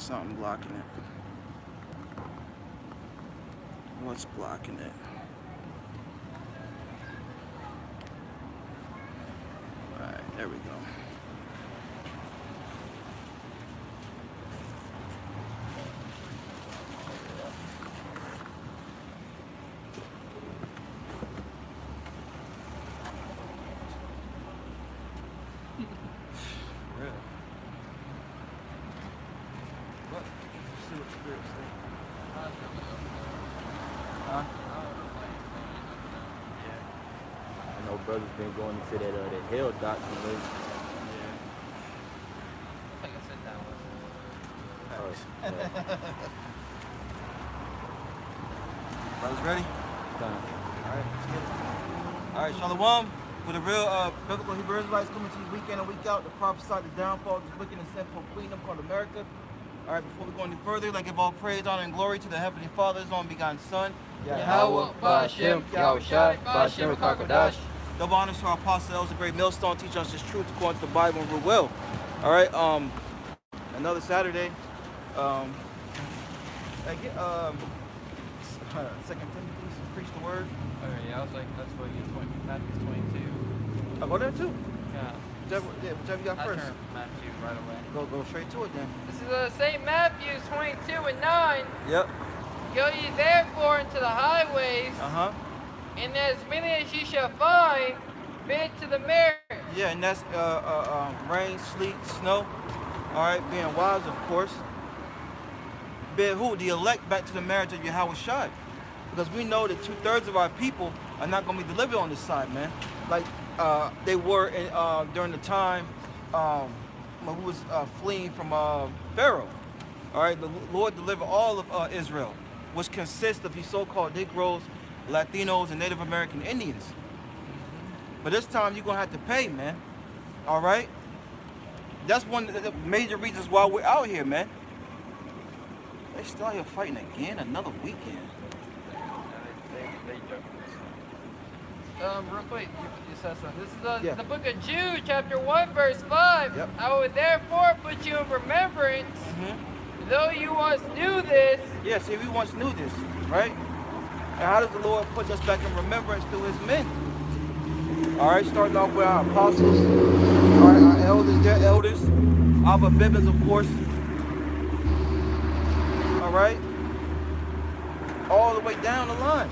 something blocking it. What's blocking it? Alright, there we go. Brothers been going into that hell doctrine lately. Yeah. I think I said that one. Brothers ready? Time. Alright, let's get it. Alright, Shalom. For the real biblical Hebrew Israelites coming to you week in and week out to prophesy the downfall of this wicked and sinful queendom called America. Alright, before we go any further, I'd like to give all praise, honor, and glory to the Heavenly Father, His only begotten Son, Yahweh, Ba'ashem, Yahushai, Ba'ashem, Kakadash. Double honors to our apostle, Elder, the great millstone, teach us this truth according to the Bible and rule well. All right, another Saturday. Second Timothy, preach the word. Oh yeah, I was like, that's what you Matthew 22. I'll go there too. Yeah. Whichever you got I first. turned Matthew right away. Go straight to it then. This is St. Matthew 22:9. Yep. Go ye therefore into the highways, and as many as ye shall find, bid to the marriage. Yeah, and that's rain, sleet, snow. All right, being wise, of course. Bid who? The elect back to the marriage of Yahweh Shai. Because we know that 2/3 of our people are not going to be delivered on this side, man. Like they were in, during the time when we was fleeing from Pharaoh. All right, the Lord delivered all of Israel, which consists of these so-called Negroes, Latinos, and Native American Indians. But this time you're going to have to pay, man. All right? That's one of the major reasons why we're out here, man. They still out here fighting again, another weekend. Real quick, you said something. This is the book of Jude, chapter 1, verse 5. Yep. I will therefore put you in remembrance, though you once knew this. Yeah, see, we once knew this, right? And how does the Lord put us back in remembrance through His men? All right, starting off with our apostles, all right, our elders, their elders, our bibbins, of course. All right, all the way down the line.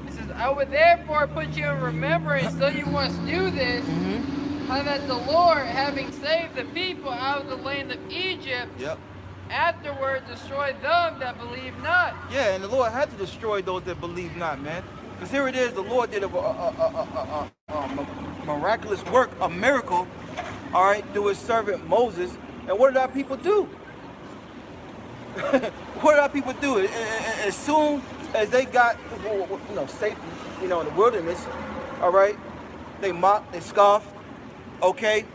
It says, I will therefore put you in remembrance, though you once knew this, how that the Lord, having saved the people out of the land of Egypt, afterward destroyed them that believe not. Yeah, and the Lord had to destroy those that believe not, man. Because here it is, the Lord did a miraculous work, a miracle, all right, through His servant Moses. And what did our people do? What did our people do? As soon as they got, safe, in the wilderness, all right, they mocked, they scoffed, okay?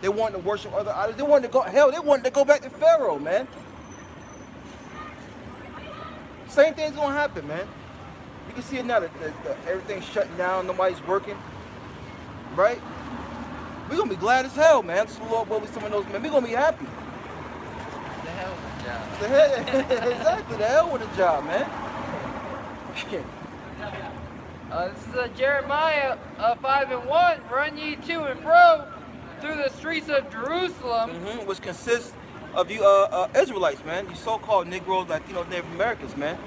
They wanted to worship other idols. They wanted to go, hell, they wanted to go back to Pharaoh, man. Same thing's gonna happen, man. You can see it now that everything's shutting down, nobody's working, right? We're gonna be glad as hell, man. So the Lord will be some of those men. We're gonna be happy. The hell with the job. The hell, exactly, the hell with the job, man. This is Jeremiah 5:1. Run ye to and fro through the streets of Jerusalem, which consists of you Israelites, man. You so-called Negroes, Latinos, Native Americans, man.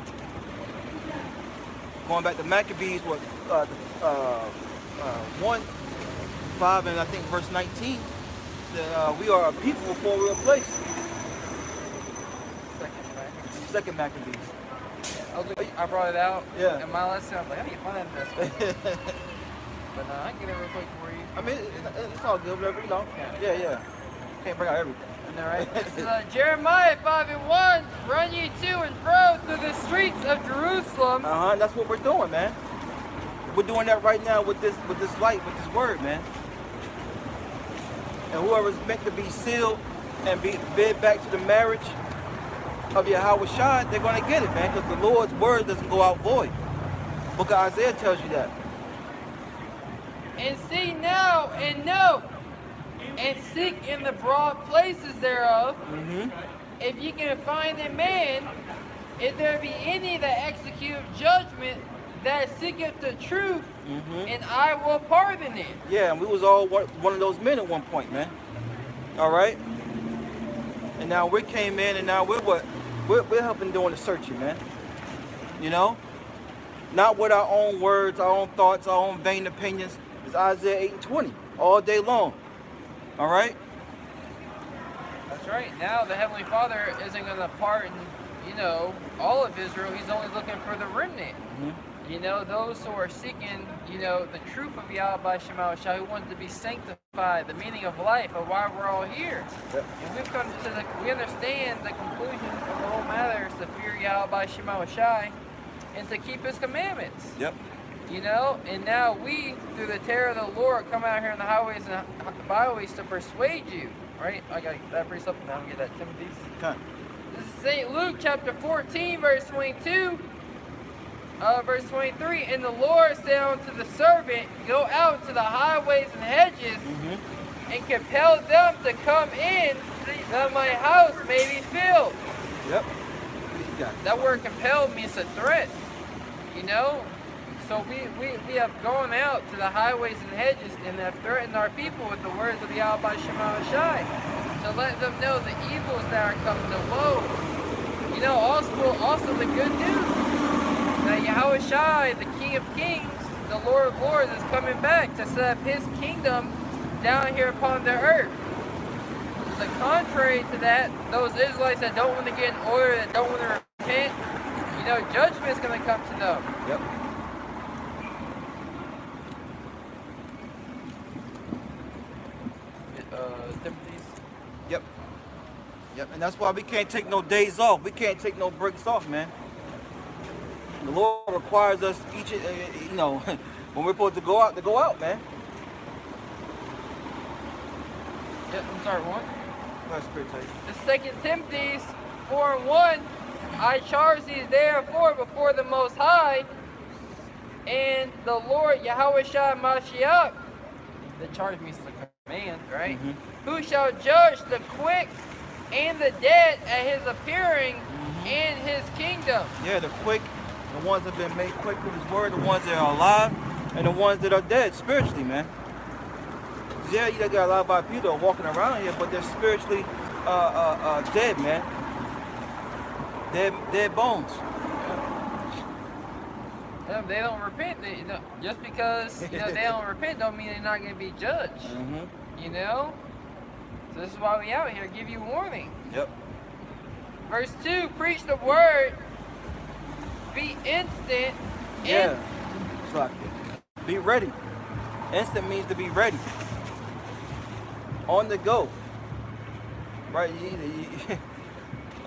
Going back to Maccabees, 1:5 and I think verse 19. That we are a people before we were a place. Second Maccabees. I brought it out. Yeah. In my lesson, I was like, how do you find this one? But I can get it real quick for you. I mean, it's all good, whatever, Yeah. Can't bring out everything. All right. This is Jeremiah 5:1. Run ye to and fro through the streets of Jerusalem. That's what we're doing, man. We're doing that right now with this light, with this word, man. And whoever's meant to be sealed and be bid back to the marriage of Yahweh Shai, they're going to get it, man, because the Lord's word doesn't go out void. Book of Isaiah tells you that. And see now and know, and seek in the broad places thereof, Mm-hmm. if ye can find a man, if there be any that execute judgment, that seeketh the truth, and I will pardon it. Yeah, and we was all one of those men at one point, man. All right? And now we came in, and now we're helping doing the searching, man. You know? Not with our own words, our own thoughts, our own vain opinions. It's Isaiah 8:20 all day long. All right? That's right. Now the Heavenly Father isn't going to pardon, all of Israel. He's only looking for the remnant. Those who are seeking, the truth of Yahweh Shema Shah, who wants to be sanctified, the meaning of life, of why we're all here. Yep. And we understand the conclusion of the whole matter is to fear Yahweh Shema Shah and to keep His commandments. Yep. And now we, through the terror of the Lord, come out here in the highways and byways to persuade you. Right? I got that pretty something now. Get that Timothy's. Okay. This is St. Luke chapter 14, verse 22. Verse 23, and the Lord said unto the servant, go out to the highways and hedges, and compel them to come in, that my house may be filled. Yep. That word compel means a threat, So we have gone out to the highways and hedges and have threatened our people with the words of Yahweh Shema Shai, to let them know the evils that are coming, the woes. Also the good news. Now Yahweh Shai, the King of Kings, the Lord of Lords, is coming back to set up His kingdom down here upon the earth. The contrary to that, those Israelites that don't want to get in order, that don't want to repent, judgment is going to come to them. Yep. Timothy's. Yep. Yep. And that's why we can't take no days off. We can't take no breaks off, man. The Lord requires us each, when we're supposed to go out, man. Yep, I'm sorry, one. That's pretty tight. The 2 Timothy 4:1, I charge thee therefore before the Most High and the Lord Yahweh Shai Mashiach. The charge means the command, right? Who shall judge the quick and the dead at His appearing in His kingdom. Yeah, the quick, the ones that have been made quick with His word, the ones that are alive, and the ones that are dead spiritually, man. Yeah, you got a lot of our people walking around here, but they're spiritually dead, man. Dead bones. They don't repent. Just because they don't repent, don't mean they're not going to be judged. So this is why we out here, give you warning. Yep. Verse 2, preach the word, be instant. Yeah. It's like it. Be ready. Instant means to be ready. On the go. Right?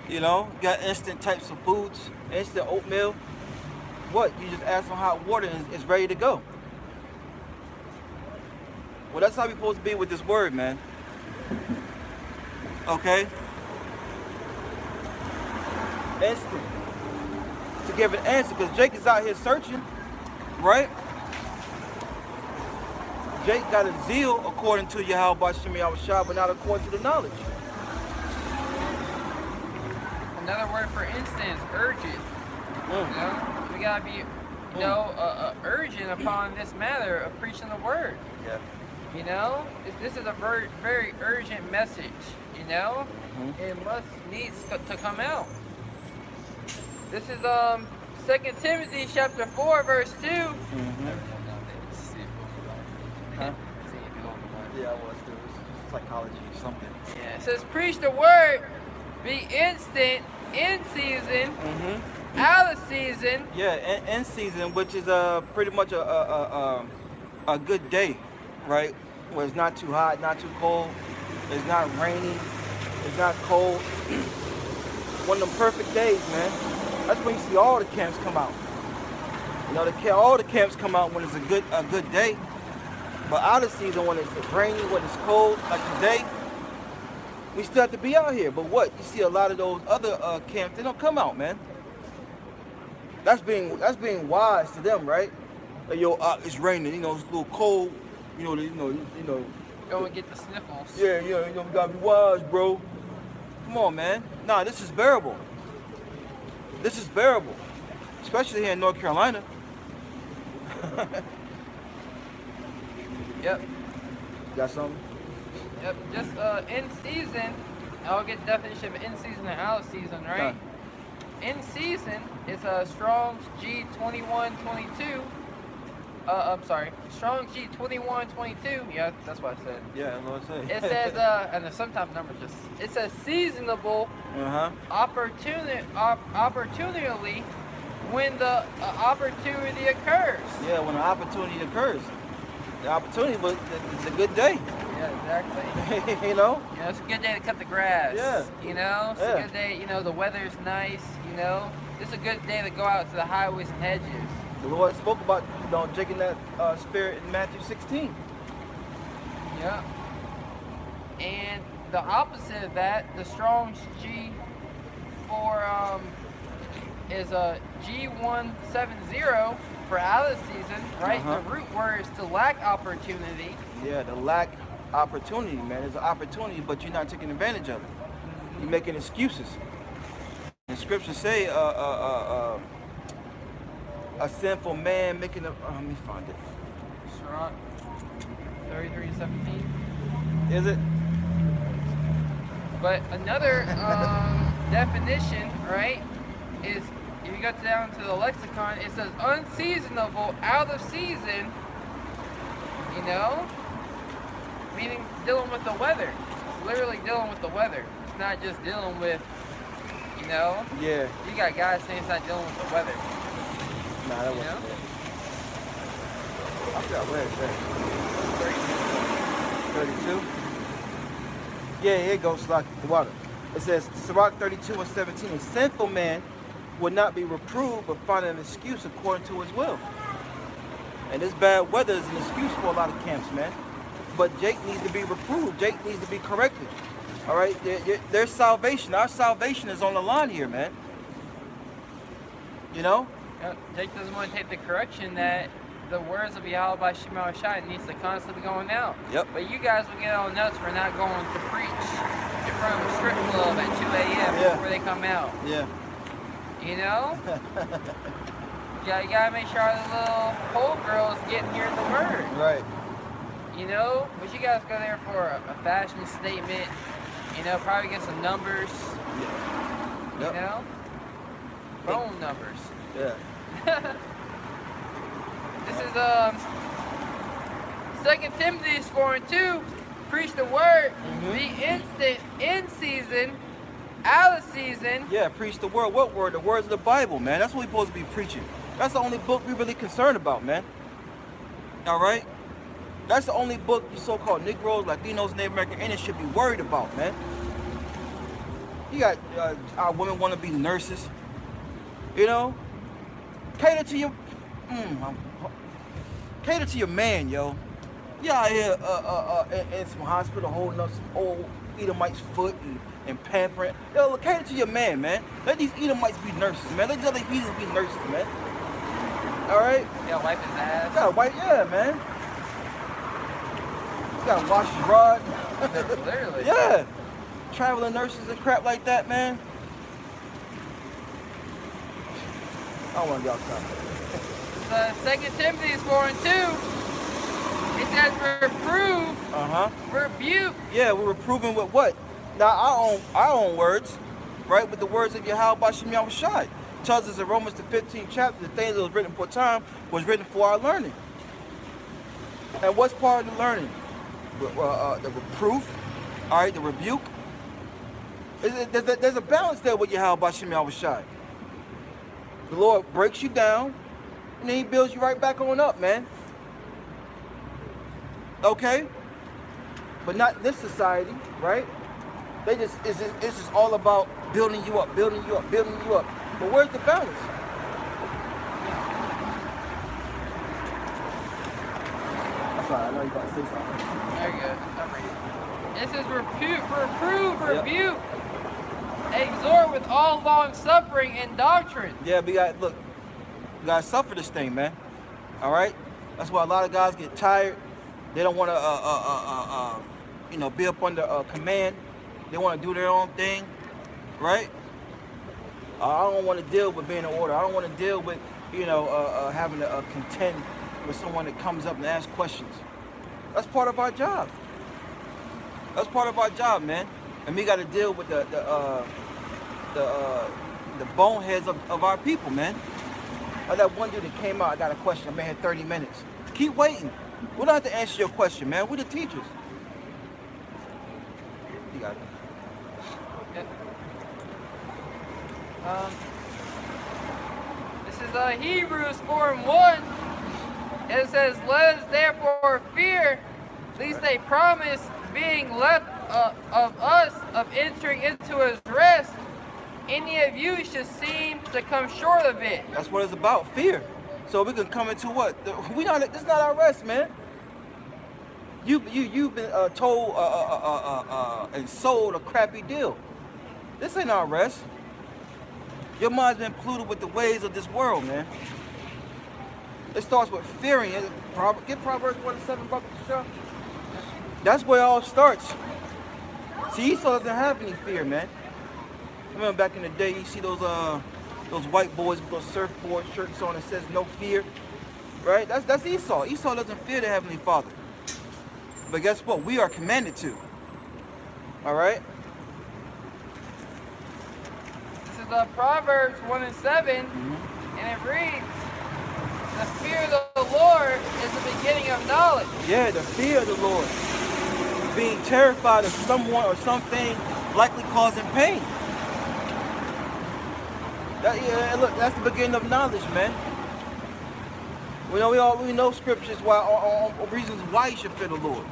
You got instant types of foods, instant oatmeal. What? You just add some hot water and it's ready to go. Well, that's how we're supposed to be with this word, man. Okay? Instant. To give an answer, because Jake is out here searching, right? Jake got a zeal according to Yahweh Shem Yahushua, but not according to the knowledge. Another word for instant is urgent. We gotta be, urgent upon this matter of preaching the word. Yeah. This is a very, very urgent message. It must needs to come out. This is 2 Timothy chapter 4, verse 2. Huh? Yeah, I was. It was psychology or something. Yeah. It says, preach the word, be instant, in season, out of season. Yeah, in season, which is pretty much a good day, right? Where it's not too hot, not too cold. It's not rainy. It's not cold. One of them perfect days, man. That's when you see all the camps come out. All the camps come out when it's a good day. But out of season, when it's rainy, when it's cold, like today, we still have to be out here. But what? You see a lot of those other camps, they don't come out, man. That's being wise to them, right? Like, it's raining, it's a little cold, Go and get the sniffles. Yeah, you know, we gotta be wise, bro. Come on, man. Nah, this is bearable. This is bearable. Especially here in North Carolina. Yep. Got something? Yep. Just in season, I'll get the definition of in season and out of season, right? In season is a Strong's G2122. I'm sorry, Strong's G2122. Yeah, that's what I said. Yeah, that's what I said. It says, and there's sometimes numbers just. It says seasonable opportunity when the opportunity occurs. Yeah, when the opportunity occurs. The opportunity was it's a good day. Yeah, exactly. You know? You know, it's a good day to cut the grass. Yeah. You know, it's a good day. You know, the weather's nice. You know, it's a good day to go out to the highways and hedges. The Lord spoke about, you know, taking that spirit in Matthew 16. Yeah. And the opposite of that, the Strong's G for is a G170 for out of season, right? The root word is to lack opportunity. Yeah, to lack opportunity, man. There's an opportunity, but you're not taking advantage of it. You're making excuses. And scriptures say a sinful man making a let me find it. Sirach 33:17. Is it? But another definition, right, is if you go down to the lexicon, it says unseasonable, out of season, you know, meaning dealing with the weather. It's literally dealing with the weather. It's not just dealing with, you know. Yeah. You got guys saying it's not dealing with the weather. Nah, that wasn't it. I forgot where it's at. 32. Yeah, here it goes, like the water. It says, Sirach 32:17, a sinful man would not be reproved, but find an excuse according to his will. And this bad weather is an excuse for a lot of camps, man. But Jake needs to be reproved. Jake needs to be corrected. All right? There's salvation. Our salvation is on the line here, man. You know? Jake doesn't want to take the correction that the words of Yahweh by Shema Shai needs to constantly be going out. Yep. But you guys will get on nuts for not going to preach in front of a strip club at 2 a.m. before they come out. Yeah. You know? You gotta make sure the little whole girls getting hearing the word. Right. You know? But you guys go there for a fashion statement. You know, probably get some numbers. Yeah. You know? Phone numbers. Yeah. This is 2 Timothy 4:2. Preach the word. Be instant in season, out of season. Yeah, preach the word. What word? The words of the Bible, man. That's what we're supposed to be preaching. That's the only book we're really concerned about, man. All right? That's the only book you so-called Negroes, Latinos, Native American Indians should be worried about, man. You got our women want to be nurses. You know? Cater to your man, yo. You out here in some hospital holding up some old Edomite's foot and pampering. Yo, cater to your man, man. Let these Edomites be nurses, man. Let these other heathens be nurses, man. All right? You gotta wipe his ass. You gotta wipe, yeah, man. You gotta wash his rod. Literally. Yeah. Traveling nurses and crap like that, man. I don't want to get off topic. 2 Timothy 4:2. It says reprove, rebuke. Yeah, we're reproving with what? Now our own words, right? With the words of Yahweh Bashem Yahushai. Tells us in Romans the 15th chapter, the things that was written for time was written for our learning. And what's part of the learning? The reproof, all right, the rebuke. There's a balance there with Yahweh Bashem Yahushai. The Lord breaks you down, and then He builds you right back on up, man. Okay? But not in this society, right? It's just all about building you up, building you up, building you up. But where's the balance? I'm sorry, I know you're about to say something. Very good. I'm reading. It says reprove, rebuke, exhort with all long suffering and doctrine. Yeah, we gotta suffer this thing, man. All right? That's why a lot of guys get tired They don't want to, you know, be up under command. They want to do their own thing, right? I don't want to deal with being in order. I don't want to deal with, you know, having to contend with someone that comes up and asks questions. That's part of our job. That's part of our job, man. And we got to deal with the boneheads of our people, man. Like that one dude that came out, I got a question. I may have 30 minutes. Keep waiting. We don't have to answer your question, man. We're the teachers. You got it. Yep. This is Hebrews 4:1. It says, "Let us therefore fear, lest they promise being left of us of entering into his rest, any of you should seem to come short of it." That's what it's about, fear. So we can come into what? This is not our rest, man. You've been told and sold a crappy deal. This ain't our rest. Your mind's been polluted with the ways of this world, man. It starts with fearing. Get Proverbs 1:7, Brother Shaw. That's where it all starts. See, Esau doesn't have any fear, man. I remember back in the day, you see those white boys with those surfboard shirts on that says "No fear," right? That's Esau. Esau doesn't fear the Heavenly Father. But guess what? We are commanded to. All right. This is Proverbs 1:7, and it reads, "The fear of the Lord is the beginning of knowledge." Yeah, the fear of the Lord. Being terrified of someone or something likely causing pain. Look, that's the beginning of knowledge, man. We know scriptures reasons why you should fear the Lord.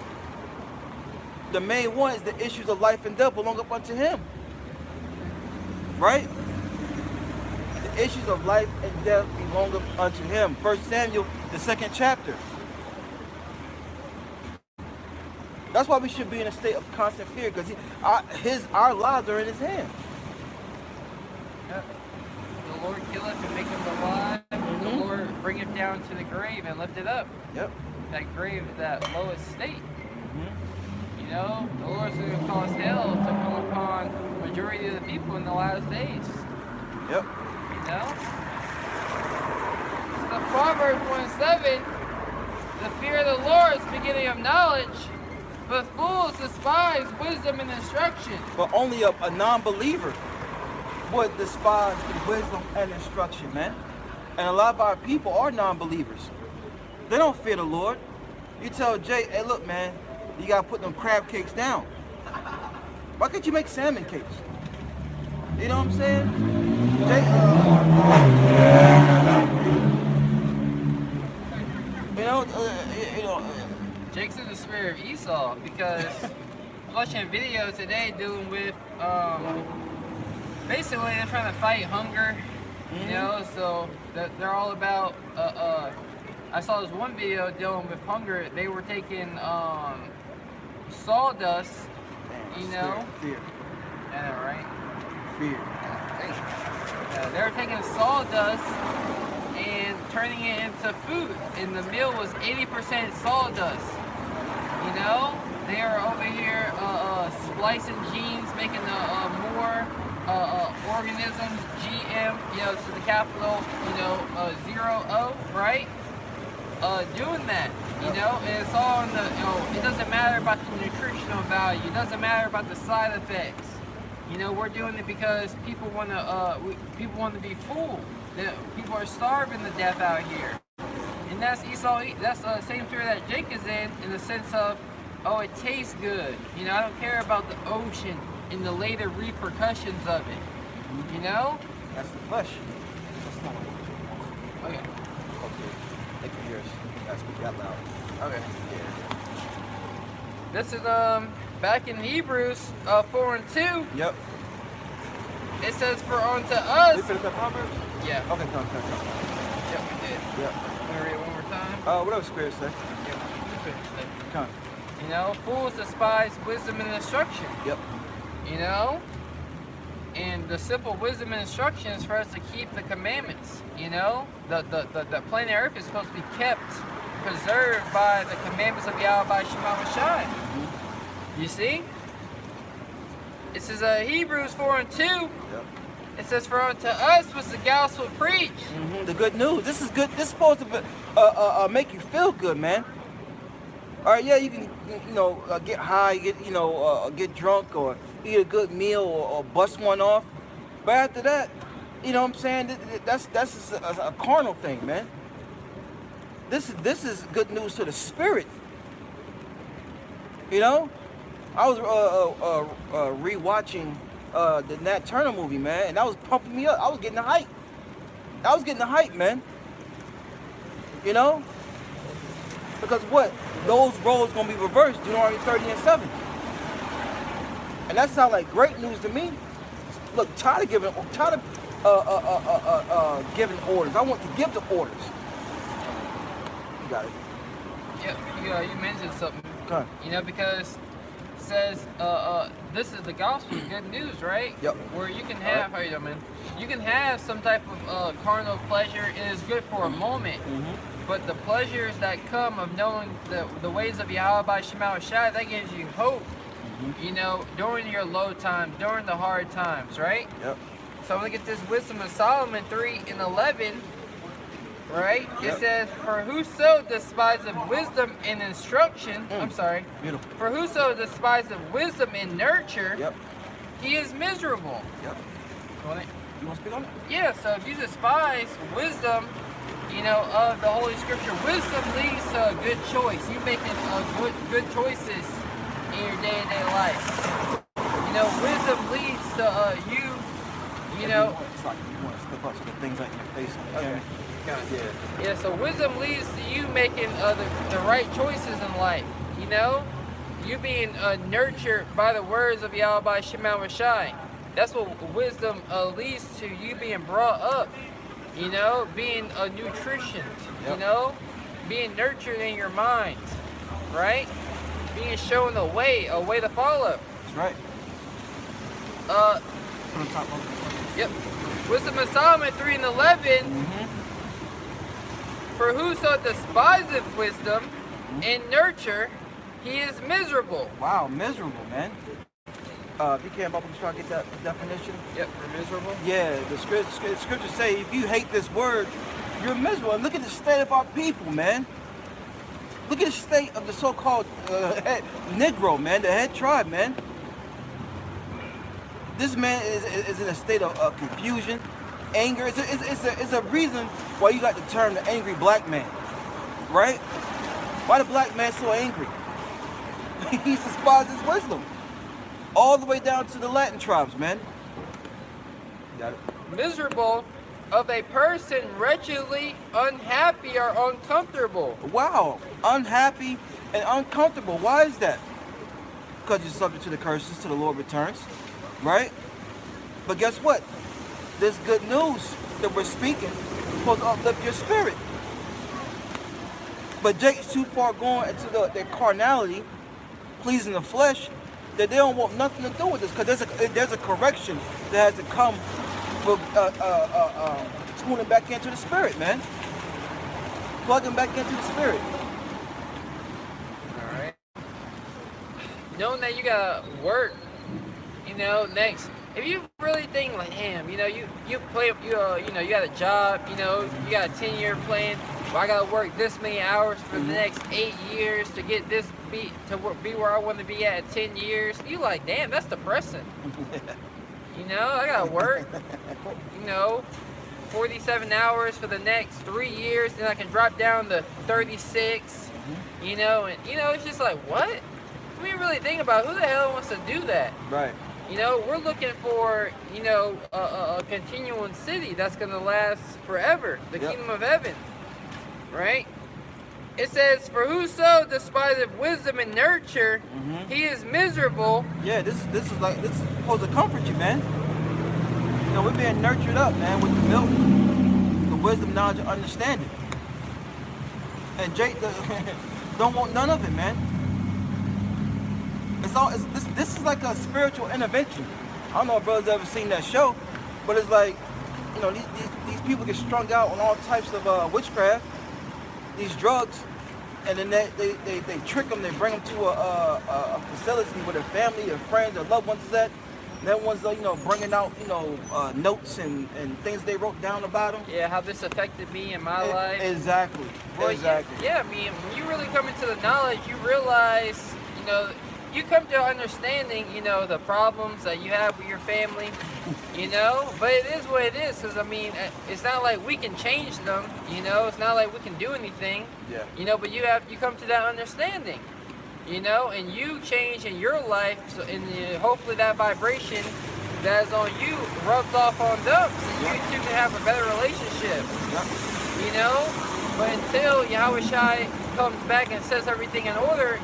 The main one is the issues of life and death belong up unto Him. Right? The issues of life and death belong up unto Him. 1 Samuel, the 2nd chapter. That's why we should be in a state of constant fear, because our lives are in His hands. Yep. The Lord killeth and maketh alive. The Lord bringeth down to the grave and lift it up. Yep. That grave is that lowest state. You know, the Lord's going to cause hell to come upon the majority of the people in the last days. Yep. You know? So Proverbs 1:7, "The fear of the Lord is the beginning of knowledge, but fools despise wisdom and instruction." But only a non-believer would despise the wisdom and instruction, man. And a lot of our people are non-believers. They don't fear the Lord. You tell Jay, "Hey, look, man, you gotta put them crab cakes down." Why can't you make salmon cakes? You know what I'm saying? Jay, Jake's in the spirit of Esau, because watching videos today dealing with basically they're trying to fight hunger, you know, so they're all about I saw this one video dealing with hunger. They were taking sawdust, you know. Fear. Yeah, right? Fear. They were taking sawdust and turning it into food, and the meal was 80% sawdust. You know, they are over here splicing genes, making more organisms, GM, you know, to the capital, you know, 0O, right? Doing that, you know, and it's all in the, you know, it doesn't matter about the nutritional value, it doesn't matter about the side effects. You know, we're doing it because people want to be fooled. People are starving to death out here, and that's Esau. That's the same fear that Jake is in the sense of, oh, it tastes good. You know, I don't care about the ocean and the later repercussions of it. You know? That's the flesh. That's not Okay. okay. They can hear us. That's speak out loud. Okay. Yeah. This is back in Hebrews 4:2. Yep. It says, "For unto us." We finished that Proverbs? Yeah. Okay, come. Yep, we did. Yep. Can we read it one more time? Whatever Spirit say. Yep. We finished it. Come. You know, fools despise wisdom and instruction. Yep. You know? And the simple wisdom and instruction is for us to keep the commandments. You know? The planet Earth is supposed to be kept preserved by the commandments of Yahweh Shema Shai. You see? It says Hebrews 4:2. Yep. It says, for unto us was the gospel preached. The good news. This is good. This is supposed to make you feel good, man. All right, yeah, you can, get high, get drunk, or eat a good meal, or bust one off. But after that, you know what I'm saying? That's a carnal thing, man. This is good news to the spirit. You know, I was rewatching the Nat Turner movie, man, and that was pumping me up. I was getting the hype. Man. You know, because what? Those roles gonna be reversed. Deuteronomy 30:7, and that sounds like great news to me. Look, tired of giving orders. I want to give the orders. You got it. Yeah, you mentioned something. Okay. Because it says this is the gospel, good news, right? Yep. Where you can have, how you doing, man? You can have some type of carnal pleasure, and it's good for a moment. But the pleasures that come of knowing the ways of Yahweh Shema Shai, that gives you hope. During your low times, during the hard times, right? Yep. So I'm gonna get this Wisdom of Solomon 3:11. Right? Yep. It says, for whoso despiseth wisdom and instruction, Beautiful. For whoso despiseth wisdom and nurture, Yep. he is miserable. Yep. You want to speak on it? Yeah, so if you despise wisdom, of the Holy Scripture, wisdom leads to a good choice. You making good choices in your day-to-day life. Wisdom leads to It's like you want to slip up so the things like your face on the camera. Yeah, so wisdom leads to you making the right choices in life. You being nurtured by the words of Yahweh Shema Shai. That's what wisdom leads to. You being brought up, being a nutrition, being nurtured in your mind, right? Being shown a way to follow. That's right. Put on top of it. Yep. Wisdom of Solomon 3:11. For whoso despiseth wisdom and nurture, he is miserable. Wow, miserable, man. If you can't, Bible, try to get that definition. Yep, for miserable. Yeah, the scriptures say if you hate this word, you're miserable. And look at the state of our people, man. Look at the state of the so-called Negro, man, the head tribe, man. This man is in a state of confusion, anger. It's a reason why you got the term the angry black man, right? Why the black man so angry? He despises wisdom. All the way down to the Latin tribes, man. Got it. Miserable of a person wretchedly unhappy or uncomfortable. Wow, unhappy and uncomfortable. Why is that? Because you're subject to the curses till the Lord returns, right? But guess what? This good news that we're speaking is supposed to uplift your spirit. But Jake's too far going into their carnality, pleasing the flesh, that they don't want nothing to do with this, because there's a correction that has to come for tuning back into the spirit, man. Plugging back into the spirit. All right. Knowing that you gotta work, next. If you really think like, damn, you got a job, you got a 10-year plan. Well, I gotta work this many hours for the next 8 years to get this be where I want to be at 10 years. You like, damn, that's depressing. I gotta work, 47 hours for the next 3 years, then I can drop down to 36. And it's just like, what? When you really think about it, who the hell wants to do that? Right. We're looking for, a continuing city that's going to last forever, the kingdom of heaven, right? It says, for whoso despiseth wisdom and nurture, he is miserable. Yeah, this is supposed to comfort you, man. We're being nurtured up, man, with the milk, the wisdom, knowledge, and understanding. And Jake don't want none of it, man. This is like a spiritual intervention. I don't know if brothers ever seen that show, but it's like, these people get strung out on all types of witchcraft, these drugs, and then they trick them. They bring them to a facility where their family, their friends, their loved ones is at. And that one's bringing out notes and things they wrote down about them. Yeah, how this affected me in my life. Exactly. Well, Exactly. Yeah, I mean, when you really come into the knowledge, you realize, you come to understanding, the problems that you have with your family, but it is what it is, because, I mean, it's not like we can change them, it's not like we can do anything, but you come to that understanding, and you change in your life, so hopefully that vibration that's on you rubs off on them, so you two can have a better relationship, but until Yahweh Shai comes back and sets everything in order,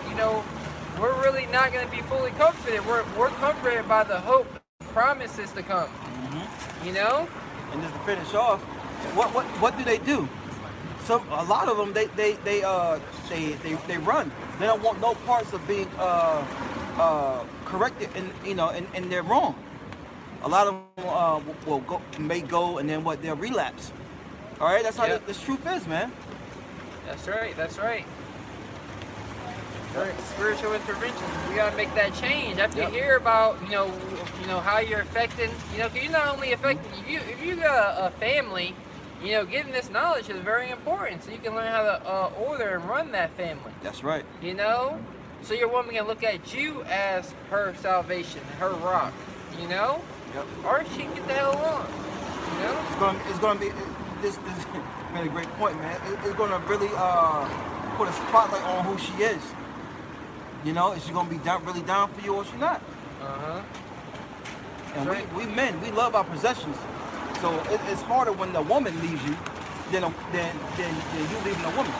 we're really not going to be fully comforted. We're comforted by the hope, promises to come. And just to finish off, what do they do? A lot of them they run. They don't want no parts of being corrected, and they're wrong. A lot of them may go and then they'll relapse. All right, that's how this truth is, man. That's right. That's right. Spiritual intervention. We gotta make that change. After you hear about, how you're affecting, because you're not only affecting if you got a family, getting this knowledge is very important, so you can learn how to order and run that family. That's right. So your woman can look at you as her salvation, her rock, or she can get the hell on, It's gonna be this made a great point, man. It's gonna really put a spotlight on who she is. Is she gonna be really down for you or she not? And we men, we love our possessions. So it's harder when the woman leaves you than you leaving a woman.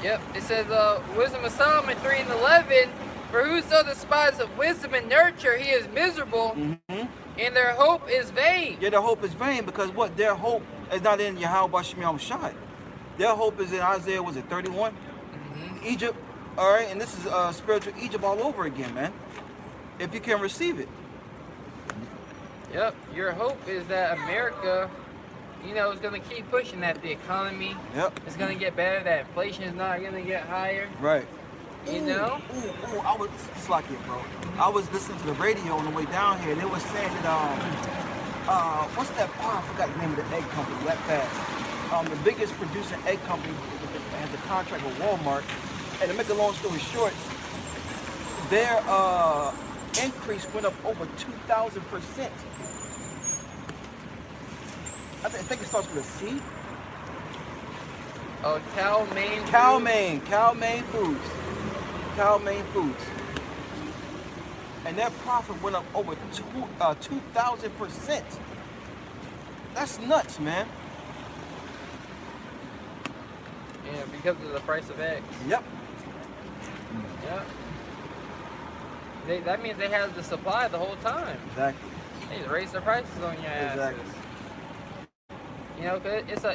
Yep. It says, Wisdom of Solomon 3:11, for whoso despises wisdom and nurture, he is miserable, and their hope is vain. Yeah, their hope is vain because what? Their hope is not in Yahweh Shem Shai. Their hope is in Isaiah, was it 31? Egypt, all right? And this is spiritual Egypt all over again, man. If you can receive it. Yep. Your hope is that America, is going to keep pushing that the economy is going to get better, that inflation is not going to get higher. Right. I was slack it, bro. I was listening to the radio on the way down here, and they were saying that what's that? I forgot the name of the egg company. That fast. The biggest producing egg company has a contract with Walmart, and to make a long story short, their increase went up over 2,000%. I think it starts with a C. Oh, Cal-Maine Foods. Cal-Maine Foods. And their profit went up over 2,000%. That's nuts, man. Yeah, because of the price of eggs. Yep. That means they had the supply the whole time. Exactly. They raised their prices on your asses. Exactly.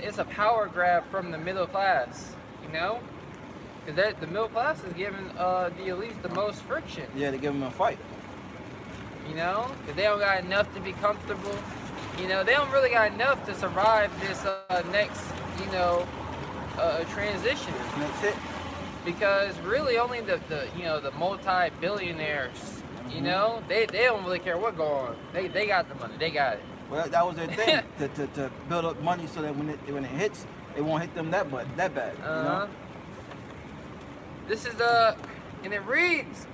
It's a power grab from the middle class, because the middle class is giving the elites the most friction. Yeah, they give them a fight. Because they don't got enough to be comfortable. They don't really got enough to survive this next, transition. That's it. Because really only the multi-billionaires, they don't really care what goes on. They got the money. They got it. Well, that was their thing, to build up money so that when it hits, it won't hit them that bad. This is and it reads,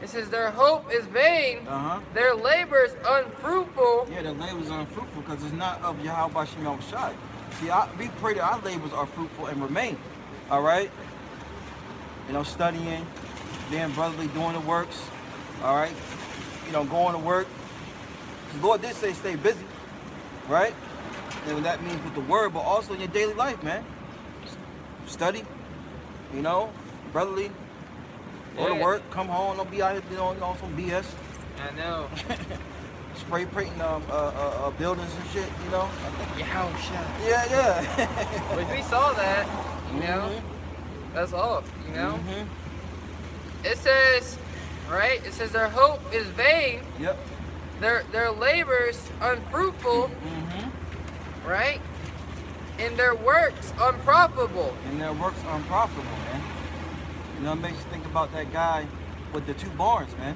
it says, their hope is vain, their labor is unfruitful. Yeah, their labor is unfruitful because it's not of Yahweh Shem Shai. See, we pray that our labors are fruitful and remain, all right? Studying, being brotherly, doing the works, all right? Going to work. The Lord did say stay busy, right? And that means with the word, but also in your daily life, man. Study, brotherly, go to work, come home, don't be out here doing some BS. I know. Spray painting buildings and shit, Your house shut. Yeah. But we saw that, that's off, It says, right? It says their hope is vain. Yep. Their labors unfruitful, right? And their works unprofitable. And their works unprofitable, man. You know, it makes you think about that guy with the 2 barns, man.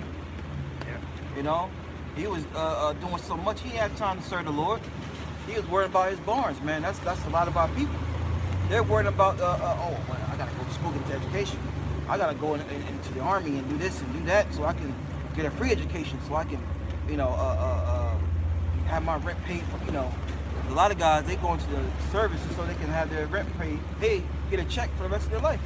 Yeah. You know, he was doing so much, he had time to serve the Lord. He was worried about his barns, man. That's a lot of our people. They're worried about, oh, well, I gotta go to school, get into education. I gotta go into the army and do this and do that so I can get a free education, so I can, you know, have my rent paid for, you know. A lot of guys, they go into the services so they can have their rent paid, get a check for the rest of their life.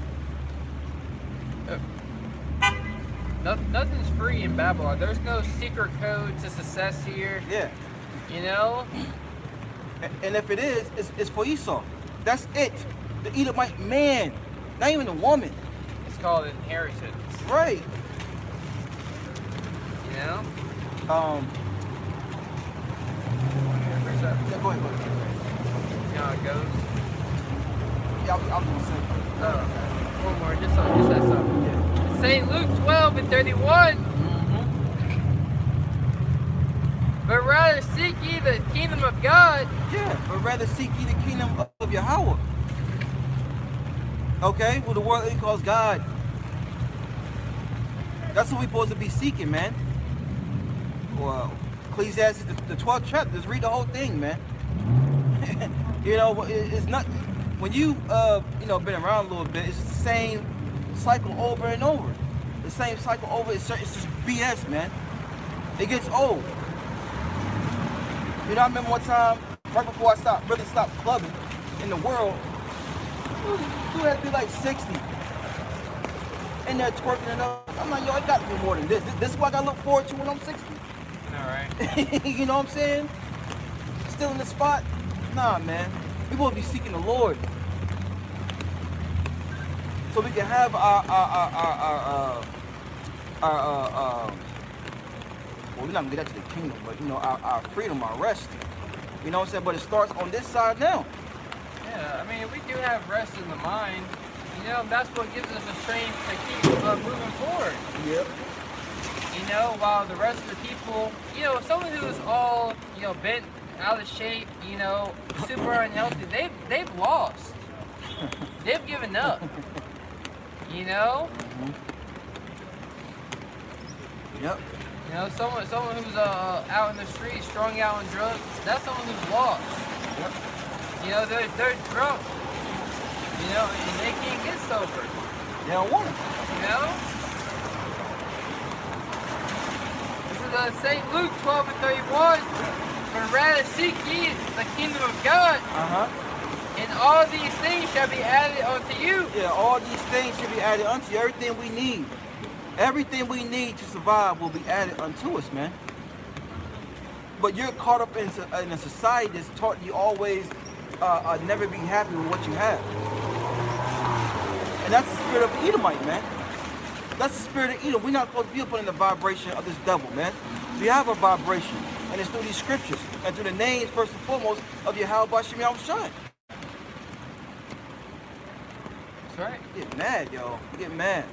Nothing's free in Babylon. There's no secret code to success here. Yeah. You know? And if it is, it's for Esau. That's it. The Edomite man, not even a woman. It's called inheritance. Right. You know? Yeah, go ahead. You know how it goes? Yeah, I was gonna say. Oh, one more, just that something. Yeah. St. Luke 12 and 31. But rather seek ye the kingdom of God. Yeah, but rather seek ye the kingdom of Yahweh. Okay, well the word he calls God. That's what we're supposed to be seeking, man. Well, Ecclesiastes, the 12th chapter, just read the whole thing, man. You know, it's not, when you, you know, been around a little bit, it's the same cycle over and over. The same cycle over, it's just BS, man. It gets old. You know, I remember one time, right before I really stopped clubbing in the world, you had to be like 60. In there twerking and up. I'm like, yo, it got to be more than this. This is what I got to look forward to when I'm 60. All right. You know what I'm saying? Still in the spot? Nah, man. We will be seeking the Lord. So we can have our well, we're not gonna get that to the kingdom, but you know, our freedom, our rest. You know what I'm saying? But it starts on this side now. Yeah, I mean, we do have rest in the mind. You know, that's what gives us the strength to keep moving forward. Yep. You know, while the rest of the people, you know, someone who is all, you know, bent out of shape, you know, super unhealthy, they've lost. They've given up. You know? Yep. You know, someone who's out in the street, strung out on drugs, that's someone who's lost. Yep. You know, they're drunk. You know, and they can't get sober. They don't want it. You know? This is St. Luke 12 and 31. But rather seek ye the kingdom of God. And all these things shall be added unto you. Yeah, all these things shall be added unto you. Everything we need. Everything we need to survive will be added unto us, man. But you're caught up in a society that's taught you always never be happy with what you have. And that's the spirit of the Edomite, man. That's the spirit of Edom. We're not supposed to be up in the vibration of this devil, man. We have a vibration. And it's through these scriptures. And through the names, first and foremost, of Yahweh Bashem Yahushai. That's right. Get mad, yo. Get mad.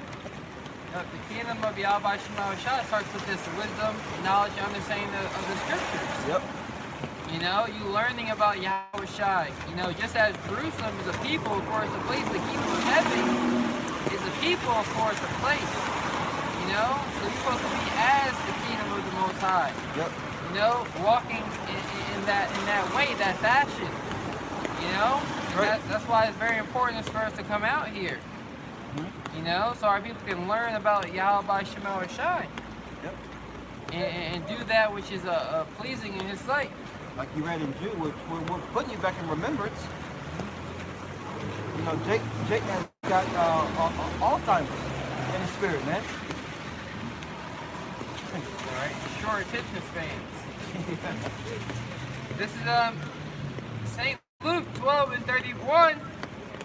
The kingdom of Yahweh Shai starts with this wisdom, knowledge, and understanding of the scriptures. Yep. You know, you learning about Yahweh Shai. You know, just as Jerusalem is a people, of course, a place, the kingdom of heaven is a people, of course, a place. You know, so you're supposed to be as the kingdom of the Most High. Yep. You know, walking in that way, that fashion. You know, Right. that's why it's very important for us to come out here. You know, so our people can learn about Yahweh Shemel Shai. Yep. And do that which is pleasing in His sight. Like you read in Jude, we're putting you back in remembrance. You know, Jake has got Alzheimer's in his spirit, man. All right, short attention spans. This is St. Luke 12 and 31.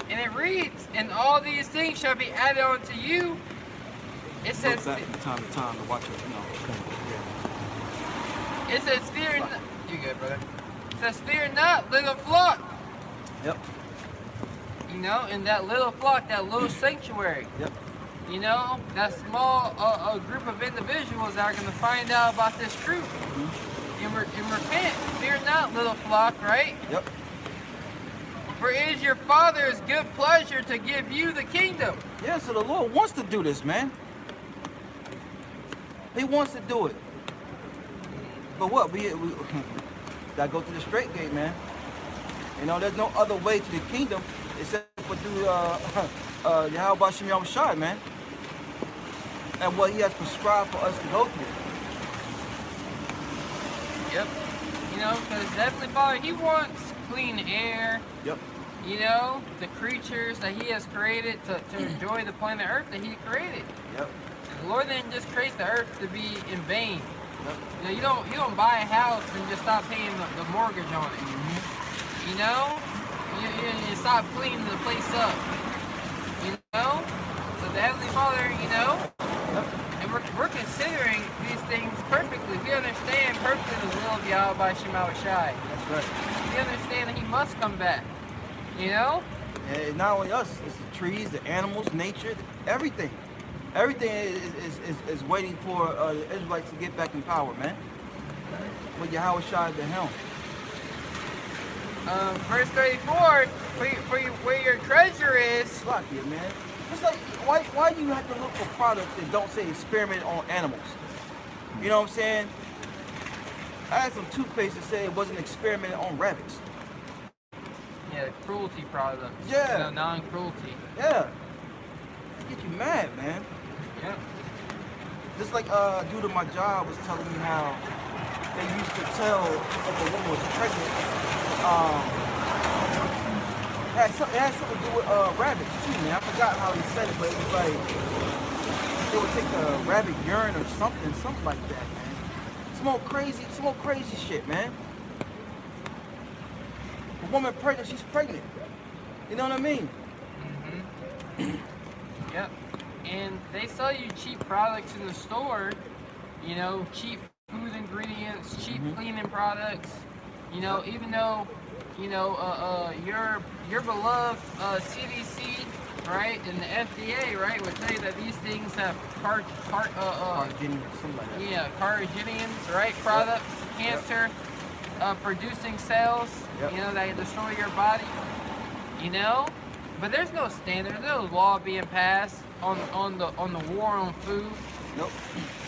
And it reads, and all these things shall be added unto you. It says, Look back from time to time to watch it, you know. It says, fear not. You good, brother? It says, fear not, little flock. Yep. You know, in that little flock, that little sanctuary. Yep. You know, that small group of individuals that are going to find out about this truth and repent. Fear not, little flock, right? Yep. For it is your Father's good pleasure to give you the kingdom. Yeah, so the Lord wants to do this, man. He wants to do it. But what? We gotta go through the straight gate, man. You know, there's no other way to the kingdom except for through Yahweh Shem Yahushua, man. And what he has prescribed for us to go through. Yep. You know, because Heavenly Father, he wants clean air. Yep. You know, the creatures that he has created to enjoy the planet Earth that he created. Yep. The Lord didn't just create the earth to be in vain. Yep. You know, you don't buy a house and just stop paying the mortgage on it. Mm-hmm. You know? You stop cleaning the place up. You know? So the Heavenly Father, you know, and we're considering these things perfectly. We understand perfectly the will of Yahweh Shema Shai. That's right. We understand that he must come back. You know? And it's not only us, it's the trees, the animals, nature, everything. Everything is waiting for the Israelites to get back in power, man. With Yahweh Shai at the helm. Verse 34, where your treasure is. Slock it, man. It's like, why do you have to look for products that don't say experiment on animals? You know what I'm saying? I had some toothpaste that said it wasn't experiment on rabbits. Yeah, cruelty products. Yeah. You know, non-cruelty. Yeah. Get you mad, man. Yeah. Just like dude at my job was telling me how they used to tell if a woman was pregnant. It had something to do with rabbits too, man. I forgot how he said it, but it was like they would take a rabbit urine or something like that, man. Some old crazy shit, man. A woman pregnant, she's pregnant. You know what I mean? Mm-hmm. Yep. And they sell you cheap products in the store, you know, cheap food ingredients, cheap cleaning products, you know, even though, you know, your beloved CDC, right, and the FDA, right, would tell you that these things have carcinogens, right, products, cancer producing cells, you know, that destroy your body, you know. But there's no standard, there's no law being passed on the war on food. Nope.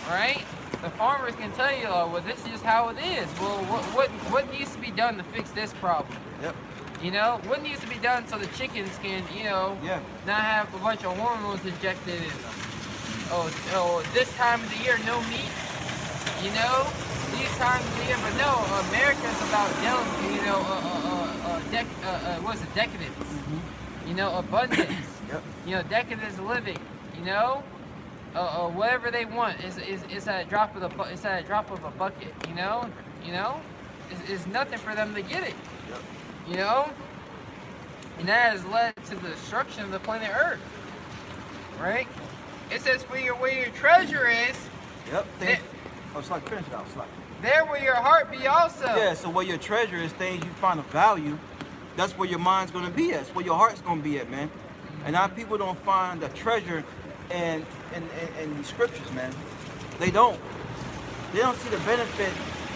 Right? The farmers can tell you, oh, well, this is just how it is. Well, what needs to be done to fix this problem? Yep. You know, what needs to be done so the chickens can, you know, not have a bunch of hormones injected in them? Oh, this time of the year, no meat. You know, these times of the year, but no, America's about decadence. You know, abundance. You know, decadence living. You know, whatever they want is at a drop of a bucket. You know, it's nothing for them to get it. You know, and that has led to the destruction of the planet Earth. Right? It says, where your treasure is. Yep. It's like finish it out. It's like there will your heart be also. Yeah. So where your treasure is, things you find of value. That's where your mind's gonna be at. That's where your heart's gonna be at, man. And now people don't find the treasure in the scriptures, man. They don't. They don't see the benefit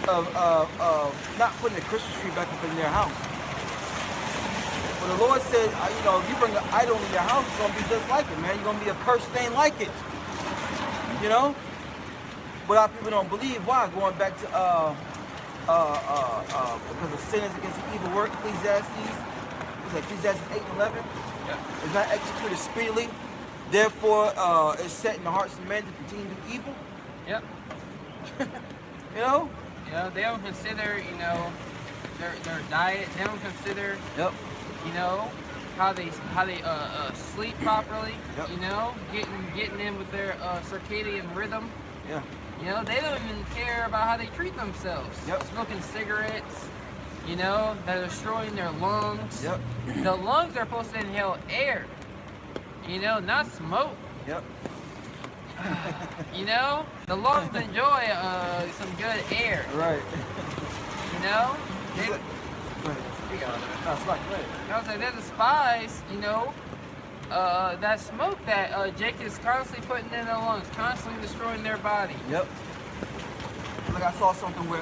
of not putting the Christmas tree back up in their house. But the Lord said, you know, if you bring an idol in your house, it's gonna be just like it, man. You're gonna be a cursed thing like it. You know? But our people don't believe. Why? Going back to because of sin is against the evil work, Ecclesiastes. It's like Ecclesiastes 8 and 11. Yeah. It's not executed speedily. Therefore, it's set in the hearts of men to continue to do evil. Yep. You know? You know, they don't consider, you know, their diet. They don't consider, you know, how they sleep properly. You know, getting in with their circadian rhythm. Yeah. You know, they don't even care about how they treat themselves. Smoking cigarettes, you know, that are destroying their lungs. The lungs are supposed to inhale air, you know, not smoke. You know, the lungs enjoy some good air. Right. You know? I was like, they despise, you know, that smoke that Jake is constantly putting in their lungs, constantly destroying their body. Like I saw something where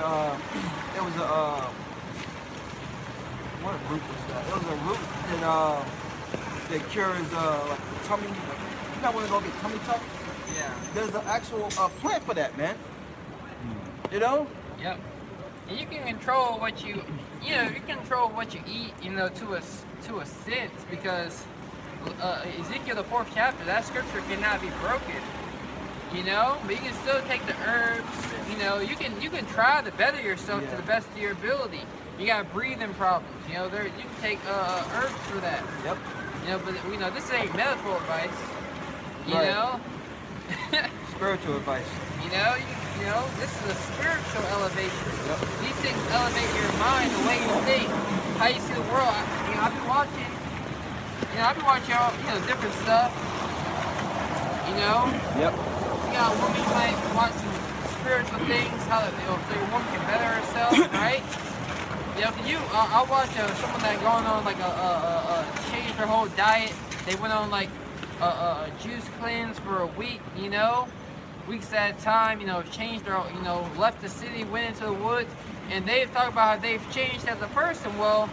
it was what root was that? It was a root that cures like tummy. You know when they go get tummy tuck? Yeah. There's an actual plant for that, man. You know? Yep. And you can control what you control what you eat, you know, to a sense, because Ezekiel the 4th chapter, that scripture cannot be broken. You know, but you can still take the herbs. You know, you can try to better yourself to the best of your ability. You got breathing problems. You know, you can take herbs for that. Yep. You know, but this ain't medical advice. You Right. know. Spiritual advice. You know, this is a spiritual elevation. Yep. These things elevate your mind, the way you think, how you see the world. I've been watching. I've been watching all different stuff. You know. Yep. You got a woman who might watch some spiritual things, how so your woman can better herself, right? I'll watch someone that going on like change their whole diet. They went on like a juice cleanse for a week, you know, weeks at a time, changed their, left the city, went into the woods, and they've talked about how they've changed as a person. Well,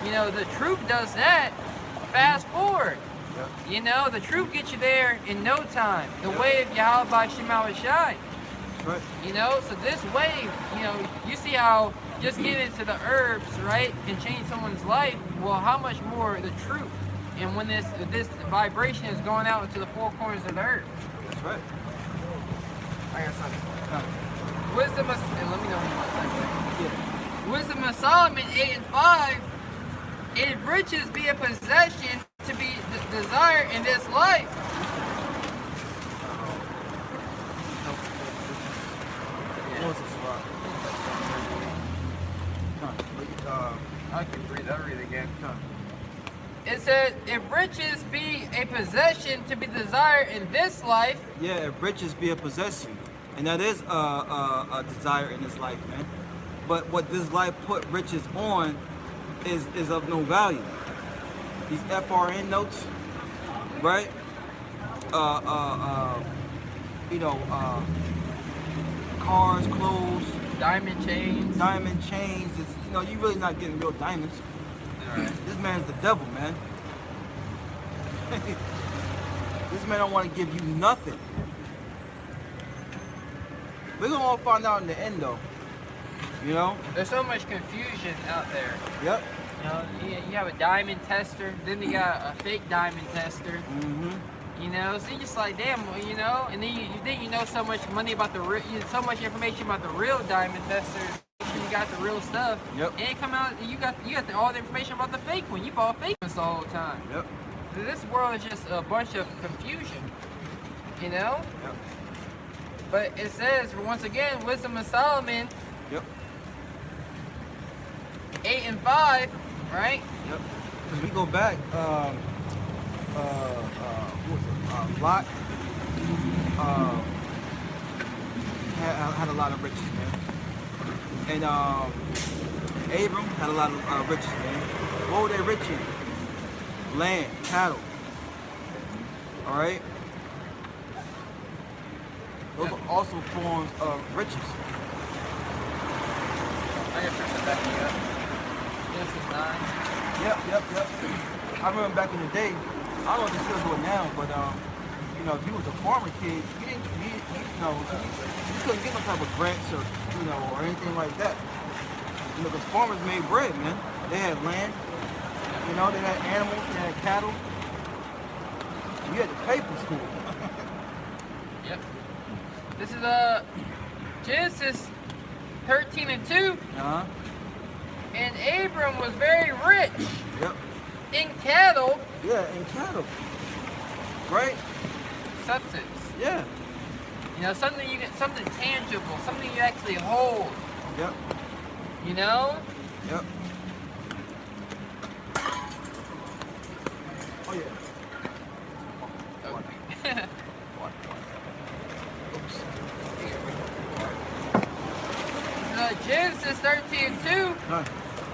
the truth does that. Fast forward. Yep. The truth gets you there in no time. The way of Yahweh by Shema Shai. Right. So this wave, you see how just getting into the herbs, right, can change someone's life. Well, how much more the truth? And when this vibration is going out into the four corners of the earth. That's right. I got something. Wisdom of, and let me know when you want to. Yeah. Wisdom of Solomon 8:5. If riches be a possession to be desired in this life. I can read. I'll read it again. It says, if riches be a possession to be desired in this life. Yeah, if riches be a possession. And that is a desire in this life, man. But what this life put riches on is of no value. These FRN notes, right? Cars, clothes, diamond chains. It's, you really not getting real diamonds. Right. This man's the devil, man. This man don't want to give you nothing. We're gonna all find out in the end, though. There's so much confusion out there. Yep. You have a diamond tester, then you got a fake diamond tester. Mm-hmm. So you're just like, damn, and then you think you know so much money about so much information about the real diamond testers. You got the real stuff. Yep. And it come out, you got all the information about the fake one. You bought fake ones the whole time. Yep. So this world is just a bunch of confusion. Yep. But it says, once again, Wisdom of Solomon. Yep. 8:5, right? Yep. Because we go back, Lot had a lot of riches, man. And Abram had a lot of riches, man. What were they rich in? Land, cattle. All right? Those are also forms of riches. I got to back you up. This is 9. Yep. I remember back in the day, I don't know if they still do it now, but if you was a farmer kid, you couldn't get no type of grants or or anything like that. Because farmers made bread, man. They had land, they had animals, they had cattle. You had to pay for school. Yep. This is Genesis 13:2. Uh-huh. And Abram was very rich. Yep. In cattle. Yeah, in cattle. Right? Substance. Yeah. Something something tangible, something you actually hold. Yep. Yep. Oh yeah. Okay. Genesis 13:2. Huh.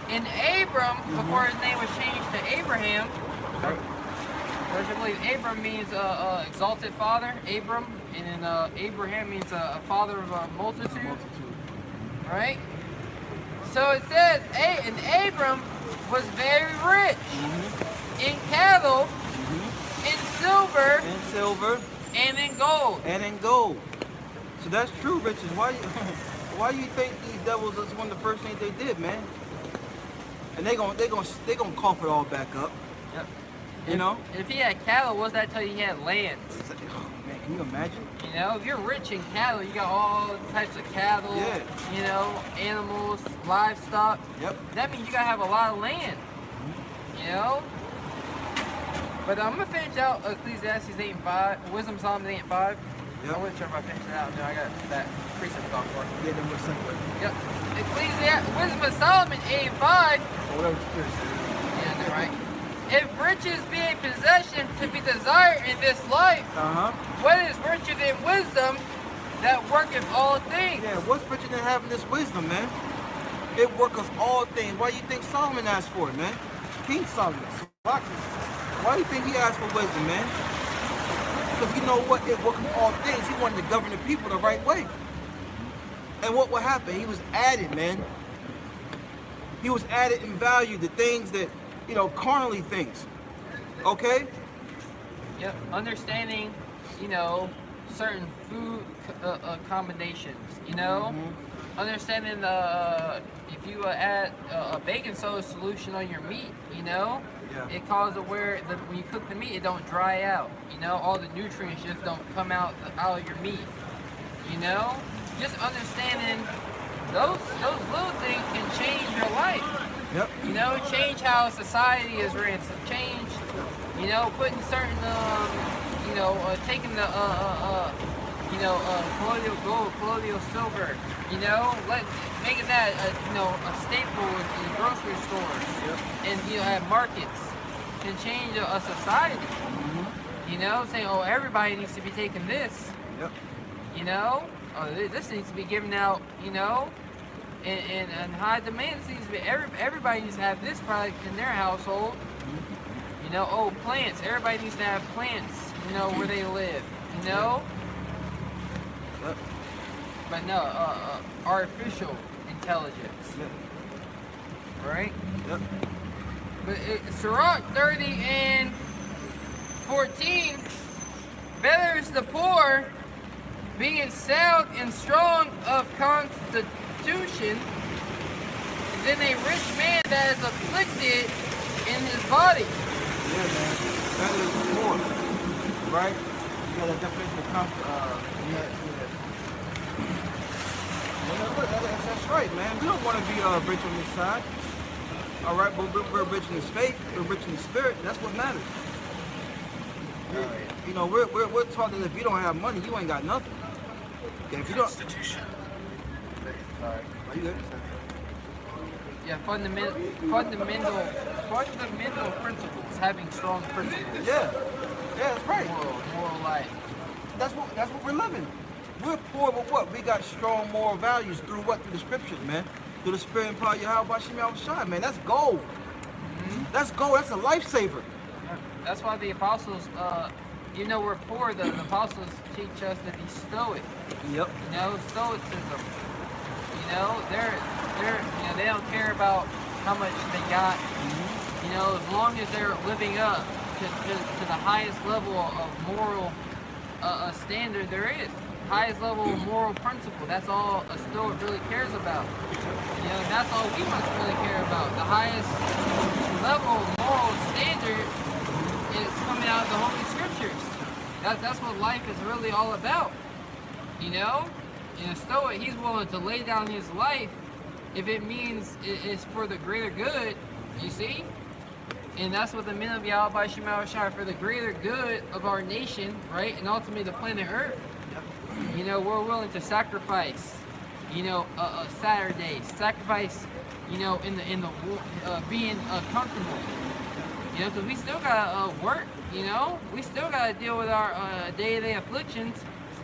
And Abram, before his name was changed to Abraham, which I believe Abram means exalted father, Abram, and then Abraham means a father of a multitude. Right? So it says, and Abram was very rich in cattle, in silver, and in gold. So that's true riches. Why you think these devils is one of the first things they did, man? And they gonna cough it all back up. Yep. You know? If he had cattle, what's that tell you he had land? Oh, man, can you imagine? You know, if you're rich in cattle, you got all types of cattle, you know, animals, livestock. Yep. That means you gotta have a lot of land. You know? But I'm gonna finish out Ecclesiastes 8 and 5, Wisdom Solomon 8 and 5. Yep. I wasn't sure if I finished it out. No, I got that precept to talk for. Yeah, then we'll sing with it. Yep. Wisdom of Solomon 8 and 5. Whatever the Spirit says. Yeah, that's right. If riches be a possession to be desired in this life, what is richer than wisdom that worketh all things? Yeah, what's richer than having this wisdom, man? It worketh all things. Why do you think Solomon asked for it, man? King Solomon. Why do you think he asked for wisdom, man? Because you know what? It worketh all things. He wanted to govern the people the right way. And what would happen? He was added, man. He was added in value to things that, you know, carnally things. Okay? Yep. Understanding, you know, certain food combinations, you know? Understanding if you add a baking soda solution on your meat, you know? It causes where when you cook the meat, it don't dry out. You know, all the nutrients just don't come out of your meat. You know, just understanding those little things can change your life. Yep. You know, change how society is ran. Change, you know, putting certain, you know, taking the, you know, colloidal gold, colloidal silver. You know, making that, you know, a staple in grocery stores and, you know, at markets can change a society. You know, saying, oh, everybody needs to be taking this. Yep. You know, oh, this needs to be given out. You know, and high demand. This needs to be everybody needs to have this product in their household. You know, oh, plants. Everybody needs to have plants. You know, where they live. You know. Yep. But no, artificial intelligence. Yep. Right? Yep. But Sirach 30 and 14, better is the poor being sound and strong of constitution than a rich man that is afflicted in his body. Yeah, man. Better is the poor. Right? You got a definition of that's right, man. We don't want to be rich on this side. All right, but we're rich in his faith. We're rich in the spirit. That's what matters. You know, we're taught that if you don't have money, you ain't got nothing. Okay, if you don't. Sorry. Are you good? Yeah, fundamental principles. Having strong principles. Yeah, that's right. Moral life. That's what we're living. We're poor, but what? We got strong moral values through what? Through the scriptures, man. Through the spirit and power of Yahweh Shem Shai, man. That's gold. That's gold. That's a lifesaver. That's why the apostles, even though we're poor, the apostles teach us to be stoic. Yep. You know, stoicism. You know, you know, they don't care about how much they got. You know, as long as they're living up to the highest level of moral standard there is. Highest level of moral principle. That's all a Stoic really cares about. You know, and that's all we must really care about. The highest level of moral standard is coming out of the Holy Scriptures. That's what life is really all about. You know? In a Stoic, he's willing to lay down his life if it means it's for the greater good, you see? And that's what the men of Yahweh Shem Shai, for the greater good of our nation, right? And ultimately the planet Earth. You know, we're willing to sacrifice, you know, Saturday, sacrifice, you know, in the being comfortable, you know, because we still gotta work, you know, we still gotta deal with our day-to-day afflictions.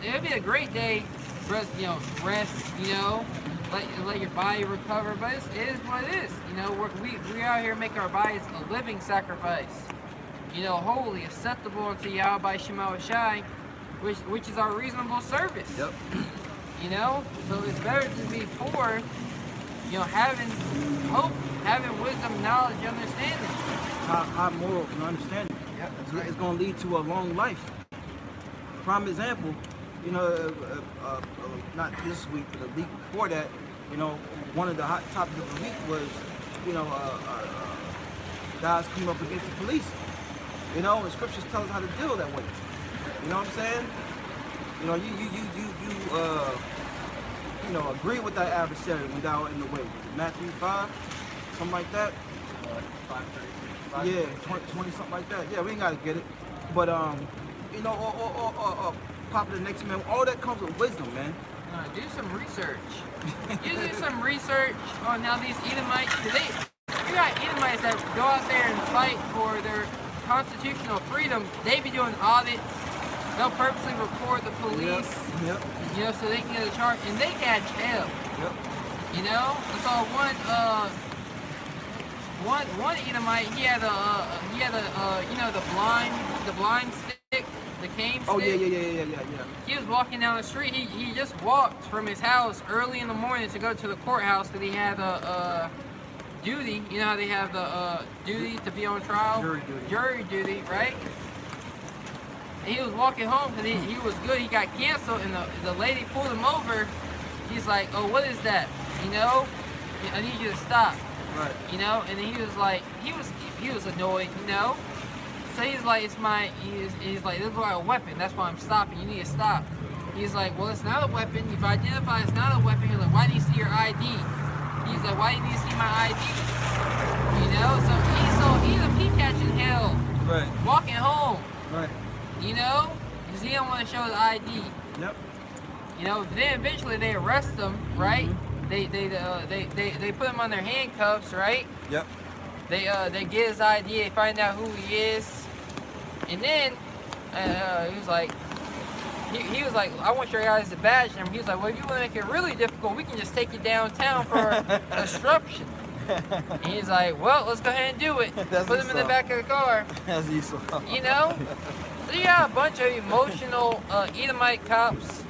It'd be a great day, rest, you know, you know, let your body recover, but it is what it is. You know, we out here making our bodies a living sacrifice, you know, holy, acceptable unto Yahweh Shem Shai, which is our reasonable service. Yep. You know, so it's better to be poor having hope, having wisdom, knowledge, understanding. High morals and understanding. Yep, that's It's going to lead to a long life. Prime example, not this week, but the week before that, one of the hot topics of the week was, guys coming up against the police. And scriptures tell us how to deal that way. You know what I'm saying? You agree with that adversary when thou art in the way. Matthew 5, something like that. 5:30. Yeah, 20 something like that. Yeah, we ain't gotta get it. But or pop the next man. All that comes with wisdom, man. Do some research. You do some research on how these Edomites, you got Edomites that go out there and fight for their constitutional freedom. They be doing audits. They'll purposely report the police. Yep. So they can get a charge, and they catch hell. Yep. I saw one Edomite. He had the blind stick, the cane stick. Oh yeah. He was walking down the street. He just walked from his house early in the morning to go to the courthouse because he had a duty. You know how they have the duty to be on trial? Jury duty, right? And he was walking home because he was good. He got canceled, and the lady pulled him over. He's like, "Oh, what is that? I need you to stop." Right. And then he was like, he was annoyed, So he's like, he's like, this is like a weapon. That's why I'm stopping. You need to stop. He's like, well, it's not a weapon. You've identified it's not a weapon. He's like, why do you see your ID? He's like, why do you need to see my ID? So he catching hell. Right. Walking home. Right. Because he don't want to show his ID. Yep. Then eventually they arrest him, right? Mm-hmm. They put him on their handcuffs, right? Yep. They get his ID, they find out who he is, and then he was like, I want your guys to badge him. He was like, well, if you want to make it really difficult, we can just take you downtown for disruption. And he's like, well, let's go ahead and do it. Put him in the back of the car. That's Esau. So you got a bunch of emotional Edomite cops.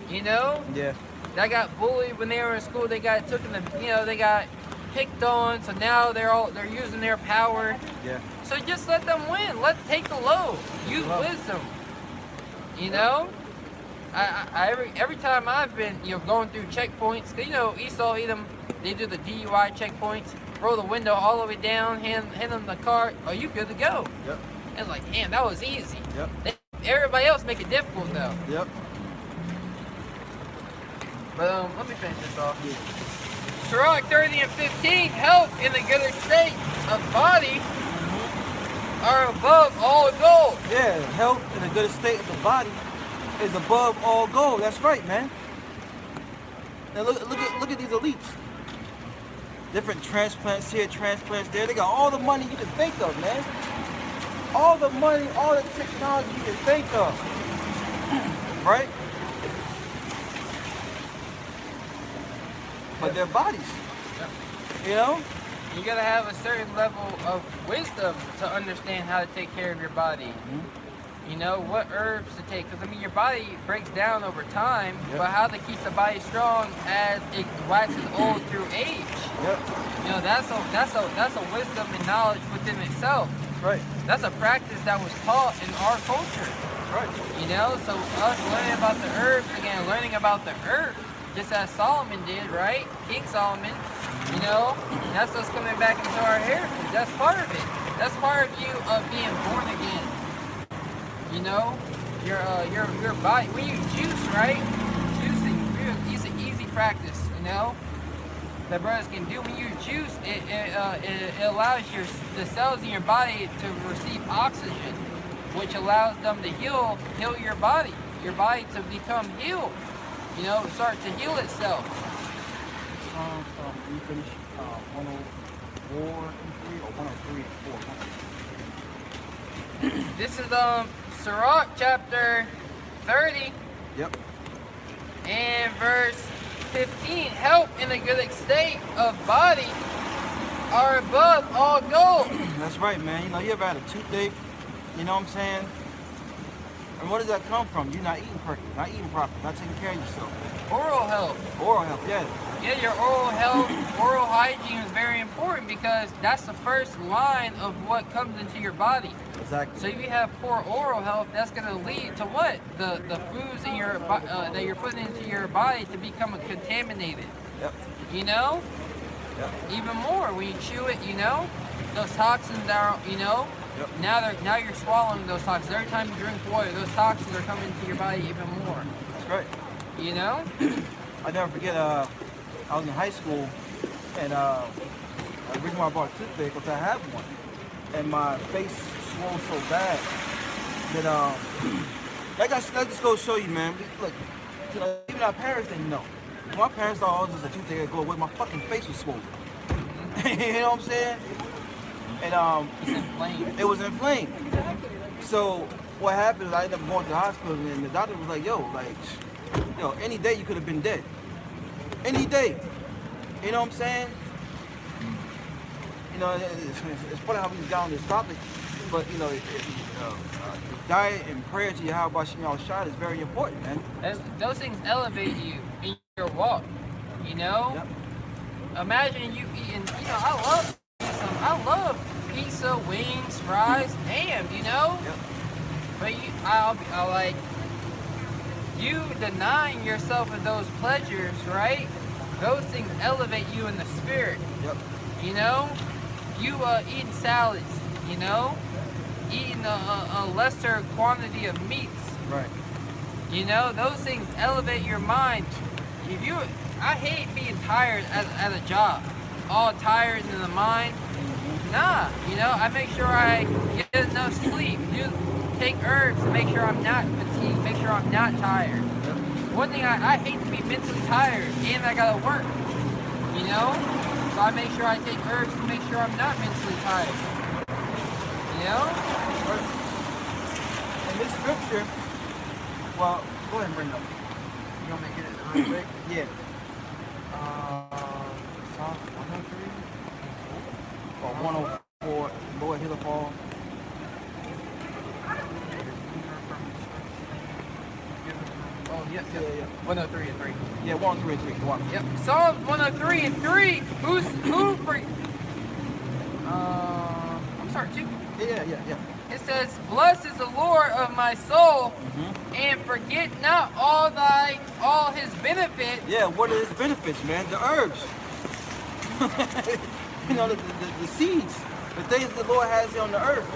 Yeah. That got bullied when they were in school. They got they got picked on. So now they're using their power. Yeah. So just let them win. Take the load. Use wisdom. Every time I've been going through checkpoints, cause Esau, Edom, they do the DUI checkpoints. Roll the window all the way down, hand them the card. Oh, you good to go? Yep. It's like, damn, that was easy. Yep. Everybody else make it difficult though. Yep. But let me finish this off. Sirach 30 and 15, health in the good estate of body are above all gold. Yeah, health in a good state of the body is above all gold. That's right, man. Now look at these elites. Different transplants here, transplants there. They got all the money you can think of, man. All the money, all the technology you can think of. Right? But their bodies. You gotta have a certain level of wisdom to understand how to take care of your body. What herbs to take, because your body breaks down over time. Yep. But how to keep the body strong as it waxes old through age. Yep. That's a wisdom and knowledge within itself. Right. That's a practice that was taught in our culture. Right. So us learning about the herbs again, learning about the earth, just as Solomon did, right? King Solomon. That's us coming back into our heritage. That's part of it. That's part of you being born again. Your body. When you juice, right? Juicing is an easy practice. That brothers can do. When you juice, it allows the cells in your body to receive oxygen, which allows them to heal your body to become healed. Start to heal itself. We finish 104 and 3 or 103 and 4. This is Sirach chapter 30. Yep. And verse 15. Health in the good estate of body are above all gold. That's right, man. You ever had a toothache? You know what I'm saying? And where does that come from? You're not eating correctly, not eating properly, not taking care of yourself. Oral health. Oral health, yeah. Yeah, your oral health, oral hygiene is very important because that's the first line of what comes into your body. Exactly. So if you have poor oral health, that's going to lead to what? The foods in your that you're putting into your body to become contaminated. Yep. You know? Yep. Even more when you chew it, you know? Those toxins are, you know? Yep. Now you're swallowing those toxins. Every time you drink water, those toxins are coming into your body even more. That's right. You know? I never forget, I was in high school, and the reason why I bought a toothpick was I had one, and my face swole so bad that that just goes to show you, man. Look, you know, even our parents didn't know. My parents thought, oh, this is a toothache that go away. My fucking face was swollen. You know what I'm saying? And It's inflamed. it was inflamed. So what happened is I ended up going to the hospital, and the doctor was like, yo, any day you could have been dead. Any day. You know what I'm saying? You know, it's funny how we got on this topic, but you know, diet and prayer to Yahweh Shem Shad is very important, man. Those things elevate you in your walk. You know? Yep. Imagine you eating, you know, I love pizza, wings, fries, damn, you know? Yep. But I'll like, you denying yourself of those pleasures, right? Those things elevate you in the spirit. Yep. You know? You eating salads, you know? Eating a lesser quantity of meats. Right. You know, those things elevate your mind. I hate being tired at a job. All tired in the mind. Nah, you know, I make sure I get enough sleep. Take herbs to make sure I'm not fatigued, make sure I'm not tired. One thing, I hate to be mentally tired and I gotta work, you know? So I make sure I take herbs to make sure I'm not mentally tired. You know? In this scripture, well, go ahead and bring it up. You want me to get it real quick? Yeah. Psalms 103? Or 104, Lord, heal us all. Oh, yep. 103 and 3. Yeah, 103 and 3. Go on. Yep. Psalms 103 and 3. Who for? I'm sorry, 2. Yeah. It says, "Blessed is the Lord of my soul, and forget not all his benefits." Yeah, what are his benefits, man? The herbs. You know, the seeds, the things the Lord has here on the earth.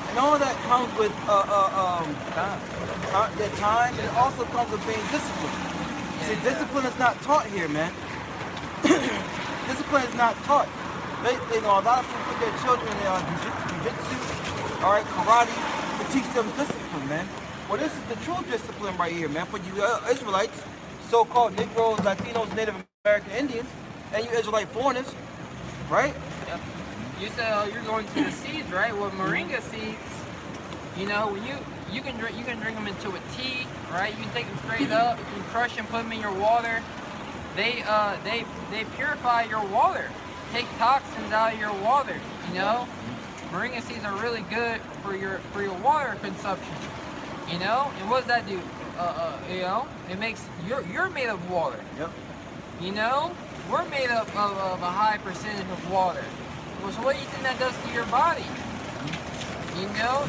And all that comes with time, and it also comes with being disciplined. See, discipline is not taught here, man. Discipline is not taught. You know, a lot of people put their children in jiu-jitsu, all right, karate, to teach them discipline, man. Well, this is the true discipline right here, man, for you Israelites, so-called Negroes, Latinos, Native American Indians, and you Israelite foreigners, right? Yep. You said you're going to the seeds, right? Well, moringa seeds, you know, when you can drink them into a tea, right? You can take them straight up, you can crush them, put them in your water. They purify your water, take toxins out of your water. You know, moringa seeds are really good for your water consumption. You know, and what does that do? You know, it makes you're made of water. Yep. You know, we're made up of a high percentage of water. Well, so what do you think that does to your body? You know,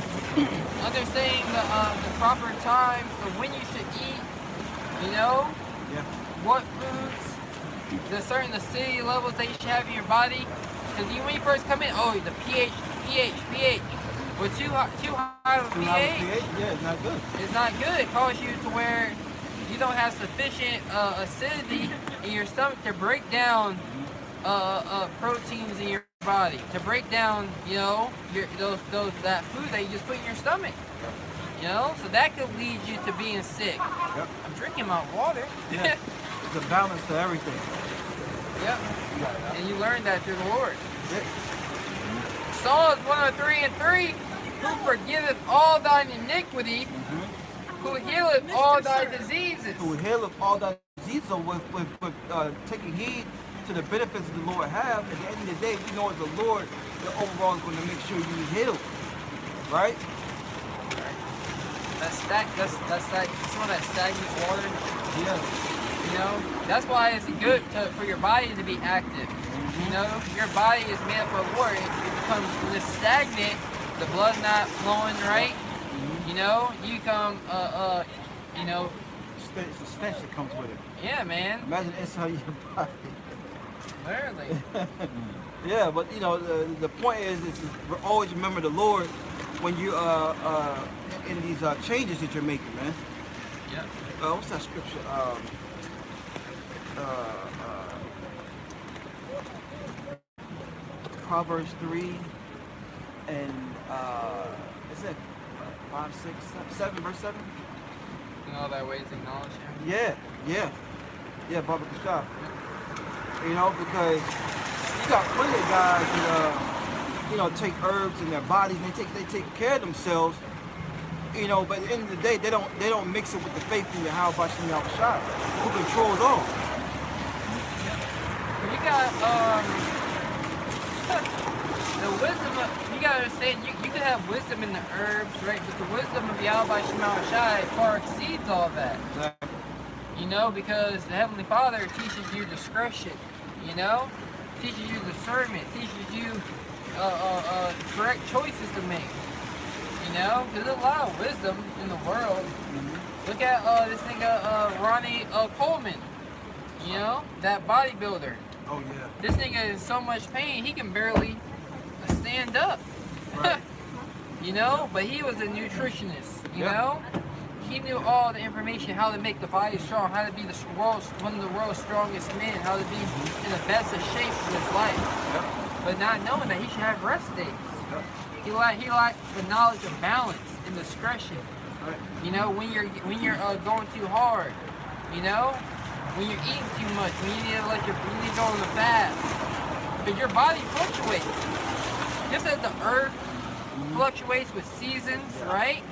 understanding the proper times of when you should eat. You know, what foods, the acidity levels that you should have in your body. Because when you first come in, the pH. With too high of a pH, yeah, it's not good. it's not good. It causes you to where you don't have sufficient acidity in your stomach to break down proteins in your body, to break down, you know, that food that you just put in your stomach. You know, so that could lead you to being sick. Yep. I'm drinking my water. Yeah. It's a balance to everything. Yep. And you learned that through the Lord. Yep. Psalms 103 and 3, who forgiveth all thine iniquity, who healeth all thy diseases. Who healeth all thy diseases. So with taking heed to the benefits that the Lord have, at the end of the day, we know that the Lord, the overall, is going to make sure you heal. Right? some of that stagnant water. Yeah. You know, that's why it's good for your body to be active. You know, your body is made up for war. It becomes, when it's stagnant, the blood's not flowing right. You know, you become, you know, It's the stench that comes with it. yeah, man. Imagine inside your body. Literally. Yeah, but you know, the point is always remember the Lord when you in these changes that you're making, man. Yeah. What's that scripture? Proverbs 3 and is it 5, 6, 7, verse 7? In all thy ways acknowledge him. Yeah, Baba Kashab. You know, because you got plenty of guys that, you know, take herbs in their bodies and they take care of themselves. You know, but at the end of the day, they don't mix it with the faith in Yahweh Shem Yahushua, who controls all. You got the wisdom of, you gotta understand, you can have wisdom in the herbs, right? But the wisdom of Yahweh Shem Yahushua far exceeds all that. Exactly. You know, because the Heavenly Father teaches you discretion, you know? Teaches you discernment, teaches you correct choices to make. You know? There's a lot of wisdom in the world. Look at this thing, Ronnie Coleman. You know? That bodybuilder. Oh yeah. This nigga is in so much pain, he can barely stand up. Right. You know? But he was a nutritionist, you Yeah. know? He knew all the information, how to make the body strong, how to be one of the world's strongest men, how to be in the best of shape for his life. Yep. But not knowing that he should have rest days. Yep. He lacked the knowledge of balance and discretion. Right. You know, when you're going too hard. You know, when you're eating too much, when you need to go on the fast. Because your body fluctuates. Just as the earth fluctuates with seasons, right?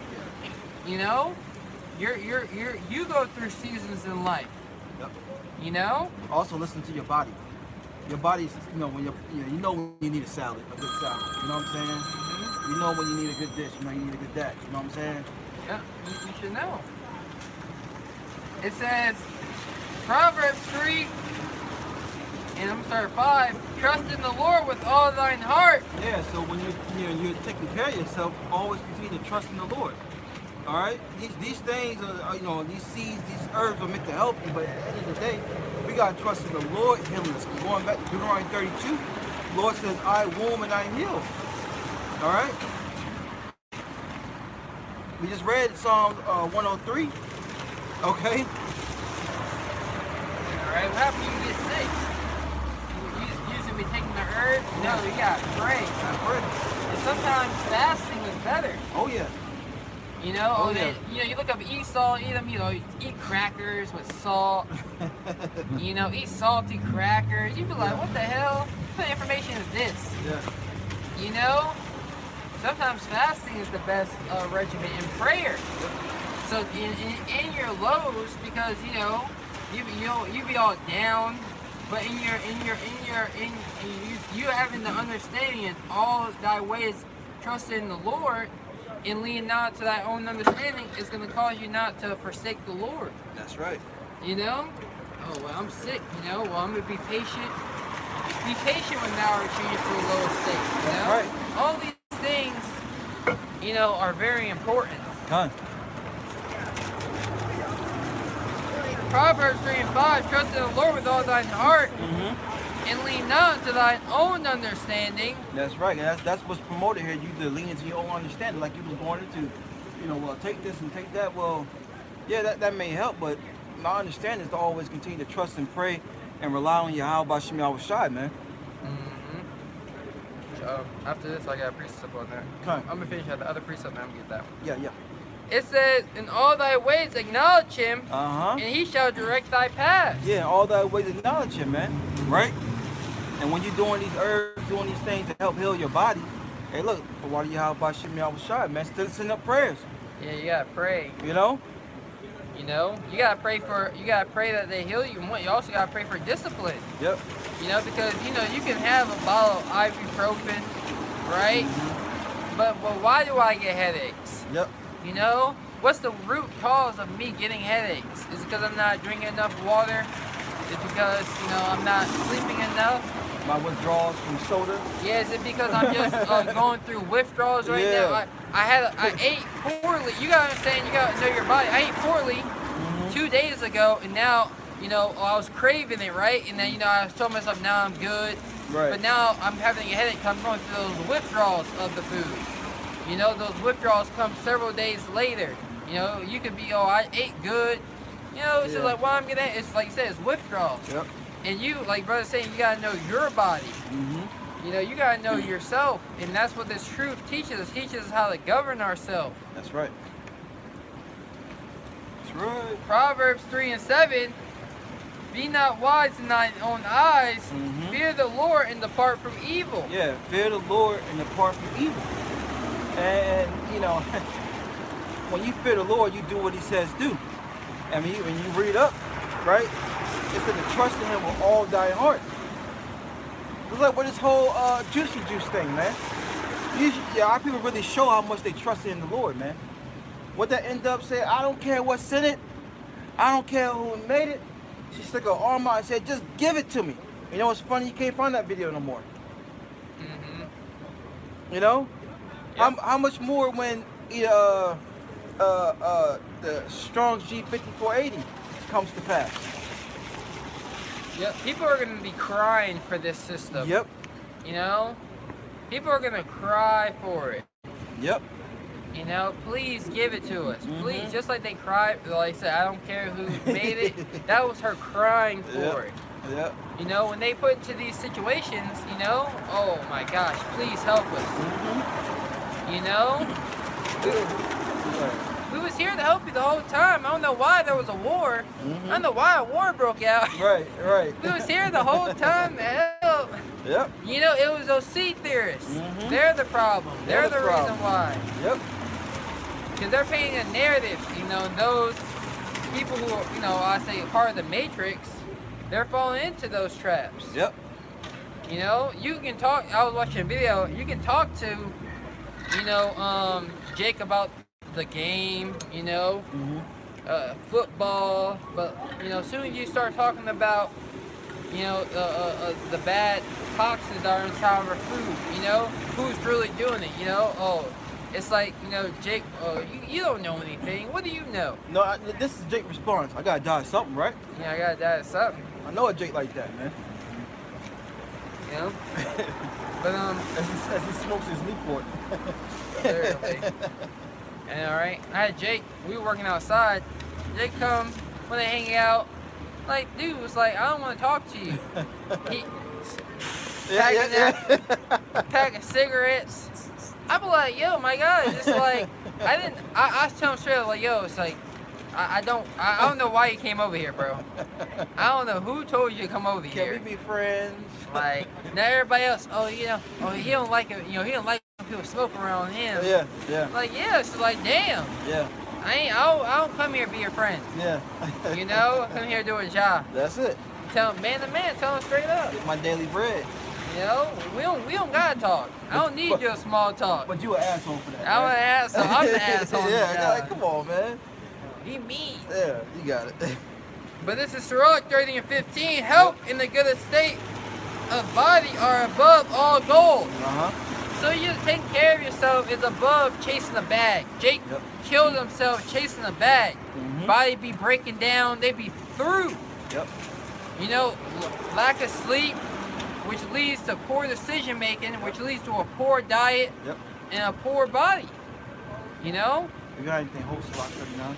You know, you go through seasons in life. Yep. You know. Also, listen to your body. Your body's, you know, when you know when you need a salad, a good salad. You know what I'm saying? You know when you need a good dish. You know you need a good that. You know what I'm saying? Yeah, you should know. It says, Proverbs 3, and I'm sorry, 5, trust in the Lord with all thine heart. Yeah. So when you're taking care of yourself, always continue to trust in the Lord. All right. These things are, you know, these seeds, these herbs are meant to help you, but at the end of the day, we gotta trust in the Lord healing us. Going back to Deuteronomy 32, the Lord says, "I womb and I heal." All right. We just read Psalms 103. Okay. Alright, what happens when you get sick? You should be taking the herbs? No, you gotta pray. And sometimes fasting is better. Oh yeah. You know, Oh, yeah. you know, you look up eat salt, eat them, you know, eat crackers with salt. You know, eat salty crackers. You'd be like, what the hell? What information is this? Yeah. You know? Sometimes fasting is the best regimen, and prayer. So in your lows, because you know you be all down, but you having the understanding in all thy ways, trust in the Lord, and lean not to thy own understanding is going to cause you not to forsake the Lord. That's right. You know? Oh well, I'm sick. You know? Well, I'm gonna be patient. Be patient when thou art treated for the lowest state. You know? Right. All these things, you know, are very important. Done. Proverbs 3 and 5, trust in the Lord with all thine heart, and lean not to thine own understanding. That's right. And that's what's promoted here. You to lean into your own understanding, like you was going into, you know, well, take this and take that. Well, yeah, that may help, but my understanding is to always continue to trust and pray and rely on Yahweh Shem Yahushua, man. After this, I got a precept on there. Okay. I'm gonna finish out the other precept and I'm gonna get that one. Yeah. It says, in all thy ways acknowledge him, Uh-huh. and he shall direct thy path. Yeah, all that ways acknowledge him, man. Right? And when you're doing these herbs, doing these things to help heal your body, hey, look, why do Yahweh Shem Yahushua, man? Still send up prayers. Yeah, you gotta pray. You know? You know, you gotta pray that they heal you. You also gotta pray for discipline. Yep. You know, because you know you can have a bottle of ibuprofen, right? But why do I get headaches? Yep. You know, what's the root cause of me getting headaches? Is it because I'm not drinking enough water? Is it because, you know, I'm not sleeping enough? My withdrawals from soda. Yeah, is it because I'm just going through withdrawals right now? I ate poorly. You gotta understand, you gotta know your body. I ate poorly 2 days ago, and now, you know, I was craving it, right? And then, you know, I told myself, now I'm good. Right. But now I'm having a headache because I'm going through those withdrawals of the food. You know, those withdrawals come several days later. You know, you could be, oh, I ate good. You know, it's just like, why I'm getting that? It's like you said, it's withdrawals. Yep. And you, like brother's saying, you gotta know your body. You know, you gotta know yourself, and that's what this truth teaches us. Teaches us how to govern ourselves. That's right. That's right. Proverbs 3:7. Be not wise in thine own eyes. Fear the Lord and depart from evil. Yeah, fear the Lord and depart from evil. And you know, when you fear the Lord, you do what He says do. I mean, when you read up, right? It said to trust in Him with all thy heart. It's like with this whole juicy juice thing, man. Our people really show how much they trust in the Lord, man. What that end up saying, I don't care what's in it. I don't care who made it. She stuck her arm out and said, just give it to me. You know what's funny? You can't find that video no more. You know? Yep. How much more when the Strong's G5480 comes to pass? Yep, people are going to be crying for this system. Yep. You know? People are going to cry for it. Yep. You know, please give it to us. Please, just like they cried, like I said, I don't care who made it. That was her crying for it. Yep. You know, when they put into these situations, you know, oh my gosh, please help us. You know? We was here to help you the whole time. I don't know why there was a war. I don't know why a war broke out. Right. We was here the whole time to help. Yep. You know, it was those seed theorists. They're the problem. They're the reason why. Yep. Because they're painting a narrative, you know, and those people who are, you know, I say part of the matrix, they're falling into those traps. Yep. You know, you can talk, I was watching a video, you can talk to, you know, Jake about the game, you know, football, but, you know, as soon as you start talking about, you know, the bad toxins that are inside of our food, you know, who's really doing it, you know, it's like, you know, Jake, you don't know anything. What do you know? No, this is Jake response. I gotta die of something, right? Yeah, I gotta die of something. I know a Jake like that, man. You know? But, as he smokes his Newport. Literally. And alright, I had Jake, we were working outside. Jake come, when they hang out, like, dude was like, I don't want to talk to you. He packing cigarettes. I be like, yo, my God, it's like, I was telling him straight up, like, yo, it's like, I don't know why you came over here, bro. I don't know who told you to come over here. Can we be friends? Like, now everybody else, you know, he don't like it, you know, he don't like when people smoke around him. Yeah. Like, yeah, it's like, damn. Yeah. I don't come here to be your friend. Yeah. You know, I come here to do a job. That's it. Tell him, man to man, tell him straight up. Get my daily bread. You know, we don't gotta talk. I don't need your small talk. But you an asshole for that. I'm an asshole. I'm the asshole. Yeah, like, come on, man. Be mean. Yeah, you got it. But this is Sirach 30 and 15. Health in the good estate of body are above all gold. So you taking care of yourself is above chasing a bag. Jake killed himself chasing a bag. Body be breaking down. They be through. You know, lack of sleep, which leads to poor decision making, which leads to a poor diet and a poor body. You know? You got anything whole Sirach 39?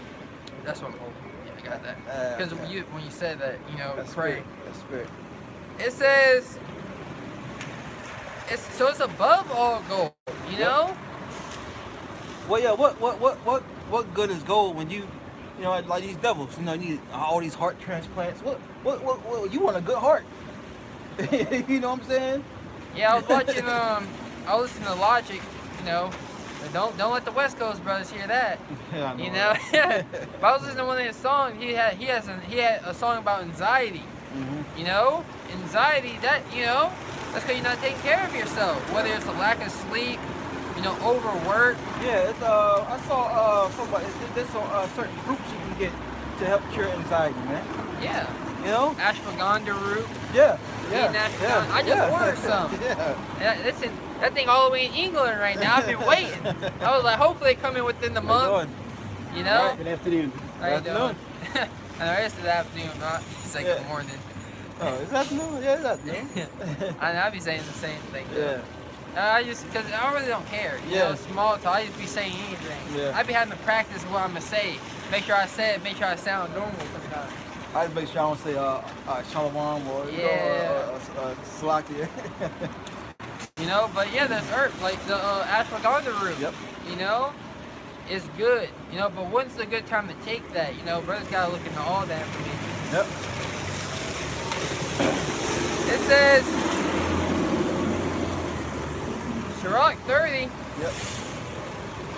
That's what I'm holding. Yeah, I got that. Because when you said that, you know, that's pray. That's fair. It says, it's above all gold, you know? Well, yeah, what good is gold when you know, like these devils, you know, you need all these heart transplants. What you want a good heart. You know what I'm saying? Yeah, I was watching, I was listening to Logic, you know. Don't let the West Coast brothers hear that. Yeah, I know. You know? But I was listening to one of his songs. He had a song about anxiety. You know? Anxiety, that, you know, that's because you're not taking care of yourself. Whether it's a lack of sleep, overwork. Yeah, it's I saw somebody. There's some certain fruits you can get to help cure anxiety, man. Yeah. You know? Ashwagandha root. Yeah. I just ordered some. Yeah. Listen, that thing all the way in England right now. I've been waiting. I was like, hopefully they come in within the month. You know? Good afternoon. How you doing? I know it's the afternoon, not second morning. Oh, it's afternoon? Yeah, it's afternoon. I'll be saying the same thing. Yeah. Because I really don't care. You know, small talk, I just be saying anything. Yeah. I be having to practice what I'm going to say. Make sure I say it, make sure I sound normal sometimes. I just make sure I don't say shalom or slakia. You know, but yeah, there's herb like the ashwagandha root. Yep. You know, it's good. You know, but when's a good time to take that? You know, brothers gotta look into all that information. Yep. It says Sirach 30. Yep.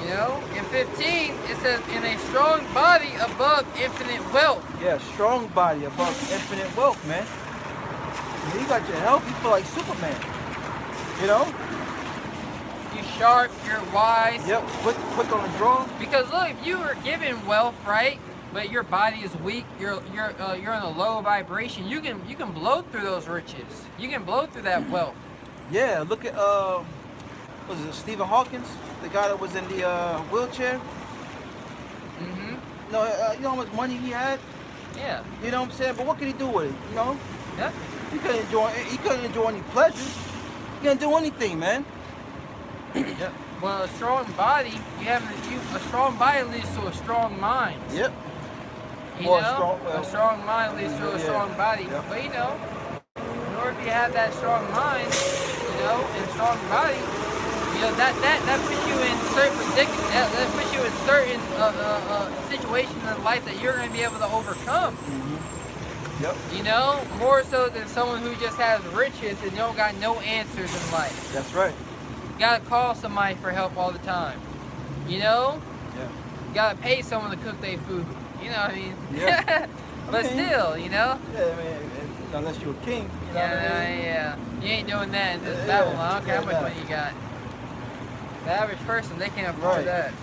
You know, in 15, it says, in a strong body above infinite wealth. Yeah, strong body above infinite wealth, man. When you got your health, you feel like Superman. You know? You're sharp, you're wise. Yep, quick on the draw. Because look, if you were given wealth, right, but your body is weak, you're in a low vibration, you can blow through those riches. You can blow through that wealth. Yeah, look at was it Stephen Hawkins, the guy that was in the wheelchair? Mm-hmm. No, you know how much money he had? Yeah. You know what I'm saying? But what could he do with it? You know? Yeah. He couldn't enjoy any pleasures. He couldn't do anything, man. Yep. Well, a strong body, a strong body leads to a strong mind. Yep. You know, a strong mind leads to a strong body. Yep. But you know, in order for you to have that strong mind, you know, and strong body, you know, that puts you in certain predicaments, that puts you in certain situations in life that you're going to be able to overcome. Mm-hmm. Yep. You know, more so than someone who just has riches and don't got no answers in life. That's right. You gotta call somebody for help all the time. You know? Yeah. You gotta pay someone to cook their food. You know what I mean? Yeah. But still, you know? Yeah, I mean, unless you're a king. You know what I mean? Yeah. You ain't doing that in this Babylon. I don't care how much money you got. The average person, they can't afford that.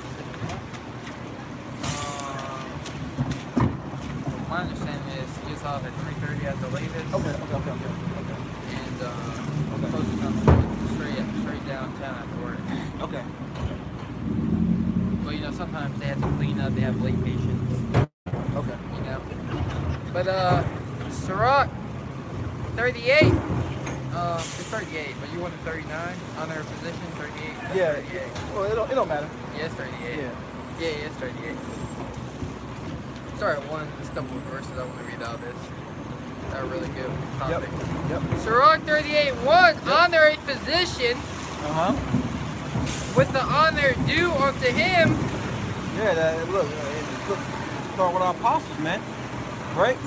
My understanding is it's off at 3:30 at the latest. Okay. And supposed to come straight downtown after work. Okay. But you know, sometimes they have to clean up, they have late patients. Okay. You know. But Sirach 38. It's 38, but you wanted 39 on their position, 38. Yeah. 38. Well, it don't matter. Yeah, it's 38. Yeah. Yeah, it's 38. Sorry, there's a couple of verses I want to read out of this. They're really good topic. Yep. Sirach 38:1, honor a physician with the honor due unto him. Yeah, look, start with our apostles, man. Right?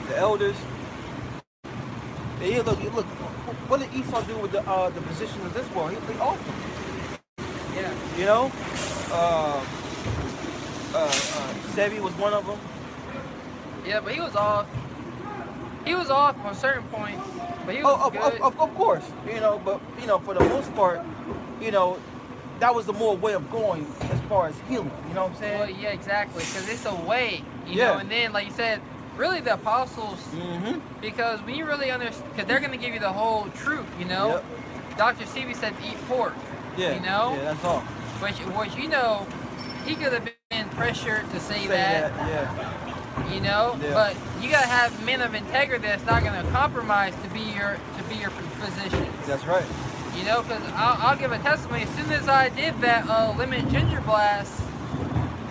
The elders. Yeah, look, what did Esau do with the position of this world? He offered them. Yeah. You know? Sevi was one of them. Yeah, but he was off. He was off on certain points, but he was good. Of course, you know, but you know, for the most part, you know, that was the more way of going as far as healing. You know what I'm saying? Well, yeah, exactly, because it's a way, you know. And then, like you said, really the apostles, because when you really understand, because they're gonna give you the whole truth, you know. Yep. Dr. Sebi said eat pork. Yeah. You know. Yeah, that's all. But you know, he could have been pressured to say that. Yeah. You know, but you gotta have men of integrity that's not gonna compromise to be your physician. That's right. You know, because I'll give a testimony. As soon as I did that lemon ginger blast,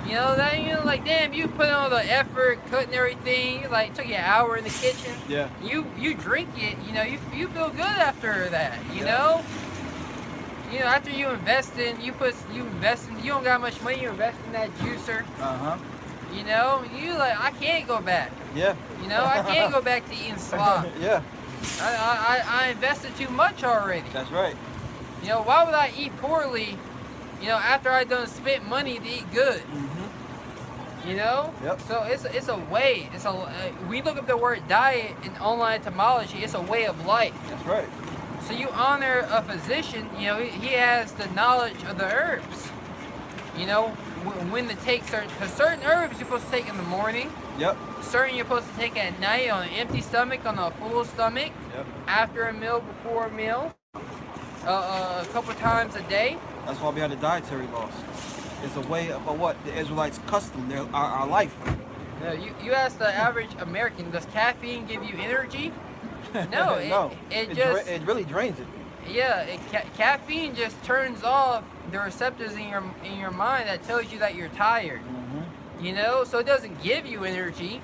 you know, that like damn, you put in all the effort, cutting everything. Like took you an hour in the kitchen. Yeah. You drink it. You know, you feel good after that. You know. You know, after you invest in, you don't got much money, you invest in that juicer. You know, you like, I can't go back. Yeah. You know, I can't go back to eating slop. Yeah. I invested too much already. That's right. You know, why would I eat poorly, you know, after I done spent money to eat good? You know? Yep. So it's a way. We look up the word diet in online etymology, it's a way of life. That's right. So you honor a physician, you know, he has the knowledge of the herbs. You know, when to take certain, because certain herbs you're supposed to take in the morning. Yep. Certain you're supposed to take at night on an empty stomach, on a full stomach. Yep. After a meal, before a meal. A couple times a day. That's why we have the dietary laws. It's a way of what the Israelites custom, our life. No, you ask the average American, does caffeine give you energy? No, it really drains it. Yeah, caffeine just turns off the receptors in your mind that tells you that you're tired. Mm-hmm. You know, so it doesn't give you energy.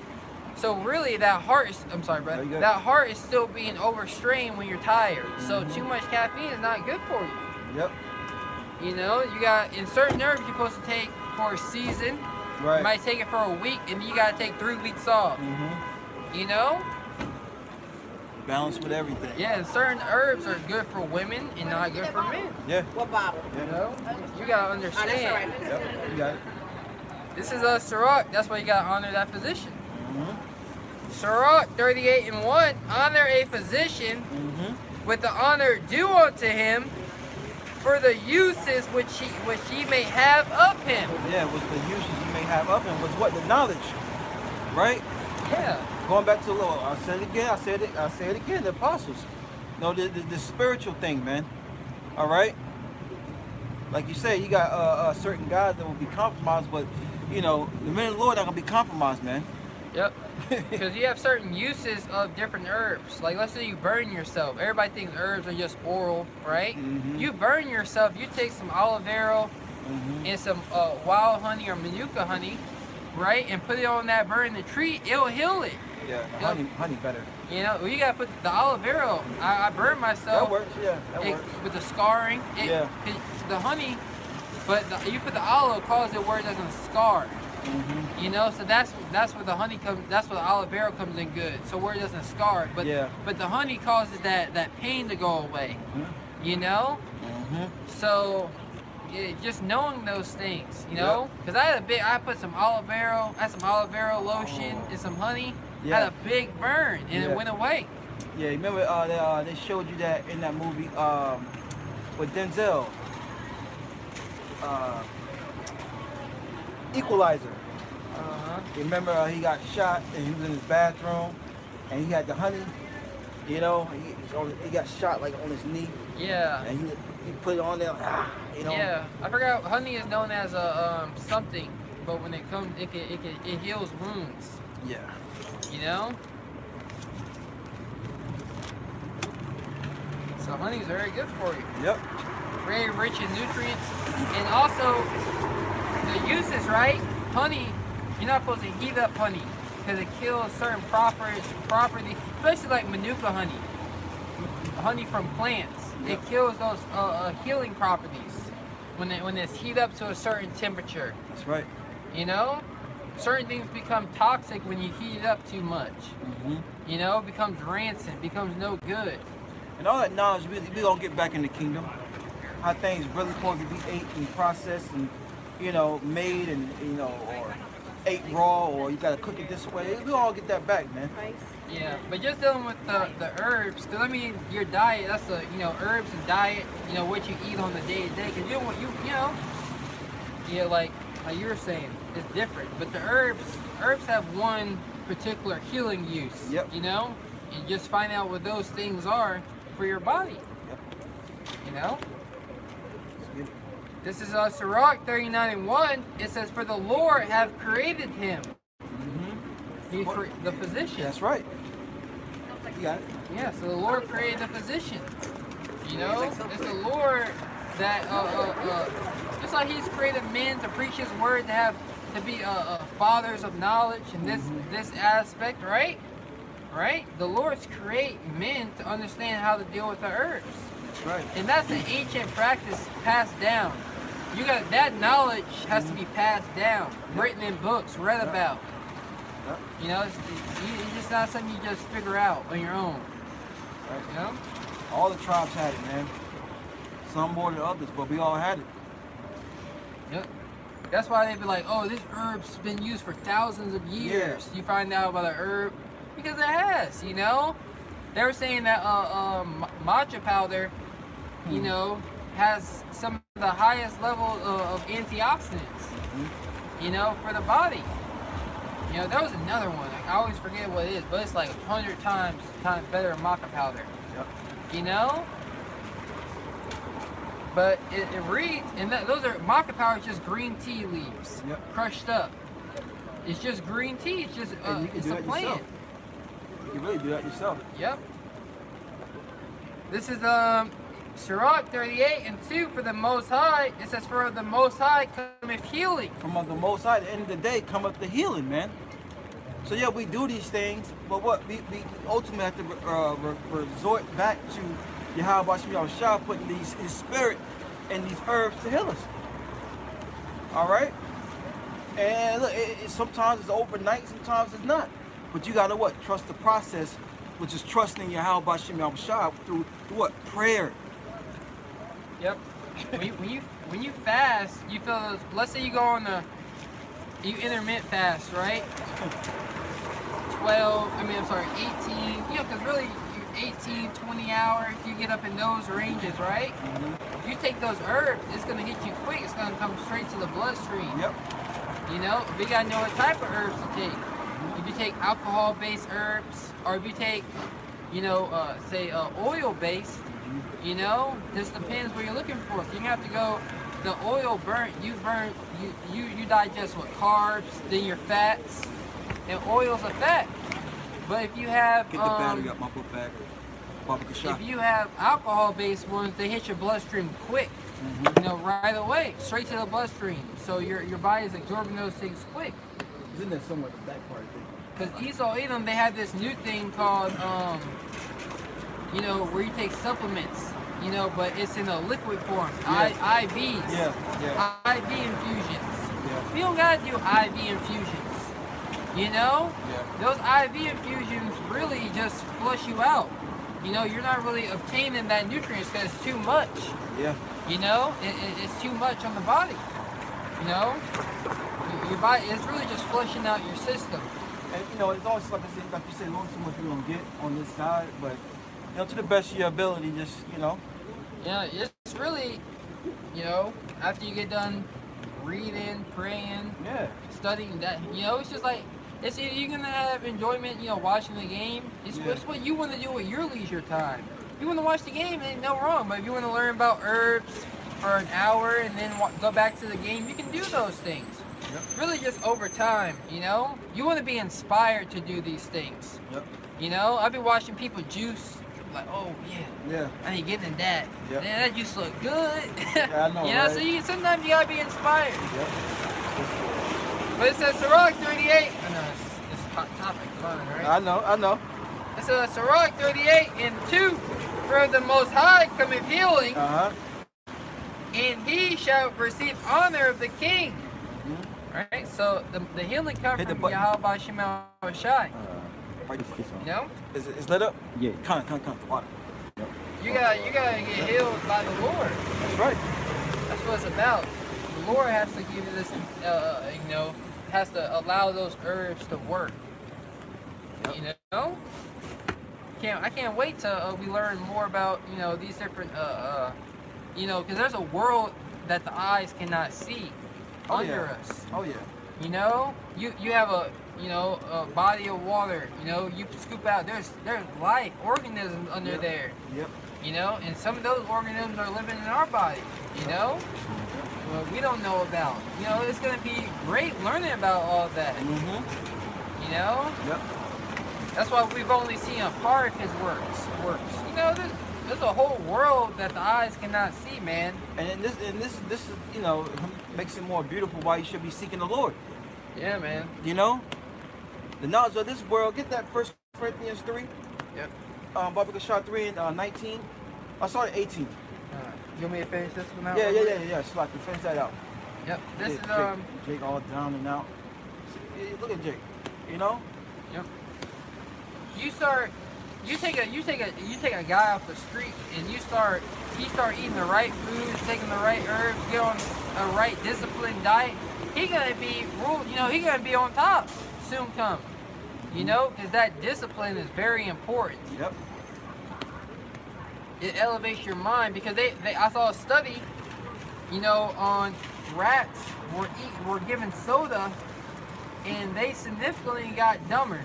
So really, that heart is, I'm sorry, brother. No, that heart is still being overstrained when you're tired. Mm-hmm. So too much caffeine is not good for you. Yep. You know, you got in certain herbs you're supposed to take for a season. Right. You might take it for a week, and you gotta take 3 weeks off. Mm-hmm. You know. Balance with everything. Yeah, and certain herbs are good for women and not good for men. Yeah. What bottle? You know, you gotta understand. Oh, that's all right. Yep. You got it. This is a Sirach. That's why you gotta honor that physician. Mm-hmm. Sirach 38:1. Honor a physician with the honor due unto him for the uses which he may have of him. Yeah, with the uses you may have of him was what? The knowledge, right? Yeah. Going back to the Lord, I said it again. I say it again. The apostles, the spiritual thing, man. All right. Like you say, you got certain guys that will be compromised, but you know the men of the Lord are gonna be compromised, man. Yep. Because you have certain uses of different herbs. Like let's say you burn yourself. Everybody thinks herbs are just oral, right? Mm-hmm. You burn yourself. You take some olive oil and some wild honey or manuka honey, right, and put it on that burn the tree. It'll heal it. Yeah, honey better. You know, you gotta put the olive oil. I burned myself. That works, yeah, that works. With the scarring. The honey, but you put the olive, cause it where it doesn't scar. Mm-hmm. You know, so that's where the honey comes. That's where the olive oil comes in good. So where it doesn't scar, but the honey causes that pain to go away. Mm-hmm. You know. Mm-hmm. So. Yeah, just knowing those things, you know, because I put some olive oil, lotion, and some honey. Yeah. Had a big burn, and it went away. Yeah, remember they showed you that in that movie with Denzel, Equalizer. Remember he got shot and he was in his bathroom, and he had the honey. You know, he got shot like on his knee. Yeah. And he put it on there. You know. Yeah, I forgot. Honey is known as a something, but when it comes, it heals wounds. Yeah. You know. So honey is very good for you. Yep. Very rich in nutrients, and also the uses, right? Honey, you're not supposed to heat up honey because it kills certain property, especially like manuka honey from plants. It kills those healing properties when it's heat up to a certain temperature. That's right. You know, certain things become toxic when you heat it up too much. Mm-hmm. You know, it becomes rancid, becomes no good. And all that knowledge, we gonna get back in the kingdom. How things really supposed to be ate and processed and, you know, made and, you know, or ate raw, or you gotta cook it this way. We all get that back, man. Yeah, but just dealing with the herbs, because I mean, your diet, that's the, you know, herbs and diet, you know, what you eat on the day to day, because you know, yeah, like you were saying, it's different. But the herbs have one particular healing use, you know, and just find out what those things are for your body, you know. This is Sirach 39:1. It says, "For the Lord have created him." He's the physician. That's right. You got it. Yeah, so the Lord created the physician. You know, it's the Lord that just like He's created men to preach His word, to be fathers of knowledge in this aspect, right? Right? The Lord's create men to understand how to deal with the herbs. That's right. And that's an ancient practice passed down. You got that knowledge has to be passed down, written in books, read about. You know, it's just not something you just figure out on your own. Right. You know? All the tribes had it, man. Some more than others, but we all had it. Yep. That's why they be like, oh, this herb's been used for thousands of years. You find out about a herb because it has, you know? they were saying that matcha powder, you know, has some of the highest level of antioxidants, you know, for the body. You know, there was another one. Like, I always forget what it is, but it's like 100 times better than maca powder. Yep. You know? But it reads, and those are, maca powder is just green tea leaves, crushed up. It's just green tea. It's just it's a plant. Yourself. You can really do that yourself. Yep. This is Sirach 38:2 for the Most High. It says, for the Most High cometh healing. From the Most High, at the end of the day, cometh the healing, man. So yeah, we do these things, but what we ultimately have to resort back to Yahweh Shem Shah, putting his spirit and these herbs to heal us. All right. And look, sometimes it's overnight, sometimes it's not. But you gotta what? Trust the process, which is trusting Yahweh Shem Shah through what? Prayer. Yep. When you fast, you feel those. Let's say you go on you intermittent fast, right? 18. You know, because really, 18, 20 hours, you get up in those ranges, right? You take those herbs, it's gonna hit you quick. It's gonna come straight to the bloodstream. Yep. You know, we gotta know what type of herbs to take. If you take alcohol-based herbs, or if you take, you know, say oil-based, you know, this depends what you're looking for. If you have to go, the oil you digest with carbs, then your fats, and oil's a fat. But if you have get the battery up my book bag. If you have alcohol-based ones, they hit your bloodstream quick. You know, right away, straight to the bloodstream. So your body is absorbing those things quick. Isn't there somewhere the back part? Because Esau Edom, they had this new thing called, you know, where you take supplements, you know, but it's in a liquid form. IVs. Yeah. IV infusions. Yeah. We don't gotta do IV infusions. You know? Yeah. Those IV infusions really just flush you out. You know, you're not really obtaining that nutrients because it's too much. Yeah. You know, it's too much on the body. You know, your body, it's really just flushing out your system. And you know, it's always like you said, long too much you're gonna get on this side, but you know, to the best of your ability, just you know. Yeah, it's really, you know, after you get done reading, praying, studying that, you know, it's just like, it's either you're gonna have enjoyment, you know, watching the game. It's what you want to do with your leisure time. You want to watch the game, ain't no wrong. But if you want to learn about herbs for an hour and then go back to the game, you can do those things. Yep. Really, just over time, you know. You want to be inspired to do these things. Yep. You know, I've been watching people juice. Like, oh yeah, I ain't getting that. Yep. Man, that juice look good. Yeah, I know, you know, right? so sometimes you gotta be inspired. Yep. But it says Sirach 38. I know it's hot topic, fun, right? I know. It says Sirach 38:2. For the Most High cometh healing, and he shall receive honor of the king. Right? So the healing comes from Yahweh Shem Shai. You know? Is lit up? Yeah. Come. Water. Yep. You gotta get healed by the Lord. That's right. That's what it's about. The Lord has to give you this, you know, has to allow those herbs to work. Yep. You know? I can't wait till we learn more about, you know, these different, you know, because there's a world that the eyes cannot see under us. Oh yeah. You know, you have a, you know, a body of water. You know, you scoop out. There's life, organisms under there. Yep. You know, and some of those organisms are living in our body. You know, well, we don't know about. You know, it's gonna be great learning about all that. You know. Yep. That's why we've only seen a part of his works. You know, there's a whole world that the eyes cannot see, man. And this is, you know, makes it more beautiful why you should be seeking the Lord. Yeah, man. You know? The knowledge of this world, get that 1 Corinthians 3. Yep. Bible shot 3 and 19. I started 18. You want me to finish this one out? Yeah. So I can finish that out. Yep. This is Jake all down and out. See, look at Jake. You know? Yep. You take a guy off the street and he start eating the right foods, taking the right herbs, get on a right disciplined diet. He gonna be ruled, you know, he gonna be on top soon come. You know, because that discipline is very important. Yep. it elevates your mind because I saw a study, you know, on rats were given soda and they significantly got dumber.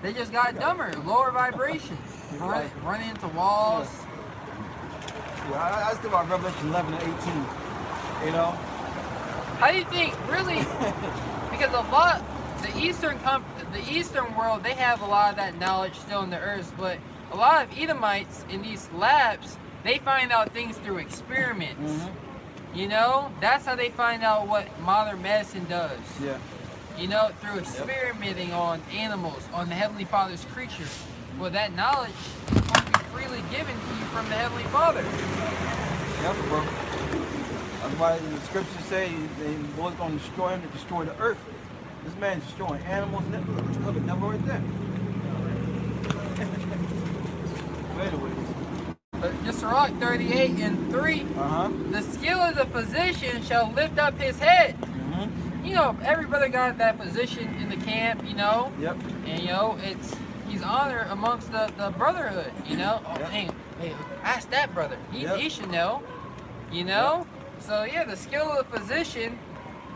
They just got dumber, lower vibrations, running into walls. Yeah, I still about Revelation 11 and 18. You know. How do you think, really? Because a lot, the Eastern world, they have a lot of that knowledge still in the earth, but a lot of Edomites in these labs, they find out things through experiments. Mm-hmm. You know, that's how they find out what modern medicine does. Yeah. You know, through experimenting on animals, on the Heavenly Father's creatures. Well, that knowledge is supposed to be freely given to you from the Heavenly Father. Yep, bro. That's why the scriptures say the Lord's going to destroy him to destroy the earth. This man's destroying animals. Look at number right there. Anyways. Yisroel 38 and 3. The skill of the physician shall lift up his head. You know, every brother got that position in the camp, you know. Yep. And, you know, he's honored amongst the brotherhood, you know. Oh, hey, ask that brother. He should know, you know. So, yeah, the skill of the physician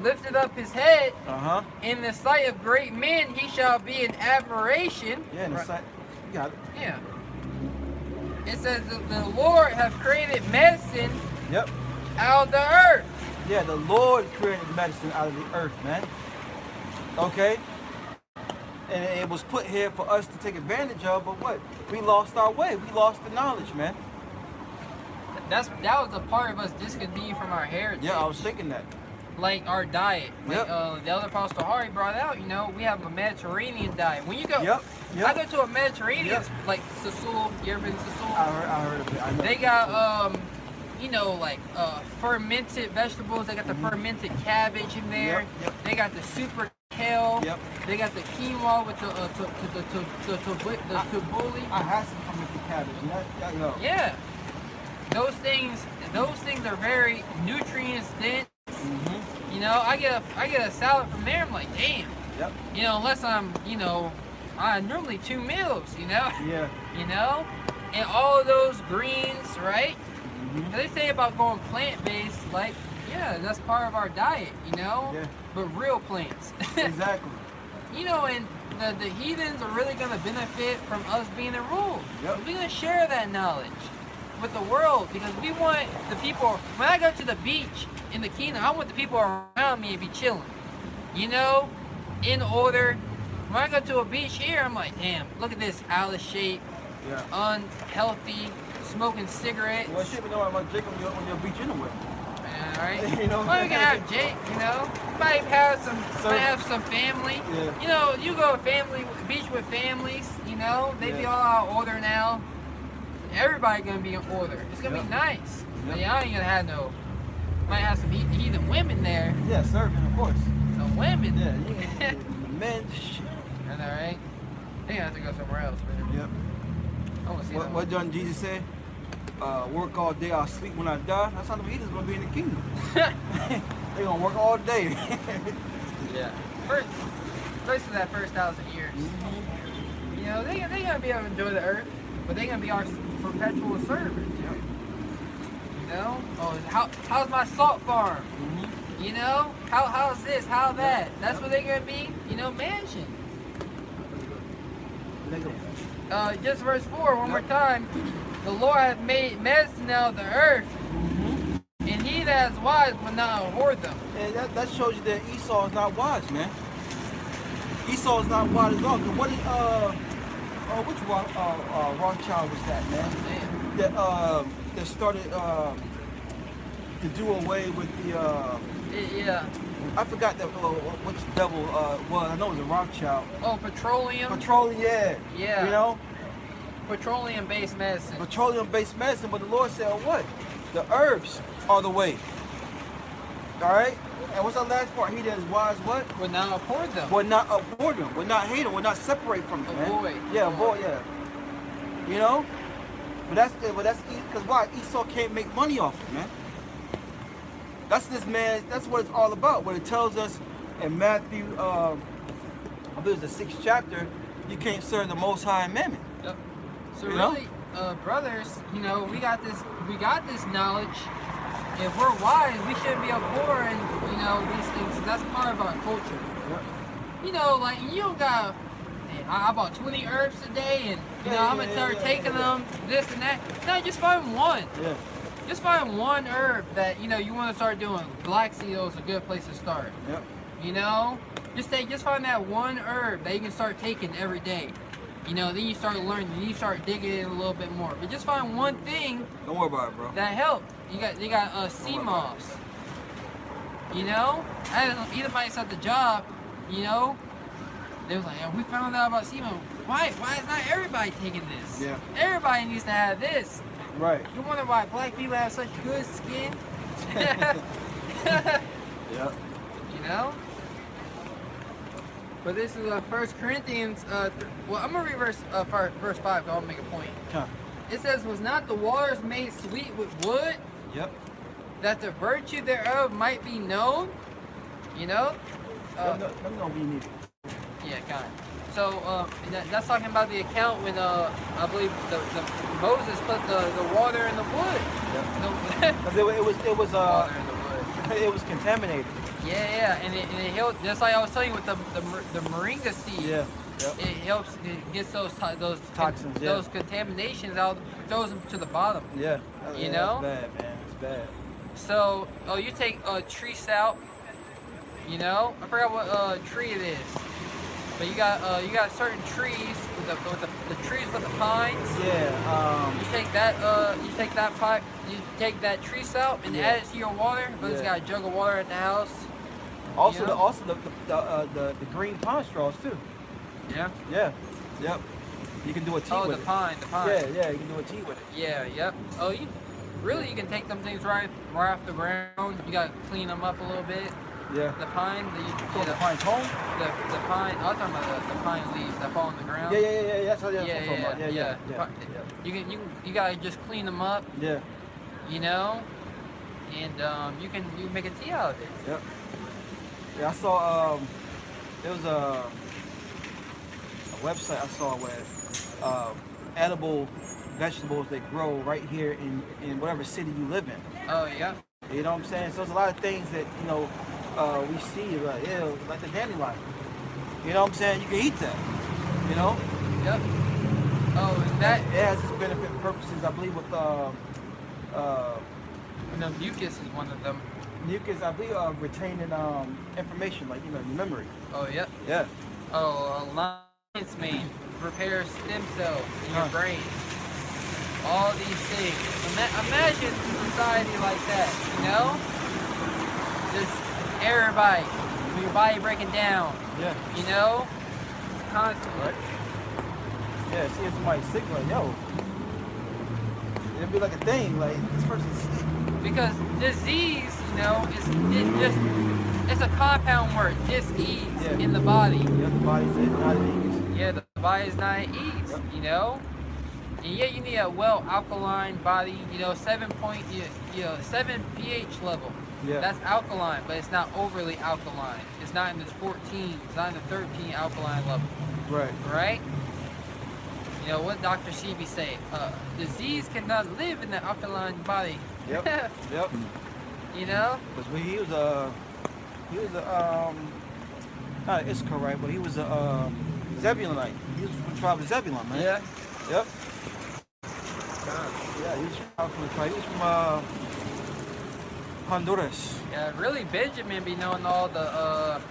lifted up his head. In the sight of great men, he shall be an admiration. Yeah, in the sight. You got it. Yeah. It says the Lord hath created medicine out of the earth. Yeah, the Lord created medicine out of the earth, man. Okay? And it was put here for us to take advantage of, but what? We lost our way. We lost the knowledge, man. That was a part of us discontinuing from our heritage. Yeah, I was thinking that. Like our diet. Like the other Apostle Hari brought out, you know, we have a Mediterranean diet. When you go, I go to a Mediterranean, like Sassoul. You ever been to Sassoul? I heard of it. I know. They got, you know, like fermented vegetables. They got the fermented cabbage in there. They got the super kale. They got the quinoa with the tabbouleh. I had some fermented cabbage. Yeah. Those things are very nutrients dense. You know, I get a salad from there. I'm like, damn. You know, unless I'm, you know, I normally 2 meals. You know. You know, and all of those greens, right? They say about going plant-based, like, yeah, that's part of our diet, you know? But real plants. Exactly. You know, and the heathens are really going to benefit from us being enrolled. We're going to share that knowledge with the world because we want the people, when I go to the beach in the kingdom, I want the people around me to be chilling. You know, in order. When I go to a beach here, I'm like, damn, look at this out of shape, unhealthy, smoking cigarettes. Well, shit, we know about Jake on your beach anyway. Alright. You know? Well, you can have Jake, you know. Might have some family. You know, you go to beach with families, you know, they be all out of order now. Everybody gonna be in order. It's gonna be nice. But y'all ain't gonna have no, might have some heathen women there. Yeah, serving, of course. Some women. Yeah, you can the men, shit. That's alright. They have to go somewhere else, man. I wanna see what John Jesus said? Work all day, I'll sleep when I die. That's how the heathens gonna be in the kingdom. They gonna work all day. First of that first 1,000 years. You know, they gonna be able to enjoy the earth, but they gonna be our perpetual servants. You know? Oh, how's my salt farm? You know? How's this? How that? That's what they're gonna be. You know, mansion. Just verse 4, one more time. The Lord hath made medicine out of the earth, and he that is wise will not abhor them. And that shows you that Esau is not wise, man. Esau is not wise at all. What did which Rothschild was that, man? That started to do away with the I forgot that which devil was. I know it was a Rothschild. Oh, petroleum. Petroleum, yeah. You know. Petroleum-based medicine. Petroleum-based medicine, but the Lord said, what? The herbs are the way. All right? And what's that last part? He that is wise, what? Would not abhor them. Would not abhor them. Would not hate them. Would not separate from them, avoid. Man. Yeah, avoid, yeah. You know? But that's because why? Esau can't make money off it, man. That's this man, that's what it's all about. What it tells us in Matthew, I believe it's the 6th chapter, you can't serve the Most High Mammon. So really, brothers, you know, we got this knowledge. If we're wise, we shouldn't be abhorring, you know, these things. That's part of our culture. Yep. You know, like, you don't got, hey, I bought 20 herbs today, and, you know, I'm going to start taking them, this and that. No, just find one. Yeah. Just find one herb that, you know, you want to start doing. Black seal is a good place to start. Yep. You know? Just find that one herb that you can start taking every day. You know, then you start learning, you start digging in a little bit more. But just find one thing. Don't worry about it, bro. That helped. You got sea moss. You know? Anybody's at the job, you know, they was like, yeah, we found out about sea moss. Why is not everybody taking this? Yeah. Everybody needs to have this. Right. You wonder why black people have such good skin? Yep. You know? But this is 1 Corinthians, well, I'm going to read verse 5 because I want to make a point. Huh. It says, was not the waters made sweet with wood, Yep. that the virtue thereof might be known? You know? Let me know when you need it. Yeah, kind of. So, that's talking about the account when, I believe, the Moses put the water in the wood. Yep. Because it was water in the wood. it was contaminated. Yeah, and it helps, just like I was telling you with the moringa seed. Yeah. Yep. It helps, it gets those Toxins, yeah. those contaminations out, throws them to the bottom. Yeah. You know? It's bad, man. It's bad. So, you take tree salt, you know? I forgot what tree it is. But you got certain trees with the trees with the pines. Yeah. You take that tree salt and add it to your water. But it's got a jug of water at the house. Also, you know? the green pine straws too. Yeah. Yeah. Yep. You can do a tea with the it. pine. Yeah, you can do a tea with it. Yeah, yep. Oh, you can take them things right off the ground. You gotta clean them up a little bit. Yeah. The pine, The pine cone? the pine. I was talking about the pine leaves that fall on the ground. Yeah. That's what I'm talking about. Yeah. You gotta just clean them up. Yeah. You know, and you can make a tea out of it. Yep. Yeah, I saw there was a website I saw where edible vegetables that grow right here in whatever city you live in. Oh yeah. You know what I'm saying? So there's a lot of things that, you know, we see like the dandelion. You know what I'm saying? You can eat that. You know? Yep. Oh, and that it has its benefit purposes, I believe, with mucus is one of them. Mucus, I believe, retaining information, like, you know, your memory. Oh yeah. Yeah. Oh, lion's mane repairs stem cells in your brain. All these things. Imagine a society like that, you know? Just everybody, with your body breaking down. Yeah. You know? Constantly. Right. Yeah, seeing somebody sick, like, yo. It'd be like a thing, like, this person's sick. Because disease, you know, it's a compound word, dis-ease in the body. Yeah, the body's not at ease. Yeah, the body's not at ease, you know? And yeah, you need a well alkaline body, you know, 7 pH level. Yeah. That's alkaline, but it's not overly alkaline. It's not in this 14, it's not in the 13 alkaline level. Right. Right? You know, what Dr. Sebi say? Disease cannot live in the alkaline body. Yep. Yep. You know? Because he was not Issachar, right? But he was a Zebulonite. He was from the tribe of Zebulon, man. Yeah. Yep. Yeah, he was from the tribe. He was from Honduras. Yeah, really, Benjamin be knowing all the,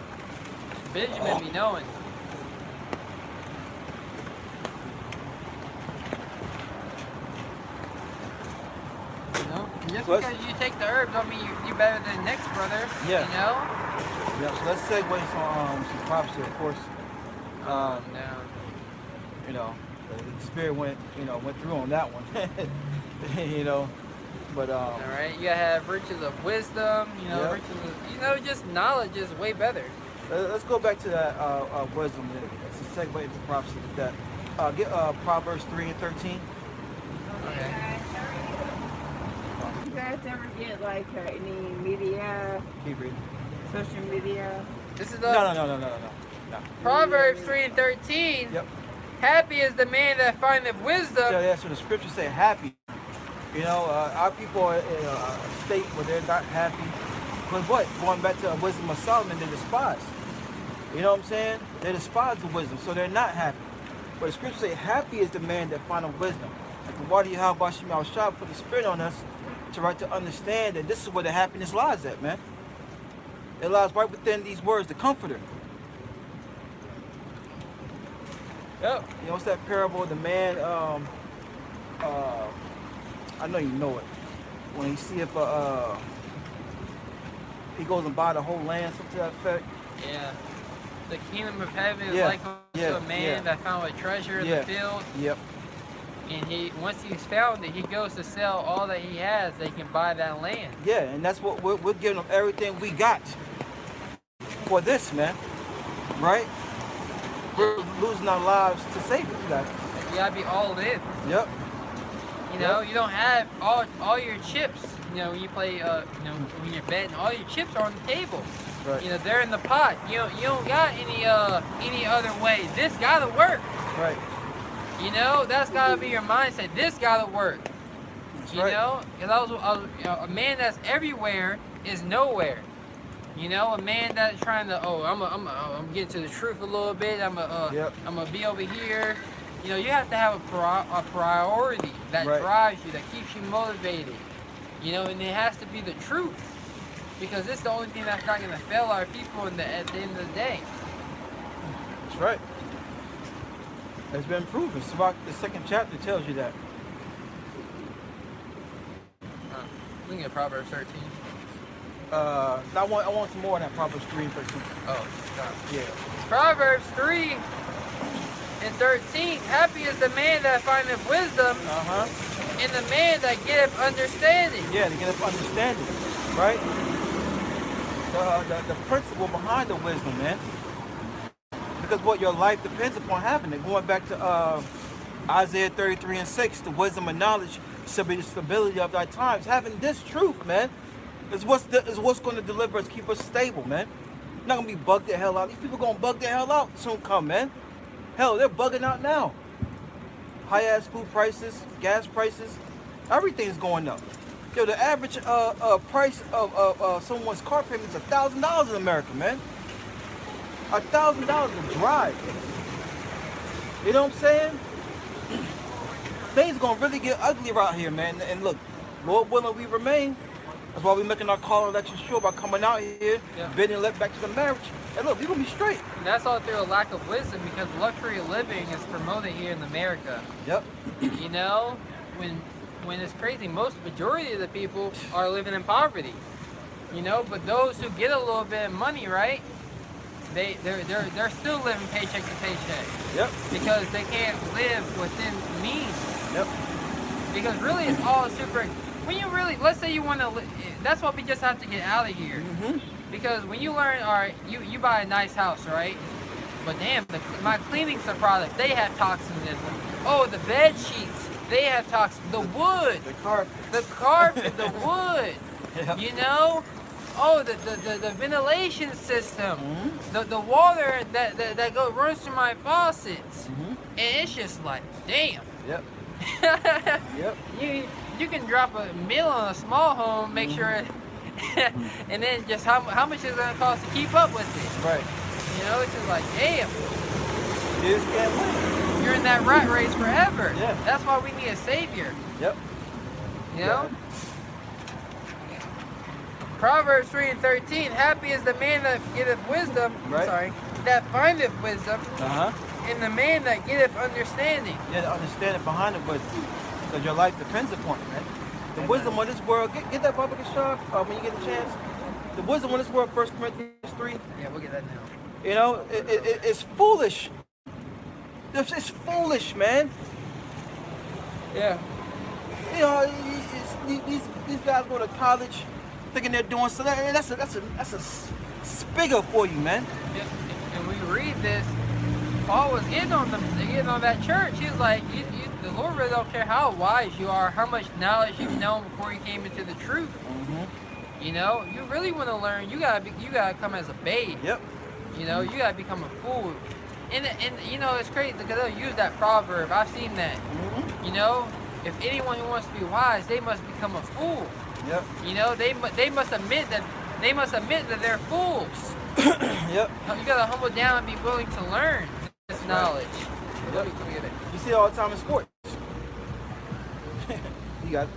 Benjamin be knowing. You know? Just So because you take the herbs don't mean you're better than the next brother. Yeah. You know? Yeah, so let's segue some prophecy, of course. No. You know, the spirit went through on that one. You know, but All right, you gotta have riches of wisdom. You know, Yeah. riches of, you know, just knowledge is way better. let's go back to that wisdom. It's a segue into prophecy with that. Get Proverbs 3 and 13. Okay. You guys ever get like any media, Keep reading. social media? This is the No. Proverbs 3 and 13. Yep. Happy is the man that findeth wisdom. So the scriptures say happy. You know, our people are in a state where they're not happy. But what? Going back to wisdom of Solomon, they despise. You know what I'm saying? They despise the wisdom, so they're not happy. But the scriptures say, happy is the man that findeth wisdom. Like the water you have, Bashim al-Shah, put the spirit on us to understand that this is where the happiness lies at, man. It lies right within these words, the comforter. Yep. You know, what's that parable of the man, I know you know it. When he see if he goes and buy the whole land, something to that effect. Yeah. The kingdom of heaven is like to a man that found a treasure in the field. Yep. And once he's found it, he goes to sell all that he has. They can buy that land. Yeah, and that's what we're giving them everything we got for this, man. Right? We're losing our lives to save it. You gotta be all in. Yep. You know, you don't have all your chips. You know, when you play, when you're betting, all your chips are on the table. Right. You know, they're in the pot. You don't got any other way. This gotta work. Right. You know, that's gotta be your mindset. This gotta work. That's you right. know, because a man that's everywhere is nowhere. You know, a man that's trying to, I'm getting to the truth a little bit. I'm gonna be over here. You know, you have to have a priority that drives you, that keeps you motivated. You know, and it has to be the truth, because it's the only thing that's not gonna fail our people at the end of the day. That's right. It's been proven. Sirach, the 2nd chapter tells you that. We can get Proverbs 13. I want some more on that Proverbs 3 and 13. Oh, God. Yeah. Proverbs 3 and 13. Happy is the man that findeth wisdom, and the man that getteth understanding. Yeah, to get up understanding, right? The principle behind the wisdom, man. Because what your life depends upon having it. Going back to Isaiah 33 and 6, the wisdom and knowledge shall be the stability of thy times. Having this truth, man, is what's going to deliver us, keep us stable, man. Not going to be bugged the hell out. These people going to bug the hell out soon come, man. Hell, they're bugging out now. High-ass food prices, gas prices, everything's going up. Yo, the average price of someone's car payment is $1,000 in America, man. $1,000 a drive. You know what I'm saying? Things gonna really get ugly around here, man. And look, Lord willing, we remain. That's why we're making our call election sure by coming out here, bidding let back to the marriage. And look, we're gonna be straight. And that's all through a lack of wisdom, because luxury living is promoted here in America. Yep. You know, when it's crazy, majority of the people are living in poverty. You know, but those who get a little bit of money, right? They're still living paycheck to paycheck. Yep. Because they can't live within means. Yep. Because really, it's all super. When you really, let's say you want to, that's what we just have to get out of here. Because when you learn, all right, you buy a nice house, right? But damn, my cleaning products, they have toxins in them. Oh, the bed sheets, they have toxins. The wood, the carpet, the wood. Yep. You know. Oh, the ventilation system, the water that runs through my faucets, and it's just like, damn. Yep. Yep. You can drop a meal on a small home, make sure, and then just how much is it gonna cost to keep up with it? Right. You know, it's just like, damn. You just can't win. You're in that rat race forever. Yeah. That's why we need a savior. Yep. You know. Proverbs 3 and 13. Happy is the man that getteth wisdom. That findeth wisdom. And the man that getteth understanding. Yeah, the understanding behind the wisdom, because your life depends upon it, man. The wisdom of this world. Get that public shot when you get a chance. The wisdom of this world, 1 Corinthians 3. Yeah, we'll get that now. You know, it's foolish. It's foolish, man. Yeah. You know, these guys go to college thinking they're doing so. That's a spigger for you, man. Yeah. And we read this. Paul was getting on that church. He was like, the Lord really don't care how wise you are, how much knowledge you've known before you came into the truth. You know, you really want to learn. You gotta come as a babe. Yep. You know, you gotta become a fool. And you know, it's crazy because they'll use that proverb. I've seen that. You know, if anyone who wants to be wise, they must become a fool. Yep. You know, they must admit that they're fools. Yep. You gotta humble down and be willing to learn this knowledge. Yep. You see it all the time in sports. You got it.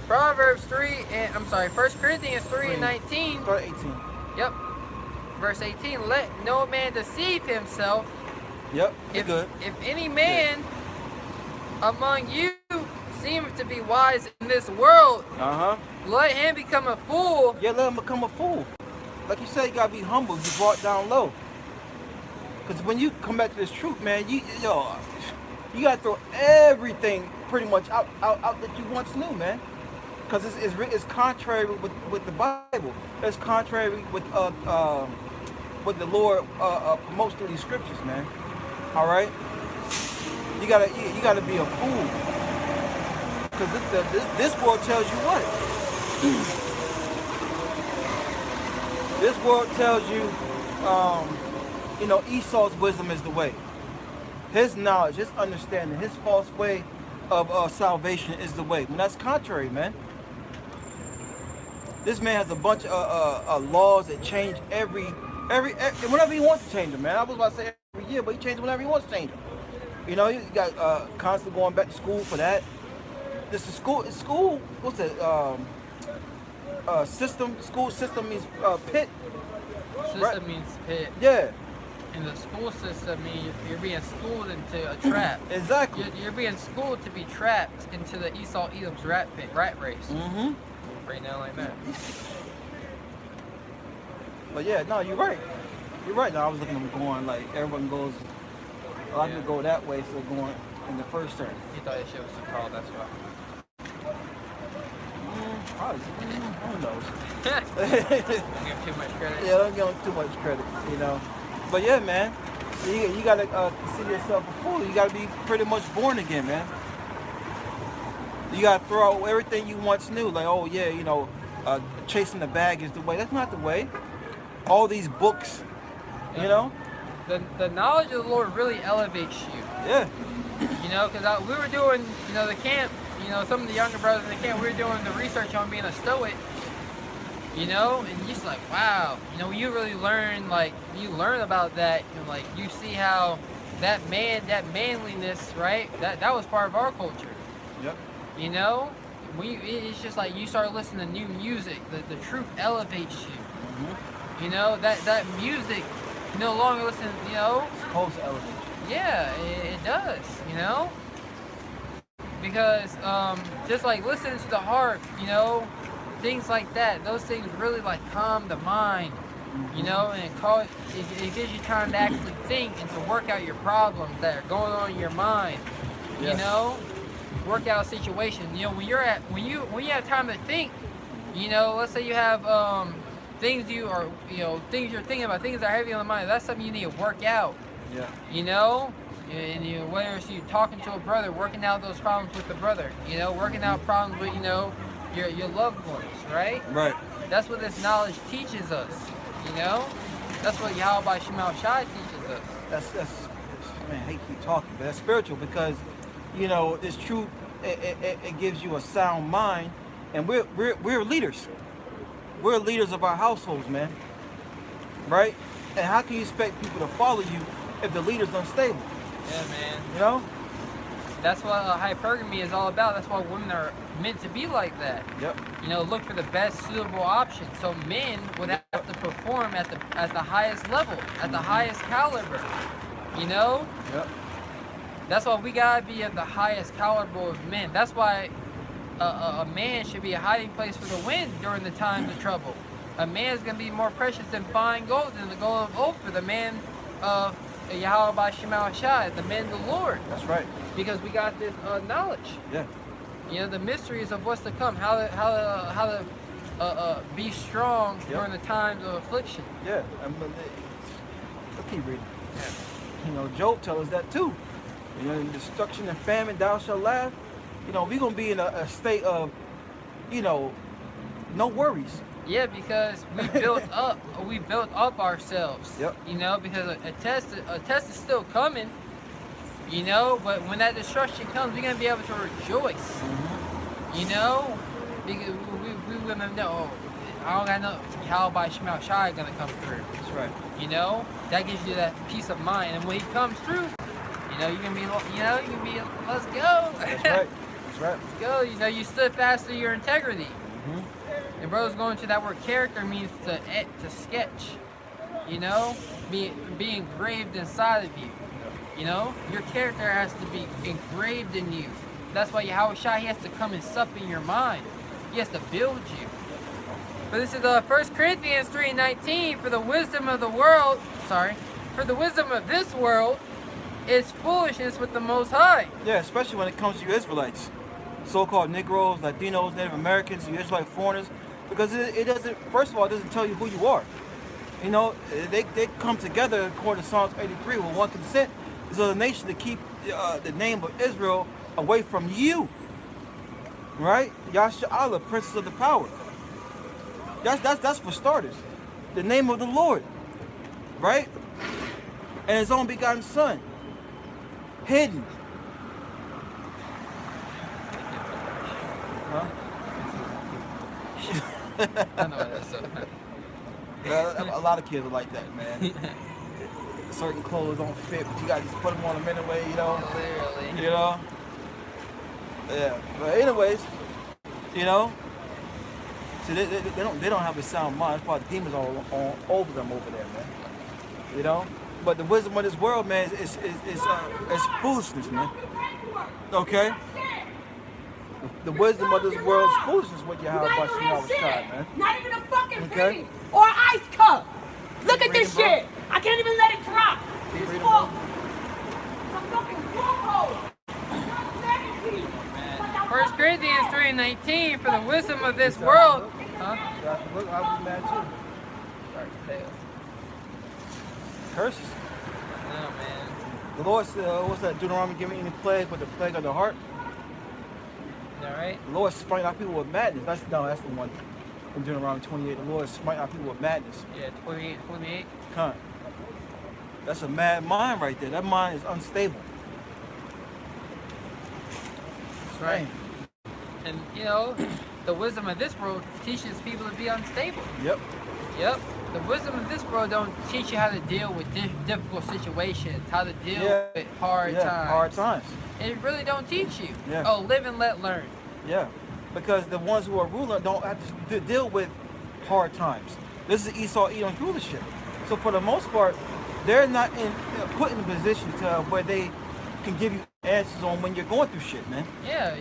Proverbs 1 Corinthians 3:19. Start 18. Yep. Verse 18, let no man deceive himself. Yep. If, Good. if any man among you seems to be wise in this world, let him become a fool. Yeah, let him become a fool. Like you said, you gotta be humble, be brought down low. Because when you come back to this truth, man, you gotta throw everything pretty much out that you once knew, man. Because it's contrary with the Bible. It's contrary with what the Lord promotes through these scriptures, man. All right, you gotta be a fool. Because this world tells you what? This world tells you, Esau's wisdom is the way. His knowledge, his understanding, his false way of salvation is the way. And that's contrary, man. This man has a bunch of laws that change every whenever he wants to change them, man. I was about to say every year, but he changes whenever he wants to change them. You know, you got constantly going back to school for that. This is school. What's that? System. School system means pit. System right? means pit. Yeah. And the school system means you're being schooled into a trap. Exactly. You're being schooled to be trapped into the Esau Edom's rat race. Mm-hmm. Right now, like that. But yeah, no, you're right. You're right. Now I was looking at them going like everyone goes. A lot of people go that way, so going in the first turn. You thought that shit was too called, that's why. Probably. Who knows? Don't give him too much credit. Yeah, don't give him too much credit, you know. But yeah, man, you gotta consider yourself a fool. You gotta be pretty much born again, man. You gotta throw out everything you once knew, like, oh yeah, chasing the bag is the way. That's not the way. All these books, you know. The knowledge of the Lord really elevates you. Yeah. You know, because we were doing, the camp. Some of the younger brothers in the camp, we were doing the research on being a stoic. And you're just like, wow. When you really learn, you learn about that, you see how that manliness, right? That was part of our culture. Yep. It's just like you start listening to new music. The truth elevates you. Mm-hmm. That music, no longer listen. Supposed to elevate. Yeah, it does. Because just like listening to the harp, things like that. Those things really calm the mind. And it gives you time to actually think and to work out your problems that are going on in your mind. Yeah. Work out a situation. When you have time to think, let's say you have things you're thinking about, things that are heavy on the mind. That's something you need to work out. Yeah. And whether it's you talking to a brother, working out those problems with the brother, working out problems with your loved ones, right? Right. That's what this knowledge teaches us. That's what Yahweh Shemal Shai teaches us. That's man, I hate to keep talking, but that's spiritual because this truth it gives you a sound mind, and we're leaders. We're leaders of our households, man. Right? And how can you expect people to follow you if the leader's unstable? Yeah, man. That's what hypergamy is all about. That's why women are meant to be like that. Yep. Look for the best suitable option. So men would have to perform at the highest level, at the highest caliber. Yep. That's why we gotta be at the highest caliber of men. That's why a man should be a hiding place for the wind during the times of trouble. A man is gonna be more precious than fine gold than the gold of Ophir, the man of Yahweh Shemal Shai, the man of the Lord. That's right. Because we got this knowledge. Yeah. The mysteries of what's to come, how to be strong during the times of affliction. Yeah. Let's keep reading. Yeah. Job tells us that too. In destruction and famine, thou shalt laugh. We're gonna be in a state of, no worries. Yeah, because we built up ourselves. Yep. You know, because a test is still coming. You know, but when that destruction comes, we're gonna be able to rejoice. You know, because we gonna know. Oh, I don't got no how by Shemel Shai gonna come through. That's right. You know, that gives you that peace of mind, and when he comes through, you know, you can be, let's go. That's right. That's right. Let's go. You know, you stood fast to your integrity. And bro's going to that word character means to sketch, you know, be engraved inside of you. You know, your character has to be engraved in you. That's why Yahweh Shai, he has to come and sup in your mind. He has to build you. But this is 1 Corinthians 3:19. For the wisdom of this world is foolishness with the Most High. Yeah, especially when it comes to you Israelites, so-called Negroes, Latinos, Native Americans, you Israelite foreigners, because it doesn't. First of all, it doesn't tell you who you are. You know, they come together according to Psalms 83 with one consent. So the nation to keep the name of Israel away from you, right? Yasha Allah, Princess of the Power. That's for starters. The name of the Lord, right? And His own begotten Son, hidden. Huh? I know that's so. A lot of kids are like that, man. Certain clothes don't fit, but you gotta just put them on them anyway, you know. Literally. You know. Yeah. But anyways, you know. See, they don't have a sound mind. It's probably demons all over them over there, man. You know. But the wisdom of this world, man, is foolishness, man. Okay. The wisdom of this world is foolishness. What you have about Yahweh Shai, man. Not even a fucking penny or an ice cup. Look at this shit. I can't even let it drop. It's full. It's a fucking blowhole. 1 Corinthians 3:19. For the wisdom of this world. Huh? Look, I'll be mad too. Curses. No, man. The Lord said, what's that? Deuteronomy, give me any plague but the plague of the heart. All right. The Lord smite our people with madness. That's the one. In Deuteronomy 28, the Lord smite our people with madness. Yeah, 28. Huh. That's a mad mind right there. That mind is unstable. That's right. And you know, the wisdom of this world teaches people to be unstable. Yep. The wisdom of this world don't teach you how to deal with difficult situations, how to deal with hard times. Hard times. It really don't teach you. Yeah. Oh, live and let learn. Yeah. Because the ones who are ruling don't have to deal with hard times. This is Esau Edom's rulership. So for the most part, they're not put in a position to where they can give you answers on when you're going through shit, man. Yeah,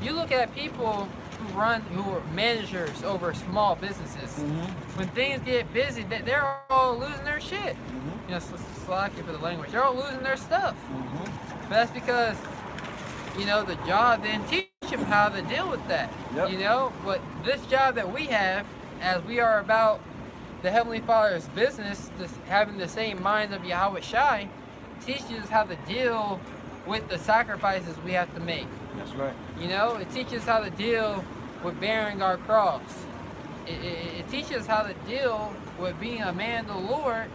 you look at people who are managers over small businesses. When things get busy, they're all losing their shit. You know, slack you for the language. They're all losing their stuff. But that's because, you know, the job didn't teach them how to deal with that. Yep. You know, but this job that we have, as we are about the Heavenly Father's business, having the same mind of Yahweh Shai, teaches us how to deal with the sacrifices we have to make. That's right. You know, it teaches how to deal with bearing our cross. It teaches how to deal with being a man of the Lord,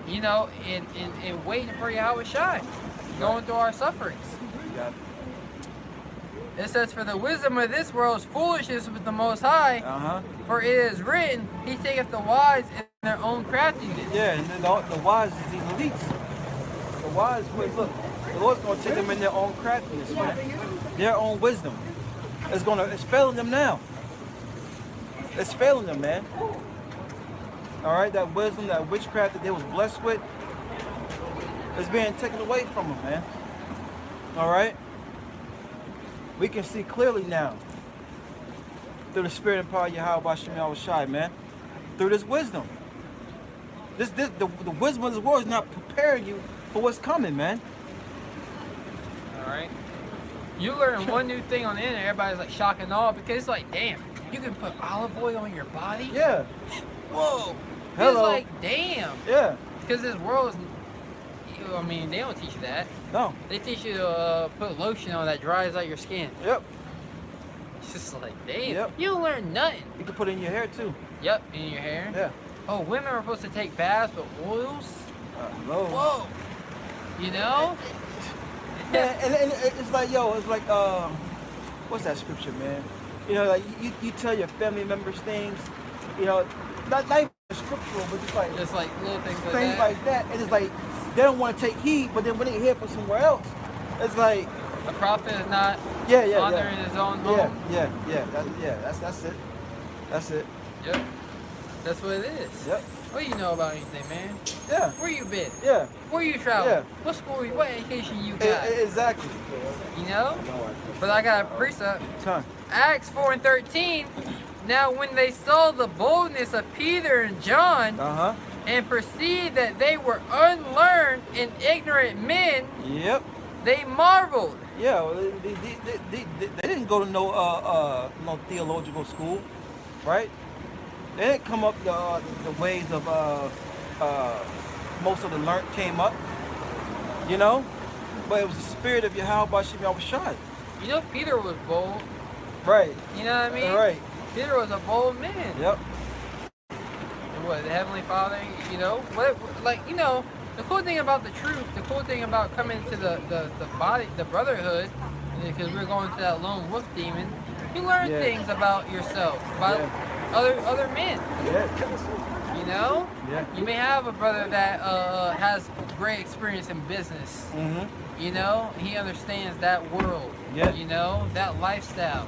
you know, and waiting for Yahweh Shai, going through our sufferings. Yeah. It says, for the wisdom of this world is foolishness with the Most High, for it is written, He taketh the wise in their own craftiness. Yeah, and then the wise is the elites. The wise, look, the Lord's going to take them in their own craftiness, man. Their own wisdom. It's failing them now. It's failing them, man. All right, that wisdom, that witchcraft that they was blessed with is being taken away from them, man. All right? We can see clearly now through the spirit and power of Yahweh Shai, Shai, man. Through this wisdom. The wisdom of this world is not preparing you for what's coming, man. All right. You learn one new thing on the internet, everybody's like shocked and awe because it's like, damn, you can put olive oil on your body? Yeah. Whoa. Hello. It's like, damn. Yeah. Because this world is, I mean, they don't teach you that. No. They teach you to put lotion on that dries out your skin. Yep. It's just like, damn. Yep. You don't learn nothing. You can put it in your hair too. Yep, in your hair. Yeah. Oh, women are supposed to take baths with oils? No. Whoa. You know? And it's like, yo, it's like, what's that scripture, man? You know, like you tell your family members things, you know, not even scriptural, but just like little things like that. And it's like they don't want to take heed, but then when they hear from somewhere else, it's like a prophet is not honoring his own home. That's it. That's it. Yep. That's what it is. Yep. What do you know about anything, man? Yeah. Where you been? Yeah. Where you traveled? Yeah. What school? What education you got? Exactly. You know? But I got a precept. Ton. Acts 4:13. Now when they saw the boldness of Peter and John and perceived that they were unlearned and ignorant men, yep, they marveled. Yeah, well, they didn't go to no theological school, right? They didn't come up the ways of most of the learned came up, you know. But it was the spirit of Yahweh Bashim Shai. You know, Peter was bold. Right. You know what I mean? Right. Peter was a bold man. Yep. What, the Heavenly Father, you know? What, like, you know, the cool thing about the truth, the cool thing about coming to the body, the brotherhood, because we're going to that lone wolf demon, you learn things about yourself, about other men. Yeah. You know? Yeah. You may have a brother that has great experience in business. You know? He understands that world. Yeah. You know? That lifestyle.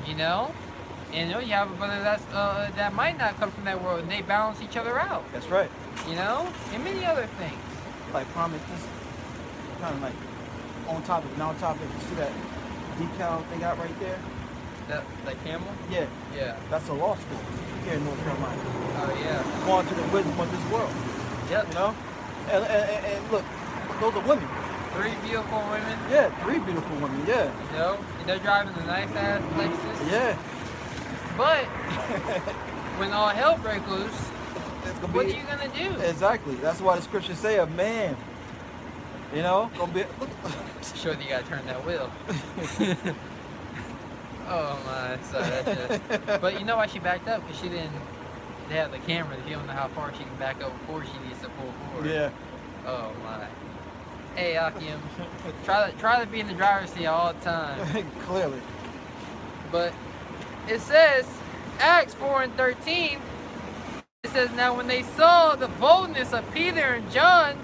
You know? And you know, you have a brother that's that might not come from that world, and they balance each other out. That's right. You know? And many other things. Like promise, just kind of like on topic, non topic. You see that decal they got right there? That camel? Yeah. Yeah. That's a law school here in North Carolina. Oh yeah. Going to the wisdom of this world. Yep. You know? And look, those are women. 3 beautiful women. Yeah, 3 beautiful women, yeah. You know? And they're driving the nice ass Lexus. Yeah. But when all hell breaks loose, what are you gonna do? Exactly. That's why the scriptures say a man, you know, gonna be. Sure, you gotta turn that wheel. Oh my, sorry, that's just. But you know why she backed up? Because she didn't. They have the camera. She don't know how far she can back up before she needs to pull forward. Yeah. Oh my. Hey Akim, try to be in the driver's seat all the time. Clearly. But it says, Acts 4:13. It says, now when they saw the boldness of Peter and John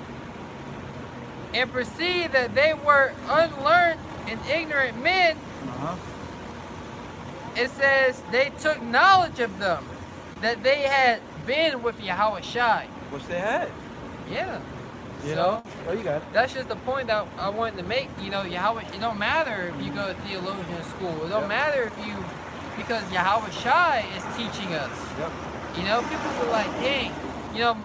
and perceived that they were unlearned and ignorant men, it says they took knowledge of them, that they had been with Yahweh Shai. Which they had. Yeah. You so, know? Oh, you got it. That's just the point that I wanted to make. You know, Yahweh, it don't matter if you go to theologian school. It don't matter if you, because Yahweh Shai is teaching us. Yep. You know, people were like, dang, you know,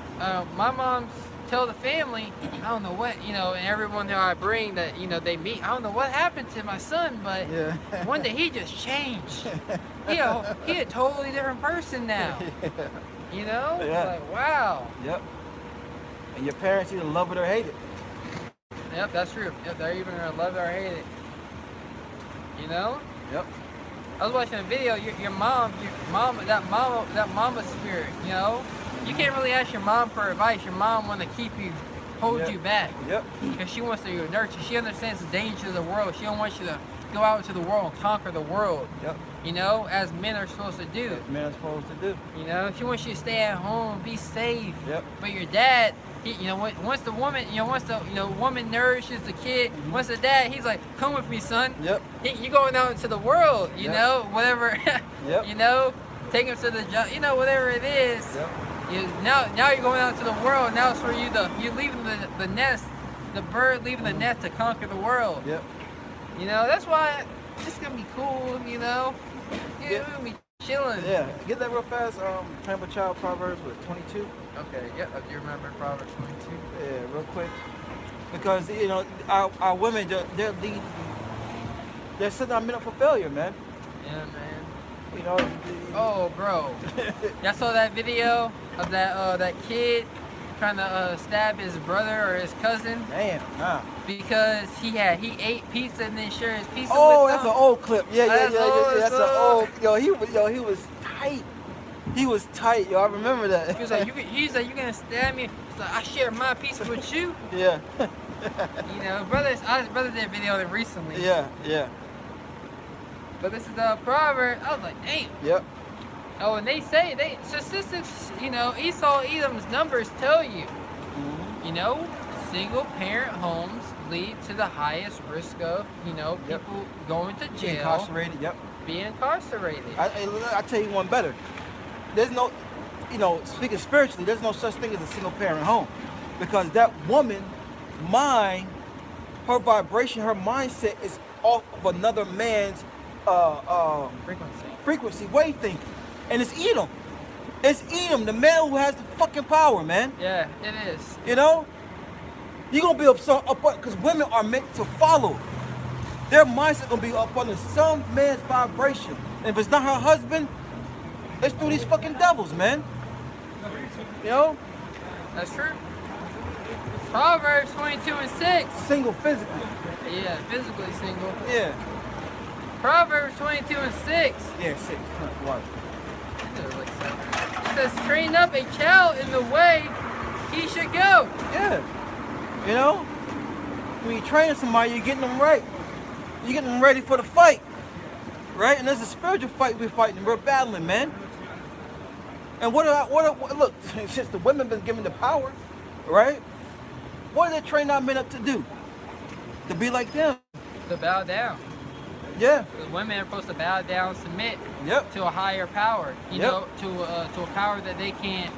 my mom's tell the family, I don't know what, you know, and everyone that I bring that, you know, they meet, I don't know what happened to my son, but one day he just changed. You know, he a totally different person now. You know? Like, wow. Yep. And your parents either love it or hate it. Yep, that's true. Yep, they're either gonna love it or hate it. You know? Yep. I was watching a video. Your mom, that mama spirit. You know, you can't really ask your mom for advice. Your mom want to keep you, hold you back. Yep. Because she wants to nurture. She understands the danger of the world. She don't want you to go out into the world and conquer the world. Yep. You know, as men are supposed to do. As men are supposed to do. You know, she wants you to stay at home, be safe. Yep. But your dad, you know, once the woman, woman nourishes the kid, once the dad, he's like, come with me, son. Yep. You going out into the world, you know, whatever, you know, take him to the job, you know, whatever it is. Yep. Now you're going out to the world. Now it's for you you're leaving the nest, the bird leaving the nest to conquer the world. Yep. You know, that's why it's gonna be cool, you know. We're gonna be chilling. Yeah. Get that real fast. Pamper Child Proverbs with 22. Okay, yeah, do you remember Proverbs 22? Yeah, real quick. Because, you know, our women, they're setting our men up for failure, man. Yeah, man. You know. Oh, bro. Y'all saw that video of that kid trying to stab his brother or his cousin? Damn, nah. Because he ate pizza and then shared his pizza with Oh, them. that's an old clip. Yeah. That's That's an old. old. Yo, he was tight. He was tight, yo. I remember that. He was like, he's like, you gonna stab me? He's like, I share my piece with you. Yeah. You know, brother did a video on it recently. Yeah, yeah. But this is the Proverbs. I was like, damn. Yep. Oh, and they say statistics. You know, Esau Edom's numbers tell you. You know, single parent homes lead to the highest risk of, you know, people going to jail, Incarcerated. Yep. being incarcerated. I tell you one better. There's no, you know, speaking spiritually, there's no such thing as a single parent home, because that woman, mind, her vibration, her mindset is off of another man's frequency, way of thinking, and it's Edom. It's Edom, the man who has the fucking power, man. Yeah, it is. You know, you're gonna be up because women are meant to follow. Their mindset gonna be up under some man's vibration. And if it's not her husband, it's through these fucking devils, man. You know? That's true. Proverbs 22:6. Single physically. Yeah, physically single. Yeah. Proverbs 22:6. Yeah, 6. What? It says, train up a child in the way he should go. Yeah. You know? When you're training somebody, you're getting them right. You're getting them ready for the fight. Right? And there's a spiritual fight we're fighting. We're battling, man. And look, since the women been given the power, right? What are they training our men up to do? To be like them. To bow down. Yeah. The women are supposed to bow down, submit Yep. to a higher power. You Yep. know, to a power that they can't,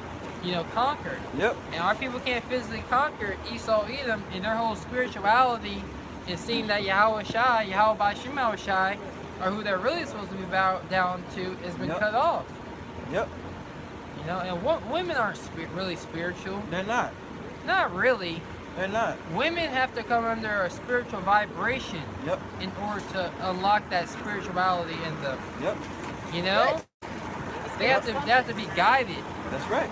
you know, conquer. Yep. And our people can't physically conquer Esau Edom, and their whole spirituality is seeing that Yahweh Bashim Shai, or who they're really supposed to be bowed down to, has been Yep. cut off. Yep. You know, and women aren't really spiritual. They're not. Not really. They're not. Women have to come under a spiritual vibration Yep. in order to unlock that spirituality in them. Yep. You know, they have to be guided. That's right.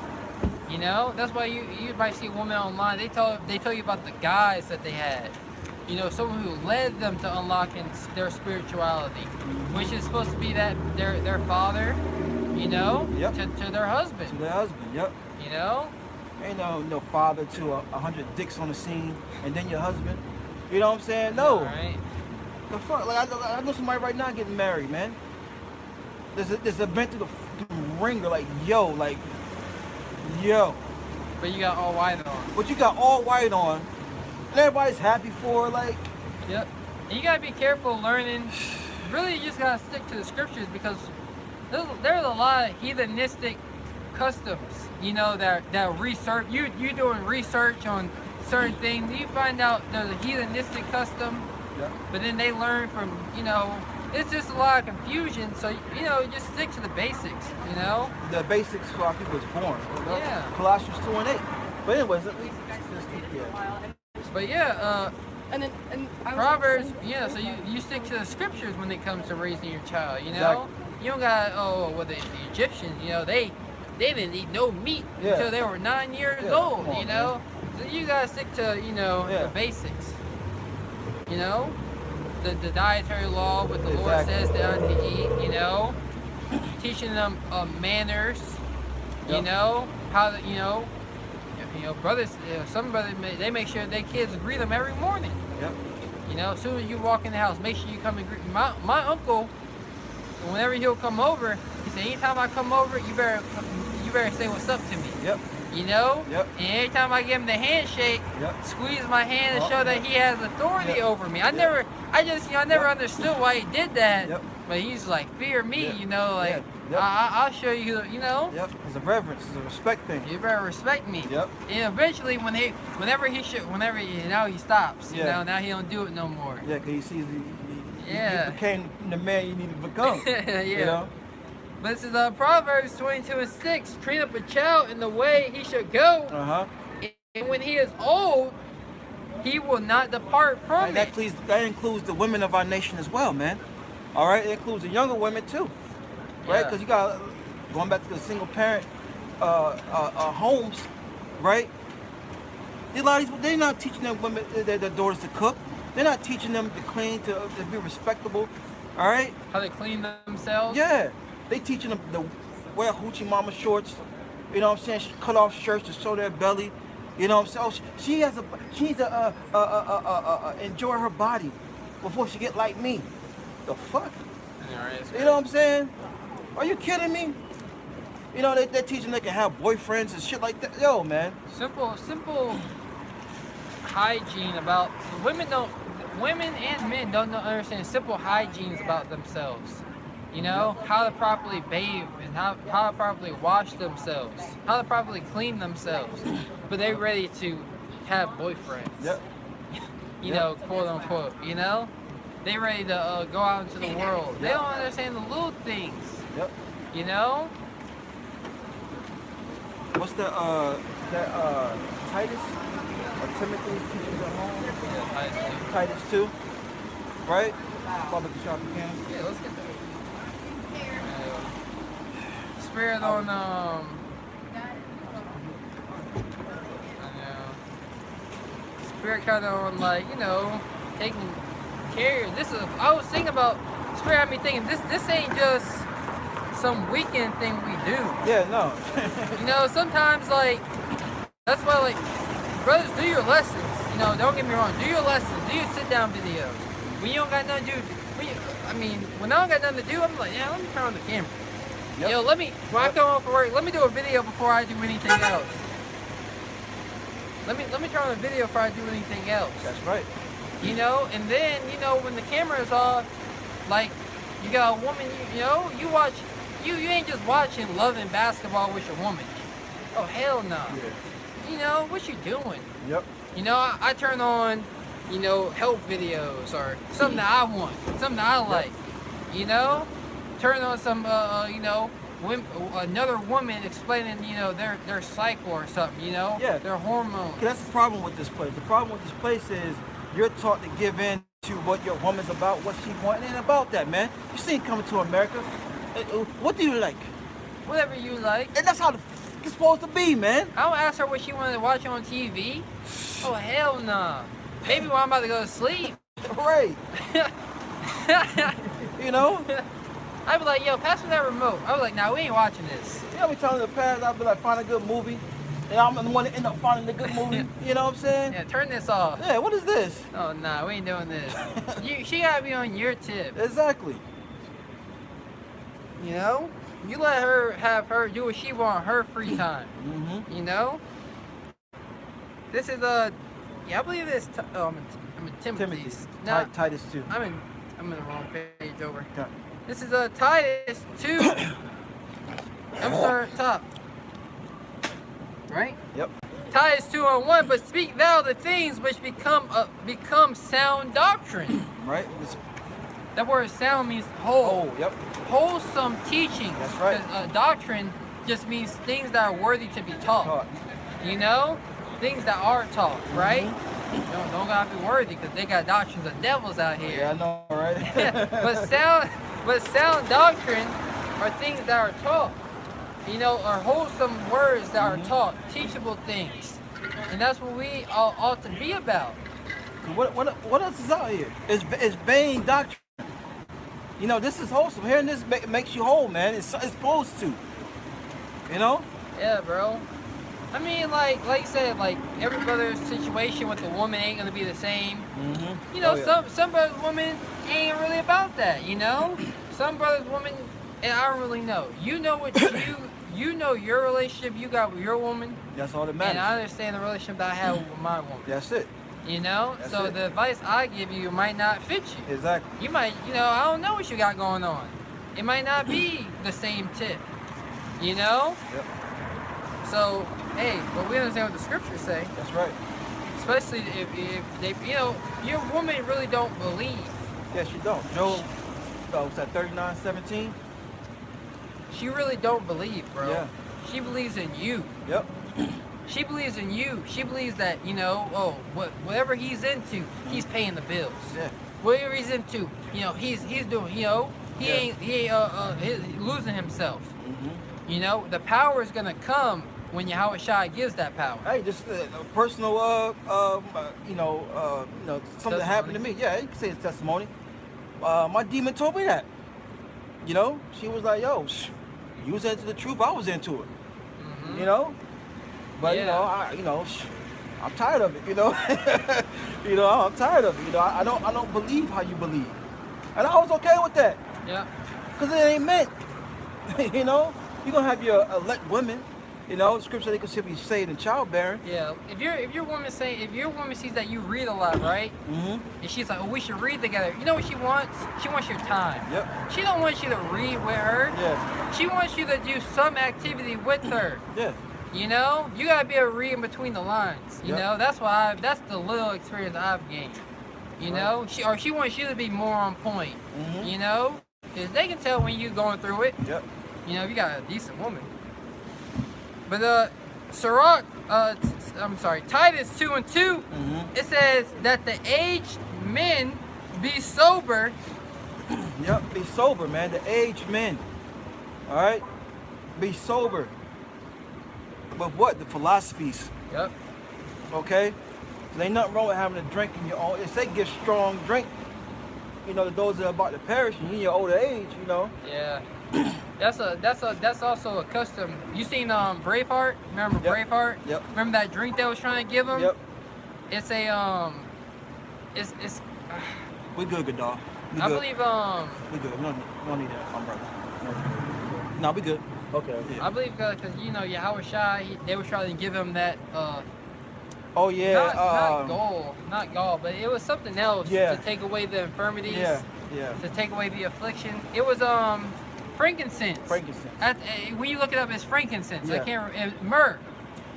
You know, that's why you might see a woman online. They tell you about the guides that they had. You know, someone who led them to unlocking their spirituality, which is supposed to be that their father. You know, Yep. to their husband. To their husband. Yep. You know. Ain't no father to 100 dicks on the scene, and then your husband. You know what I'm saying? No. Right. The fuck? Like I know somebody right now getting married, man. There's a bent through the fucking ringer, like yo. But you got all white on. But you got all white on, and everybody's happy for her, like. Yep. And you gotta be careful learning. Really, you just gotta stick to the scriptures, because there's a lot of heathenistic customs. You know, that research. You doing research on certain things. You find out there's a heathenistic custom. Yep. But then they learn from, you know, it's just a lot of confusion. So, you know, just stick to the basics, you know? The basics for how people was born. You know? Yeah. Colossians 2:8. But anyways, at least But yeah, And I was Proverbs, saying- yeah, so you stick to the scriptures when it comes to raising your child, you know? Exactly. You don't got, the Egyptians, you know, they didn't eat no meat until they were 9 years old, come on, you know? So you gotta stick to, you know, the basics. You know? The dietary law, what the Lord says they are to eat, you know? Teaching them manners, you know? How to, you know, brothers, some brothers, they make sure their kids greet them every morning. Yep. You know, as soon as you walk in the house, make sure you come and greet. My uncle, whenever he'll come over, he said, anytime I come over, you better say what's up to me. Yep. You know? Yep. And every time I give him the handshake, squeeze my hand and show that he has authority over me. I never understood why he did that. Yep. But he's like, fear me, you know, like, Yep. I'll show you, you know? Yep. It's a reverence, it's a respect thing. You better respect me. Yep. And eventually, whenever he stops. You Yeah. know, now he don't do it no more. Yeah, because he sees Yeah. you became the man you needed to become. Yeah. You know? But this is Proverbs 22:6. Train up a child in the way he should go, and when he is old, he will not depart from And that includes the women of our nation as well, man. All right, it includes the younger women too, right? Yeah. Because you got going back to the single parent homes, right? A lot of these, they're not teaching their women, their daughters to cook. They're not teaching them to clean, to be respectable. All right. How they clean themselves. Yeah, they teaching them wear hoochie mama shorts. You know what I'm saying? She cut off shirts to show their belly. You know what I'm saying? Oh, she needs to enjoy her body before she get like me. The fuck? You know what I'm saying? Are you kidding me? You know, they're teaching they can have boyfriends and shit like that. Yo, man. Simple hygiene about women and men don't understand simple hygienes about themselves. You know, how to properly bathe and how to properly wash themselves, how to properly clean themselves. But they're ready to have boyfriends. Yep. You know, quote unquote, you know? They ready to go out into the world. Yep. They don't understand the little things. Yep. You know? What's that Titus or Timothy's teachings at home? Yeah, Titus 2. Right? Public shop again. yeah, let's get that. Spirit on Spirit kind of on, like, you know, taking care. I was thinking about Spirit had me thinking this ain't just some weekend thing we do. Yeah, no. You know, sometimes, like, that's why, like, brothers, do your lessons. You know, don't get me wrong, do your lessons, do your sit down videos. When you don't got nothing to do, when I don't got nothing to do, I'm like, yeah, let me turn on the camera. Yep. Yo, when I come home from work, let me do a video before I do anything else. Let me turn on a video before I do anything else. That's right. You know, and then, you know, when the camera is off, like, you got a woman, you know, you watch, you ain't just watching loving basketball with your woman. Oh, hell no. Yeah. You know, what you doing? Yep. You know, I turn on, you know, health videos or something that I want, something that I like. You know, turn on some, you know, another woman explaining, you know, their cycle or something. You know, yeah, their hormones. That's the problem with this place. The problem with this place is you're taught to give in to what your woman's about, what she wants. It ain't about that, man. You seen Coming to America. What do you like? Whatever you like. And that's how it's supposed to be, man. I don't ask her what she wanted to watch on TV. Oh, hell no. Nah. Maybe when I'm about to go to sleep. Right. You know? I'd be like, yo, pass me that remote. I was like, nah, we ain't watching this. You know, we telling the past, I'd be like, find a good movie. And I'm the one that end up finding the good movie. You know what I'm saying? Yeah, turn this off. Yeah, what is this? Oh, nah, we ain't doing this. She gotta be on your tip. Exactly. You know? You let her have her do what she want her free time. Mm-hmm. You know? This is yeah, I believe it's I'm in Timothy's. No, Titus 2. I'm in the wrong page over. Okay. This is Titus 2. I'm starting at top. Right? Yep. Titus 2:1, but speak thou the things which become sound doctrine. Right? That word sound means whole. Oh, yep. Wholesome teachings. That's right. Because doctrine just means things that are worthy to be taught. You know? Things that are taught, right? Mm-hmm. Don't gotta be worthy because they got doctrines of devils out here. Yeah, I know, right? but sound doctrine are things that are taught. You know, are wholesome words that are taught, teachable things. And that's what we all ought to be about. What else is out here? It's vain doctrine. You know, this is wholesome. Hearing this makes you whole, man. It's supposed to. You know? Yeah, bro. I mean, like you said, like every brother's situation with the woman ain't gonna be the same. Mm-hmm. You know, some brothers' women ain't really about that. You know, some brothers' women, and I don't really know. You know what you know your relationship you got with your woman. That's all that matters. And I understand the relationship that I have with my woman. That's it. You know, That's so it. the advice I give you might not fit you. Exactly. You might, you know, I don't know what you got going on. It might not be the same tip. You know. Yep. So, hey, but we understand what the scriptures say. That's right. Especially if they, you know, your woman really don't believe. Yes, you don't. Job, what's that, 39:17? She really don't believe, bro. Yeah. She believes in you. Yep. She believes in you. She believes that, you know, whatever he's into, he's paying the bills. Yeah. Whatever he's into, you know, he's doing, you know, he ain't losing himself. Mm-hmm. You know, the power is gonna come when Yahweh Shai gives that power. Hey, just a personal, you know, something that happened to me. Yeah, you can say it's testimony. My demon told me that. You know, she was like, yo, You was into the truth. I was into it. Mm-hmm. You know. But Yeah. I'm tired of it. You know. I'm tired of it. I don't believe how you believe, and I was okay with that. Yeah. Cause it ain't meant. You're gonna have your elect women. The scripture they can still be saved in childbearing. Yeah. If your woman sees that you read a lot, right? Mm-hmm. And she's like, oh, we should read together. You know what she wants? She wants your time. Yep. She don't want you to read with her. Yeah. She wants you to do some activity with her. Yeah. You gotta be able to read in between the lines. You Yep. know, that's the little experience I've gained. She wants you to be more on point. Mm-hmm. Because they can tell when you're going through it. Yep. If you got a decent woman. But Titus 2:2, Mm-hmm. it says that the aged men be sober. Yep. Be sober, man. The aged men. All right. Be sober. But what? The philosophies. Yep. Okay. There ain't nothing wrong with having a drink in your own. If they give strong drink, to those that are about to perish and in your older age, Yeah. That's also a custom. You seen Braveheart? Remember Yep. Braveheart? Yep. Remember that drink they was trying to give him? Yep. It's a it's We good dog. We I good. believe We good. We don't need that, umbrella. No, we good. Okay. Yeah. I believe because Yahweh Shai, they were trying to give him that Oh yeah. not gall, but it was something else Yeah. to take away the infirmities, Yeah. Yeah. to take away the affliction. It was frankincense. Frankincense. When you look it up, it's frankincense. I Yeah. can't remember. Myrrh.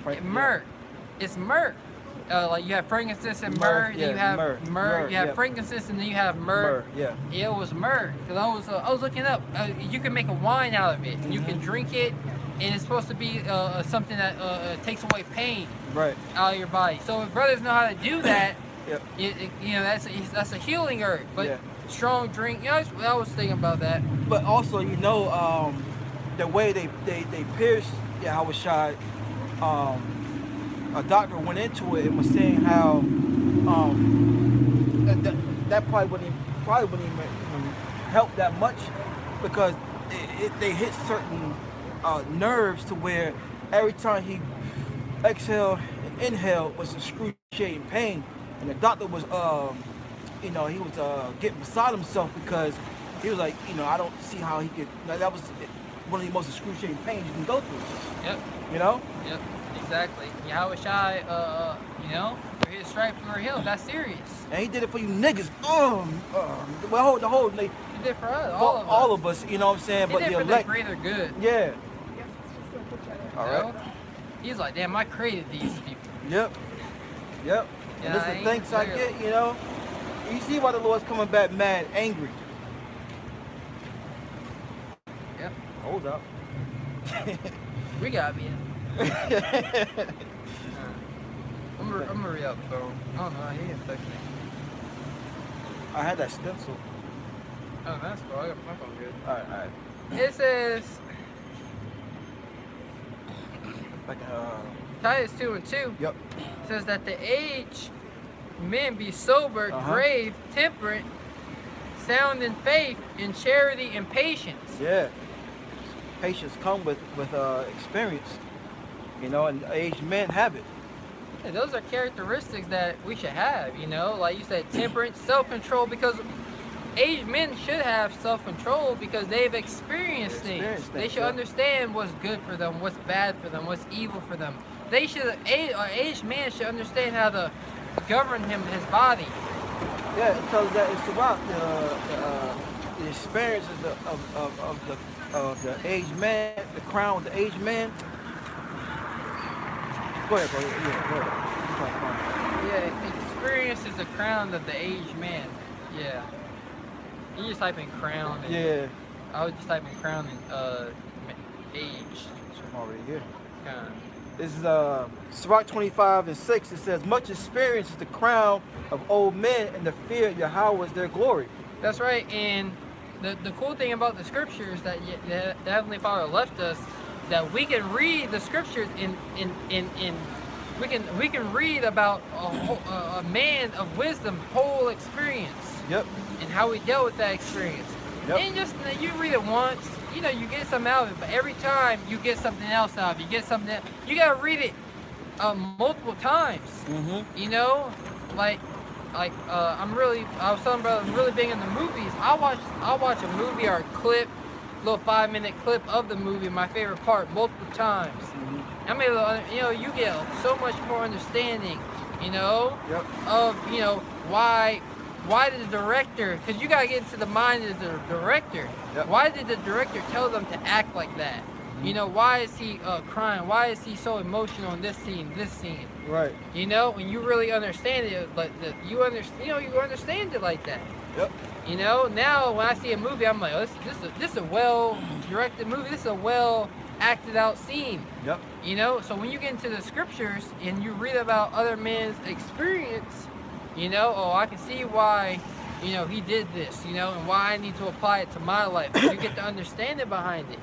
Frank- Myrrh. It's myrrh. Like you have frankincense and Myrrh, myrrh. Then you yeah, have myrrh. myrrh. Myrrh, You have yeah. frankincense, and then you have myrrh. Yeah. It was myrrh. Cause I was looking up. You can make a wine out of it. And you can drink it, and it's supposed to be something that takes away pain Right. out of your body. So if brothers know how to do that, Yep. that's a healing herb. But Yeah. strong drink. I was thinking about that. But also, the way they pierced Yahweh Shai, a doctor went into it and was saying how that probably wouldn't even help that much because they hit certain nerves to where every time he exhaled and inhaled was excruciating pain, and the doctor was he was getting beside himself because he was like, I don't see how he could. That was one of the most excruciating pains you can go through. Yep. Yep. Exactly. Yahweh Shai, for his stripes we were healed. That's serious. And he did it for you niggas. Well, the whole He did for us, all of us. You know what I'm saying? He But did the for elect. the greater good. Yeah. You All know? right. He's like, damn, I created these people. Yep. Yeah, And this is I the ain't thanks I clear. get. You see why the Lord's coming back mad, angry. Yep. Hold up. We gotta be in. I'm gonna read out the phone. I don't know. He didn't text me. I had that stencil. Oh, that's cool. I got my phone good. All right. It says Like Titus 2:2 Yep. says that the aged men be sober, grave, temperate, sound in faith, in charity, and patience. Yeah. Patience come with experience. And aged men have it. Yeah, those are characteristics that we should have, like you said, temperance, self-control, because aged men should have self-control because they've experienced things. They should understand what's good for them, what's bad for them, what's evil for them. An aged man should understand how to govern his body. Yeah, it tells that it's about the experiences of the aged man, the crown of the aged man. Go ahead, bro. Yeah, go ahead. Yeah, experience is the crown of the aged man. Yeah. You just type in crown. And Yeah. I was just typing crown and age. I'm already here. Kind of. This is Sirach 25:6. It says, "Much experience is the crown of old men, and the fear of Yahweh is their glory." That's right. And the cool thing about the scriptures that the Heavenly Father left us, that we can read the scriptures we can read about a man of wisdom, whole experience. Yep. And how we dealt with that experience. Yep. And just you read it once, you know, you get something out of it, but every time you get something else out of it, you get something else, you gotta read it multiple times. You know, like I was telling brother, I'm really big into movies. I'll watch a movie or a clip, little 5-minute clip of the movie, my favorite part, multiple times. I mean, you know, you get so much more understanding, you know, of, you know, why did the director, because you got to get into the mind of the director. Why did the director tell them to act like that? You know, why is he crying? Why is he so emotional in this scene, Right. You know, when you really understand it, like you understand it like that. You know, now when I see a movie, I'm like, oh, this is a well-directed movie. This is a well-acted out scene. You know, so when you get into the scriptures and you read about other men's experience, you know, oh, I can see why, you know, he did this, you know, and why I need to apply it to my life. You get to understand it behind it.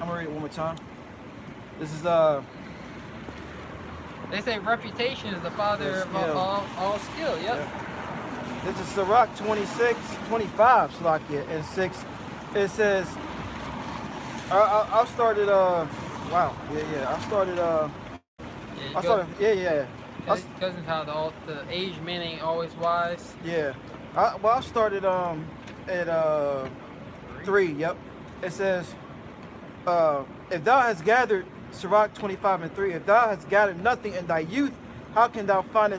I'm gonna read it one more time. This is They say reputation is the father of all skill. This is Sirach 26:25, Salakia, and 6. It says, I started, wow, I started, Because of how the aged men ain't always wise. I started at 3. It says, if thou hast gathered, Sirach 25:3, if thou hast gathered nothing in thy youth, how can thou find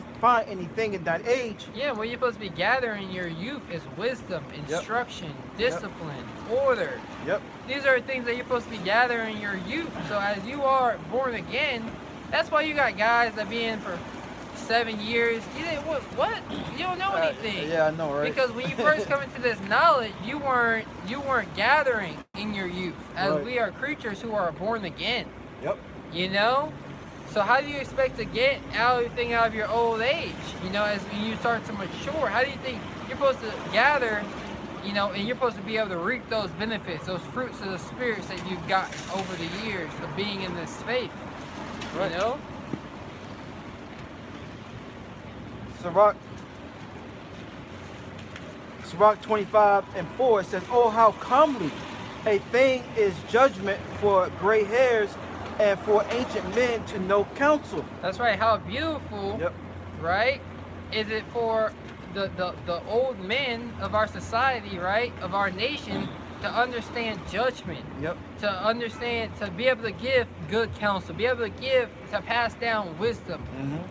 anything in thine age? Yeah, what you're supposed to be gathering in your youth is wisdom, instruction, discipline, order. These are things that you're supposed to be gathering in your youth. So as you are born again, that's why you got guys that be in for 7 years. You didn't what? You don't know anything. I know, right? Because when you first come into this knowledge, you weren't gathering in your youth. As we are creatures who are born again. You know? So how do you expect to get everything out of your old age? You know, as when you start to mature, how do you think you're supposed to gather, you know, and you're supposed to be able to reap those benefits, those fruits of the spirits that you've got over the years of being in this faith? You know? Sirach 25:4, it says, oh, how comely a thing is judgment for gray hairs and for ancient men to know counsel. That's right. How beautiful, right, is it for the old men of our society, right, of our nation, to understand judgment, to understand, to be able to give good counsel, be able to pass down wisdom,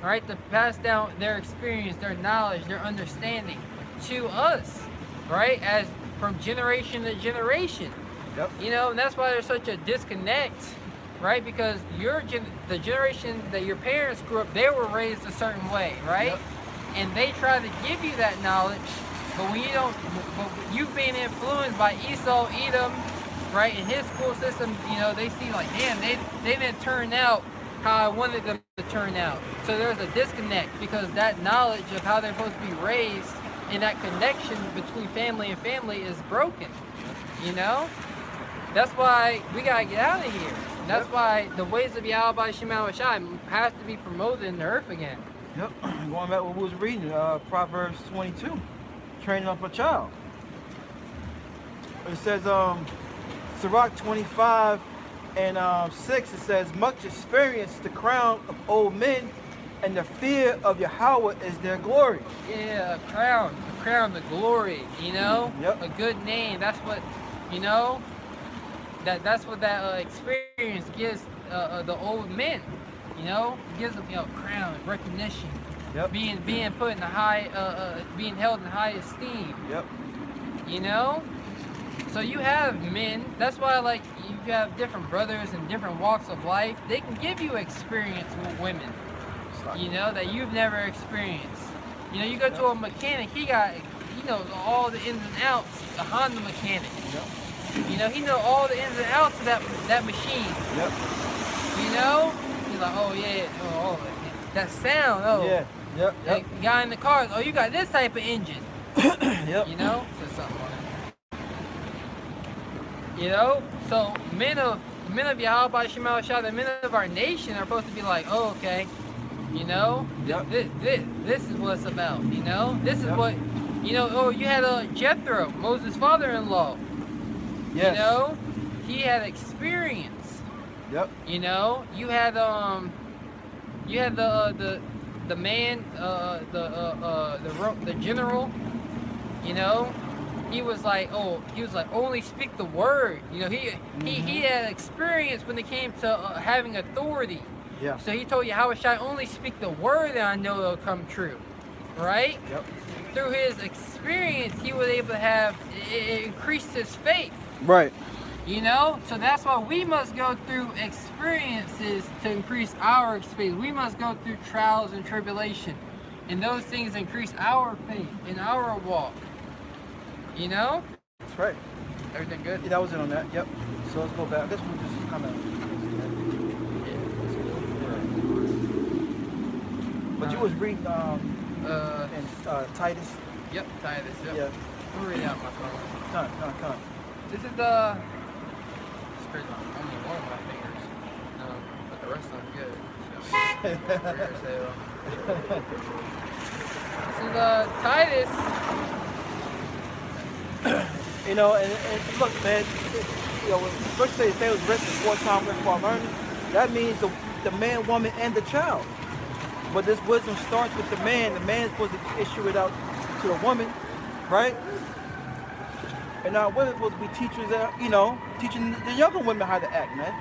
right, to pass down their experience, their knowledge, their understanding to us, right, as from generation to generation. You know, and that's why there's such a disconnect, right, because the generation that your parents grew up, they were raised a certain way, right, and they try to give you that knowledge. But when you've been influenced by Esau, Edom, right, in his school system, you know, they see like, damn, they didn't turn out how I wanted them to turn out. So there's a disconnect because that knowledge of how they're supposed to be raised and that connection between family and family is broken, you know? That's why we gotta get out of here. That's why the ways of Yahweh Shema Shai has to be promoted in the earth again. Going back to what we was reading, Proverbs 22. Training up a child. It says, Sirach 25:6, it says, much experience the crown of old men, and the fear of Yahweh is their glory. Yeah, a crown, the glory, you know? A good name. That's what, you know, that's what that experience gives the old men, you know? It gives them, you know, crown, recognition. Being put in the high, being held in high esteem. You know, so you have men. That's why, like, you have different brothers in different walks of life. They can give you experience with women. You know, that you've never experienced. You know, you go to a mechanic. He knows all the ins and outs. The Honda mechanic. You know, he knows all the ins and outs of that machine. You know, he's like, oh yeah, that sound. The guy in the car, oh, you got this type of engine. You know? So something like that. You know? So men of Yahweh Shema Shah, the men of our nation are supposed to be like, oh, okay, you know? This is what it's about, you know? This is what, you know, oh, you had Jethro, Moses' father-in-law. You know? he had experience. Yep. You know, you had the man, the general. You know, he was like only speak the word. You know, he had experience when it came to having authority. Yeah. So he told you, how should I only speak the word and I know it'll come true, right? Yep. Through his experience, he was able to have it increased his faith. Right. You know, so that's why we must go through experiences to increase our experience. We must go through trials and tribulation, and those things increase our faith in our walk. You know? That's right. Everything good? Yeah, that was it on that. Yep. So let's go back. I guess we'll just kind of. But you was reading in Titus. Yep, Titus. Yep. Yeah. I'm reading out my phone. Come on. This is it's crazy. Only one of my fingers, but the rest of them good. So, this is Titus. You know, and look, man. You know, when First says they was rested 4 times for learning. That means the man, woman, and the child. But this wisdom starts with the man. The man is supposed to issue it out to the woman, right? And our women supposed to be teachers that, you know, teaching the younger women how to act, man.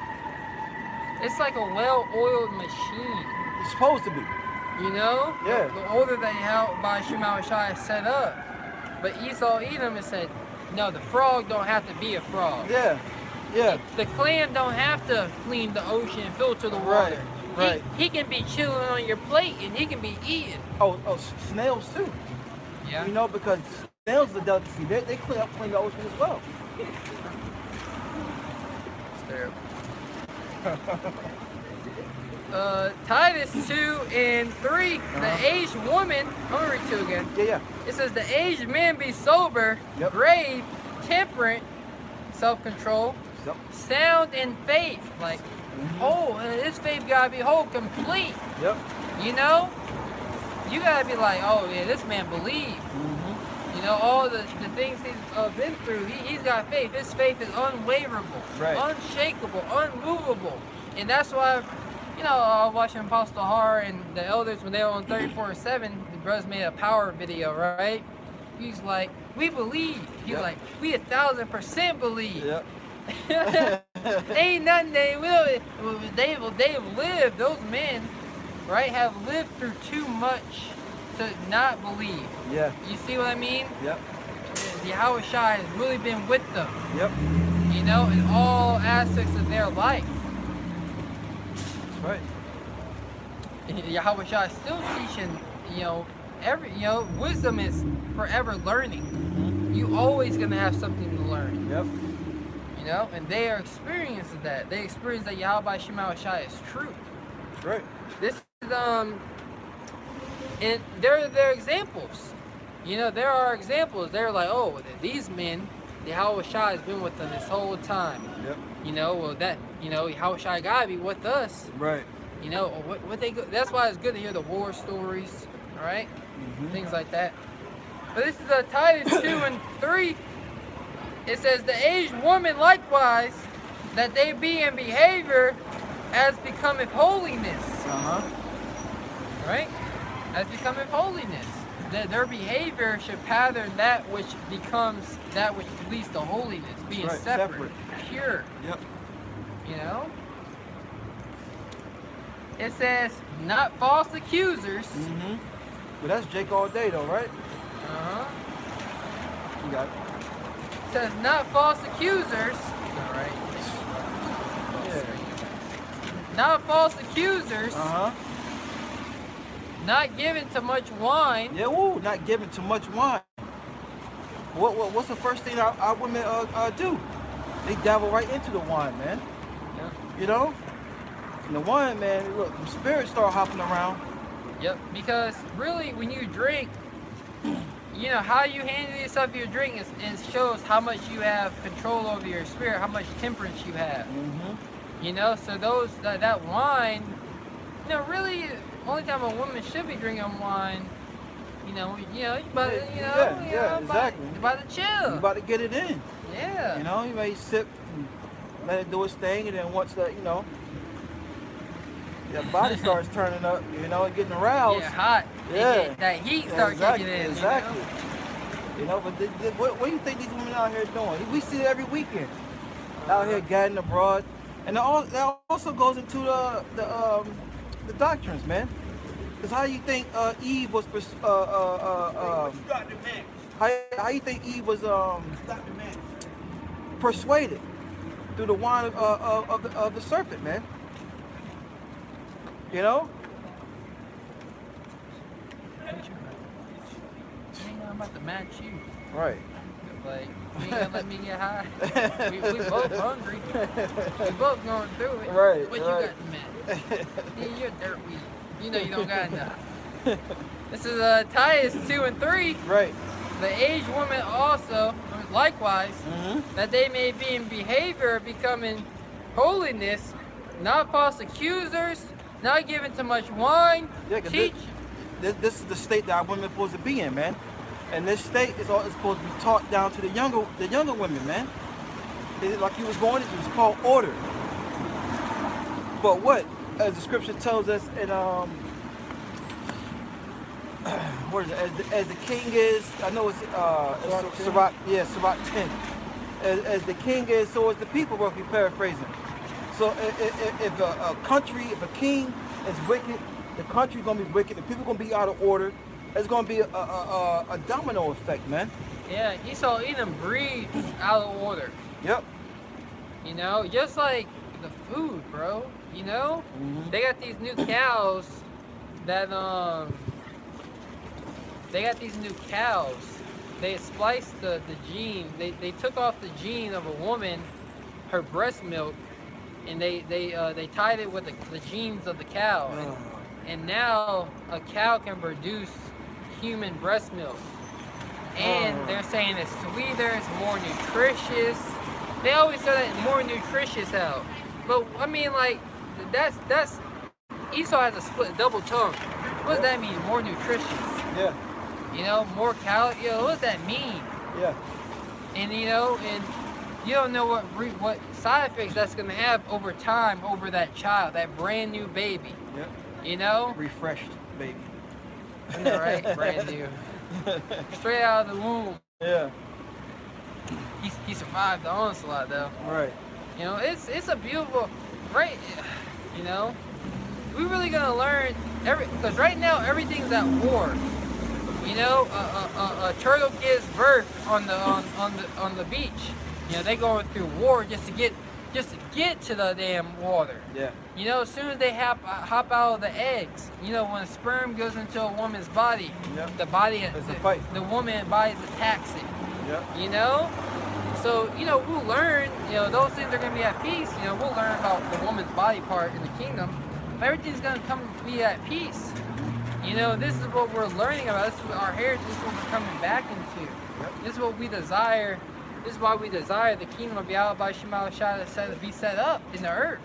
It's like a well-oiled machine. It's supposed to be. You know? Yeah. The order that by Shema Shai is set up. But Esau Edom has said, no, the frog don't have to be a frog. Yeah. Yeah. The clam don't have to clean the ocean and filter the water. Right. He can be chilling on your plate and he can be eating. Oh, snails too. Yeah. You know, because snails are a delicacy. They clean the ocean as well. It's terrible. Titus 2:3, the aged woman, I'm gonna read 2 again. Yeah. It says the aged man be sober, grave, temperate, self-control, sound in faith. Like, his faith gotta be whole, complete. Yep. You know? You gotta be like, oh yeah, this man believed. You know, all the things he's been through, he's got faith. His faith is unwaverable, unshakable, unmovable. And that's why, you know, watching Apostle Har and the elders when they were on 34/7, the brothers made a power video, right? He's like, we believe. He's like, we 1,000% believe. Yep. Ain't nothing they've lived. Those men, right, have lived through too much to not believe. Yeah. You see what I mean? Yep. Yahweh Shai has really been with them. Yep. You know, in all aspects of their life. That's right. Yahweh Shai is still teaching, you know, wisdom is forever learning. You always gonna have something to learn. Yep. You know, and they are experiencing that. They experience that Yahweh Shema Shai is true. That's right. This is and they're examples. You know, there are examples. They're like, oh, these men, Yahweh Shai has been with them this whole time. Yep. You know, well Yahweh Shai gotta be with us. Right. You know, what they go, that's why it's good to hear the war stories, right? Things like that. But this is Titus 2:3. It says, the aged woman likewise, that they be in behavior as becometh holiness. Right? As becometh holiness. That their behavior should pattern that which becomes that which leads to holiness, being separate, pure. Yep. You know? It says, not false accusers. But that's Jake all day though, right? You got it. It says, not false accusers. Alright. Yeah. Not false accusers. Not given to much wine. Yeah, woo, not giving too much wine. What's the first thing our women do? They dabble right into the wine, man. Yeah. You know? And the wine, man, look, the spirits start hopping around. Yep, because really when you drink, you know, how you handle yourself your drink it shows how much you have control over your spirit, how much temperance you have. You know, so that wine, you know, really only time a woman should be drinking wine, you know, you about to, exactly. about to chill. You about to get it in. Yeah. You know, you may sip let it do its thing, and then once that, you know, your body starts turning up, you know, and getting aroused. Yeah, hot. Yeah. That heat starts kicking in. Exactly. You know? But what do you think these women out here doing? We see it every weekend. Out here gadding abroad. And that also goes into the doctrines, man. Because how you think Eve was how you think Eve was persuaded through the wine of the serpent, man? You know? I'm about to match you. Right. Like, you ain't gonna let me get high. we both hungry. We both going through it. Right. What you got to match? Yeah, you're dirt weed. You know you don't got enough. This is Titus 2 and 3. Right. The aged woman also, likewise, that they may be in behavior becoming holiness, not false accusers, not given to much wine, teach. This is the state that our women are supposed to be in, man. And this state is supposed to be taught down to the younger women, man. Like you was going, it was called order. But what, as the scripture tells us in what is it? As the king is, I know it's Sirach 10. As the king is, so is the people, roughly paraphrasing. So if a country, if a king is wicked, the country's gonna be wicked, the people gonna be out of order. It's gonna be a domino effect, man. Yeah, Esau even breeds out of order. Yep. You know, just like the food, bro. You know, they got these new cows that they spliced the gene. They took off the gene of a woman, her breast milk, and they tied it with the genes of the cow. And now a cow can produce human breast milk. And they're saying it's sweeter, it's more nutritious. They always say that more nutritious out. But I mean, like, that's Esau has a split double tongue. What does that mean? More nutritious. Yeah. You know, more calories. Yo, what does that mean? Yeah. And you know, and you don't know what side effects that's gonna have over time over that child, that brand new baby. Yep. You know? Refreshed baby. I know, right? Brand new. Straight out of the womb. Yeah. He survived the onslaught though. Right. You know, it's a beautiful, right? You know, we really gonna learn because right now everything's at war. You know, a turtle gives birth on the beach. You know, they going through war just to get to the damn water. Yeah. You know, as soon as they hop out of the eggs, you know, when sperm goes into a woman's body, Yep. the woman body attacks it. Yep. You know? So, you know, we'll learn, you know, those things are going to be at peace. You know, we'll learn about the woman's body part in the kingdom. Everything's going to be at peace. You know, this is what we're learning about. This is our heritage. This is what we're coming back into. Yep. This is what we desire. This is why we desire the kingdom of Yahweh Shema Shai to be set up in the earth.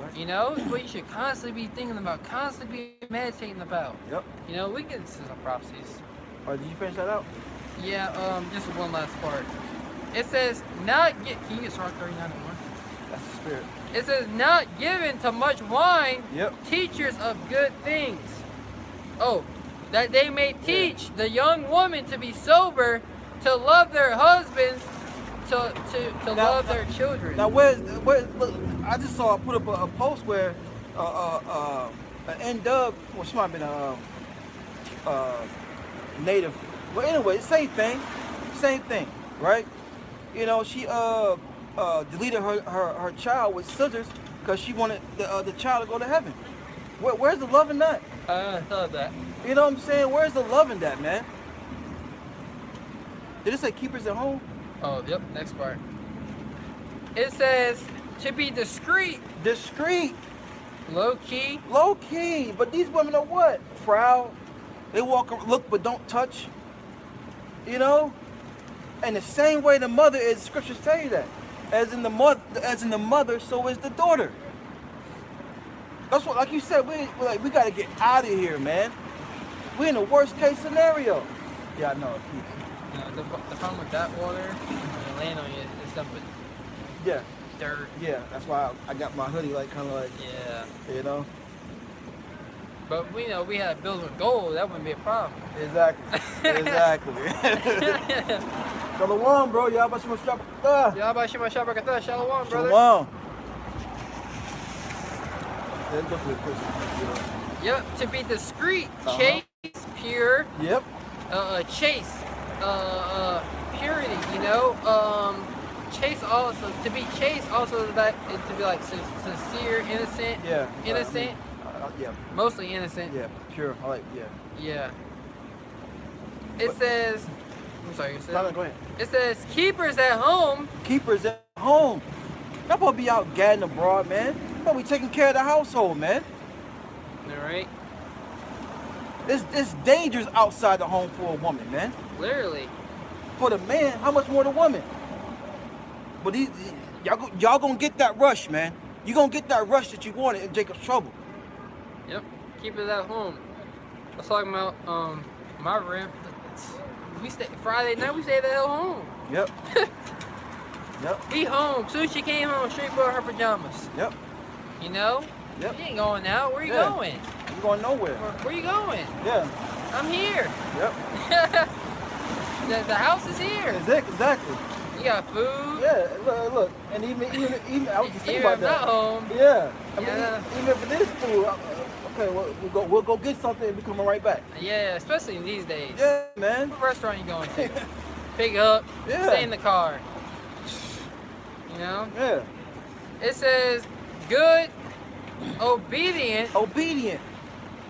Right. You know, it's what you should constantly be thinking about, constantly be meditating about. Yep. You know, we can see some prophecies. All right, did you finish that out? Yeah, just one last part. It says, can you get Sirach 39 and 1? That's the spirit. It says, not given to much wine, Yep. teachers of good things. Oh, that they may teach the young woman to be sober, to love their husbands, to love their children. Now, look, I just saw, I put up a post where an N-Dub, well, she might have been a native. Well, anyway, same thing, right? You know, she deleted her child with scissors because she wanted the child to go to heaven. Where's the love in that? I thought that. You know what I'm saying? Where's the love in that, man? Did it say keepers at home? Oh, yep, next part. It says to be discreet. Discreet. Low key. Low key. But these women are what? Proud. They walk, look, but don't touch. You know? And the same way the mother is, scriptures tell you that. As in the mother, so is the daughter. That's what, like you said, we got to get out of here, man. We're in the worst case scenario. Yeah, I know. The problem with that water, when you land on you, it's something. Yeah. dirt. Yeah, that's why I got my hoodie like kind of like, Yeah. you know. But we know we had bills with gold. That wouldn't be a problem. Exactly. Exactly. Shalom, bro. Y'all about to shop. Y'all about to ship my shop like that. Shalom, brother. Shalom. Let's go to the Christian. Yep. To be discreet, chaste, pure. Yep. Chaste. Purity. You know. Chaste also. To be chaste also is to be like sincere, innocent. Yeah. Innocent. Yeah. Mostly innocent. Yeah. Pure. I like. Yeah. Yeah. It says. I'm sorry. You said. No, go ahead. It says keepers at home. Keepers at home. Y'all supposed to be out gadding abroad, man. Y'all supposed to be taking care of the household, man. All right. It's dangerous outside the home for a woman, man. Literally. For the man, how much more the woman? But y'all gonna get that rush, man. You gonna get that rush that you wanted in Jacob's trouble. Yep. Keepers at home. I was talking about my rib. We stay Friday night. We stayed the hell home. Yep. Yep. We home. Soon as she came home, straight put her pajamas. Yep. You know? Yep. You ain't going out. Where you Yeah. going? You going nowhere? Where you going? Yeah. I'm here. Yep. the house is here. Exactly. You got food. Yeah. Look. And even I was just thinking Even about if that. not home. Yeah. I Yeah. mean, even if it is food, okay, we'll go get something and be coming right back. Yeah, especially in these days. Yeah, man. What restaurant you going to? Pick up. Yeah. Stay in the car. You know? Yeah. It says good, obedient. Obedient.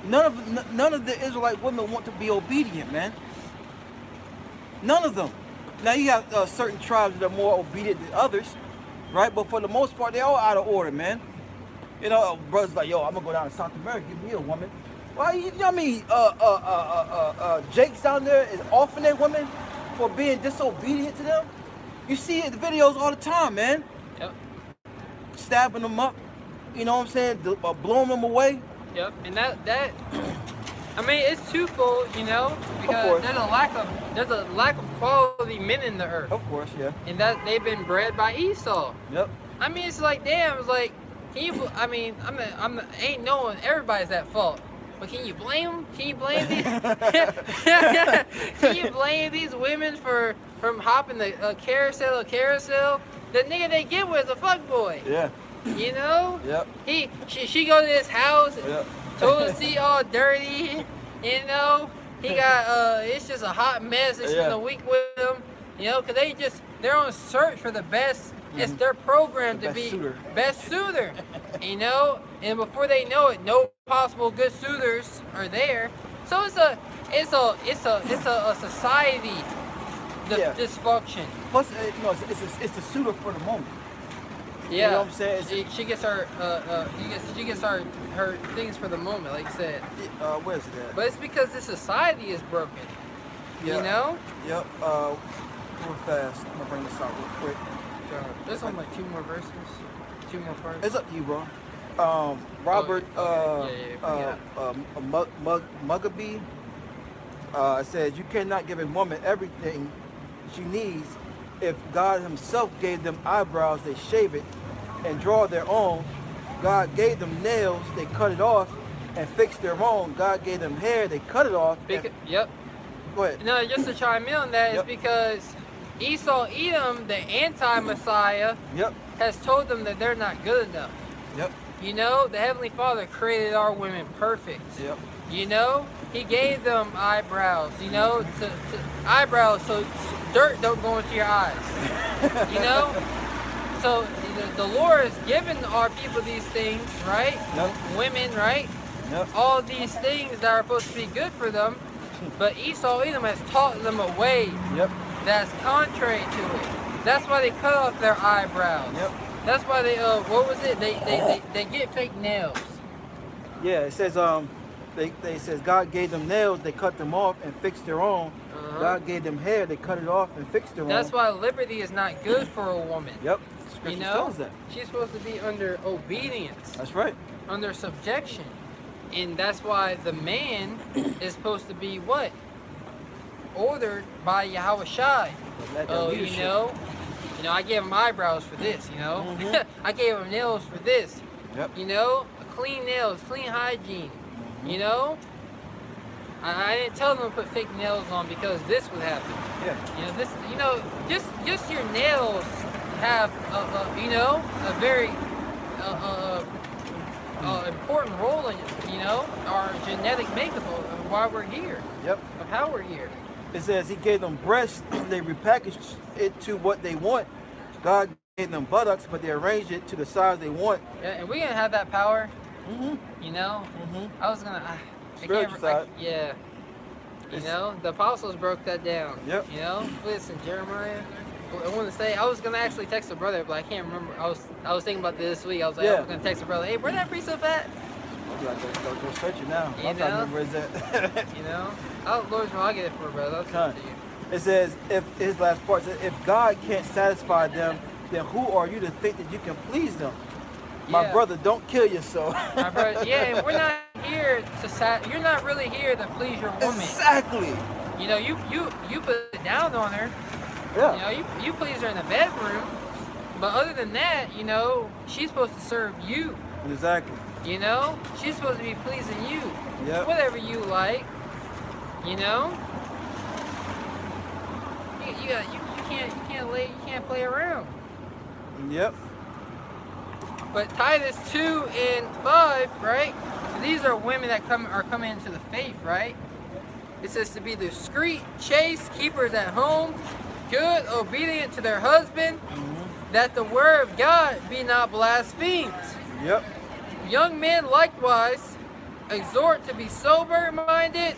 None of the Israelite women want to be obedient, man. None of them. Now you have certain tribes that are more obedient than others, right? But for the most part, they're all out of order, man. You know, brothers like, yo, I'm gonna go down to South America, give me a woman. Why? You know what I mean? Jake's down there is offering their women for being disobedient to them. You see it in the videos all the time, man. Yep. Stabbing them up. You know what I'm saying? Blowing them away. Yep. And that I mean, it's twofold, you know, because there's a lack of quality men in the earth. Of course, yeah. And that they've been bred by Esau. Yep. I mean, it's like, damn, it's like, can you, I mean, ain't knowing everybody's at fault. But can you blame them? Can you blame these? Can you blame these women from hopping the carousel? The nigga they get with is a fuckboy. Yeah. You know? Yep. She go to his house. Yep. Toilet seat all dirty. You know? He got it's just a hot mess. They spend a week with him. You know, cause they're on search for the best. It's their program to be best suitor. You know, and before they know it, no possible good suitors are there. So it's a society dysfunction. Plus, it's a suitor for the moment. Yeah, you know what I'm saying? She gets her her things for the moment, like you said. Where's it at? But it's because the society is broken. Yeah. You know? Yep. Real fast. I'm gonna bring this out real quick. There's only like 2 more verses, 2 more parts. It's up to you, bro. Robert Mugabe says you cannot give a woman everything she needs. If God himself gave them eyebrows, they shave it and draw their own. God gave them nails, they cut it off and fix their own. God gave them hair, they cut it off. Yep. Go ahead. No, just to chime in on that, is because Esau Edom, the anti-Messiah, has told them that they're not good enough. Yep. You know, the Heavenly Father created our women perfect. Yep. You know, He gave them eyebrows, you know, eyebrows so dirt don't go into your eyes. You know? So the Lord has given our people these things, right? Yep. Women, right? Yep. All these things that are supposed to be good for them. But Esau Edom has taught them a way that's contrary to it. That's why they cut off their eyebrows. Yep. That's why they what was it? They get fake nails. Yeah, it says they says God gave them nails, they cut them off and fixed their own. God gave them hair, they cut it off and fixed their own. That's why liberty is not good for a woman. Yep. You know, she's supposed to be under obedience. That's right. Under subjection. And that's why the man is supposed to be what? Ordered by Yahweh Shai. You know, You know, I gave him eyebrows for this, you know. I gave him nails for this. Yep. You know, clean nails, clean hygiene. You know, I didn't tell them to put fake nails on because this would happen. Yeah. You know, this, you know, just your nails have, you know, a very important role in, you know, our genetic makeup of why we're here. Yep. Of how we're here. It says he gave them breasts, they repackaged it to what they want. God gave them buttocks, but they arranged it to the size they want. Yeah, and we're gonna have that power. You know, I was gonna. Yeah. You know, the apostles broke that down. Yep. You know, listen, Jeremiah. I want to say I was gonna actually text a brother, but I can't remember. I was thinking about this week. I was like, I was gonna text a brother. Hey, where that precept at? Go search it now. You I'm trying to remember where it's at. You know, Lord's will, I'll get it for a brother. I'll send it to you. It says, if his last part says, if God can't satisfy them, then who are you to think that you can please them? My brother, don't kill yourself. My brother, and we're not here to you're not really here to please your woman. Exactly. You know, you put it down on her. Yeah. You know, you please her in the bedroom, but other than that, you know, she's supposed to serve you. Exactly. You know, she's supposed to be pleasing you. Yep. Whatever you like. You know. You can't play around. Yep. But Titus 2 and 5, right? These are women that are coming into the faith, right? It says to be discreet, chaste, keepers at home, good, obedient to their husband, that the word of God be not blasphemed. Yep. Young men likewise exhort to be sober-minded.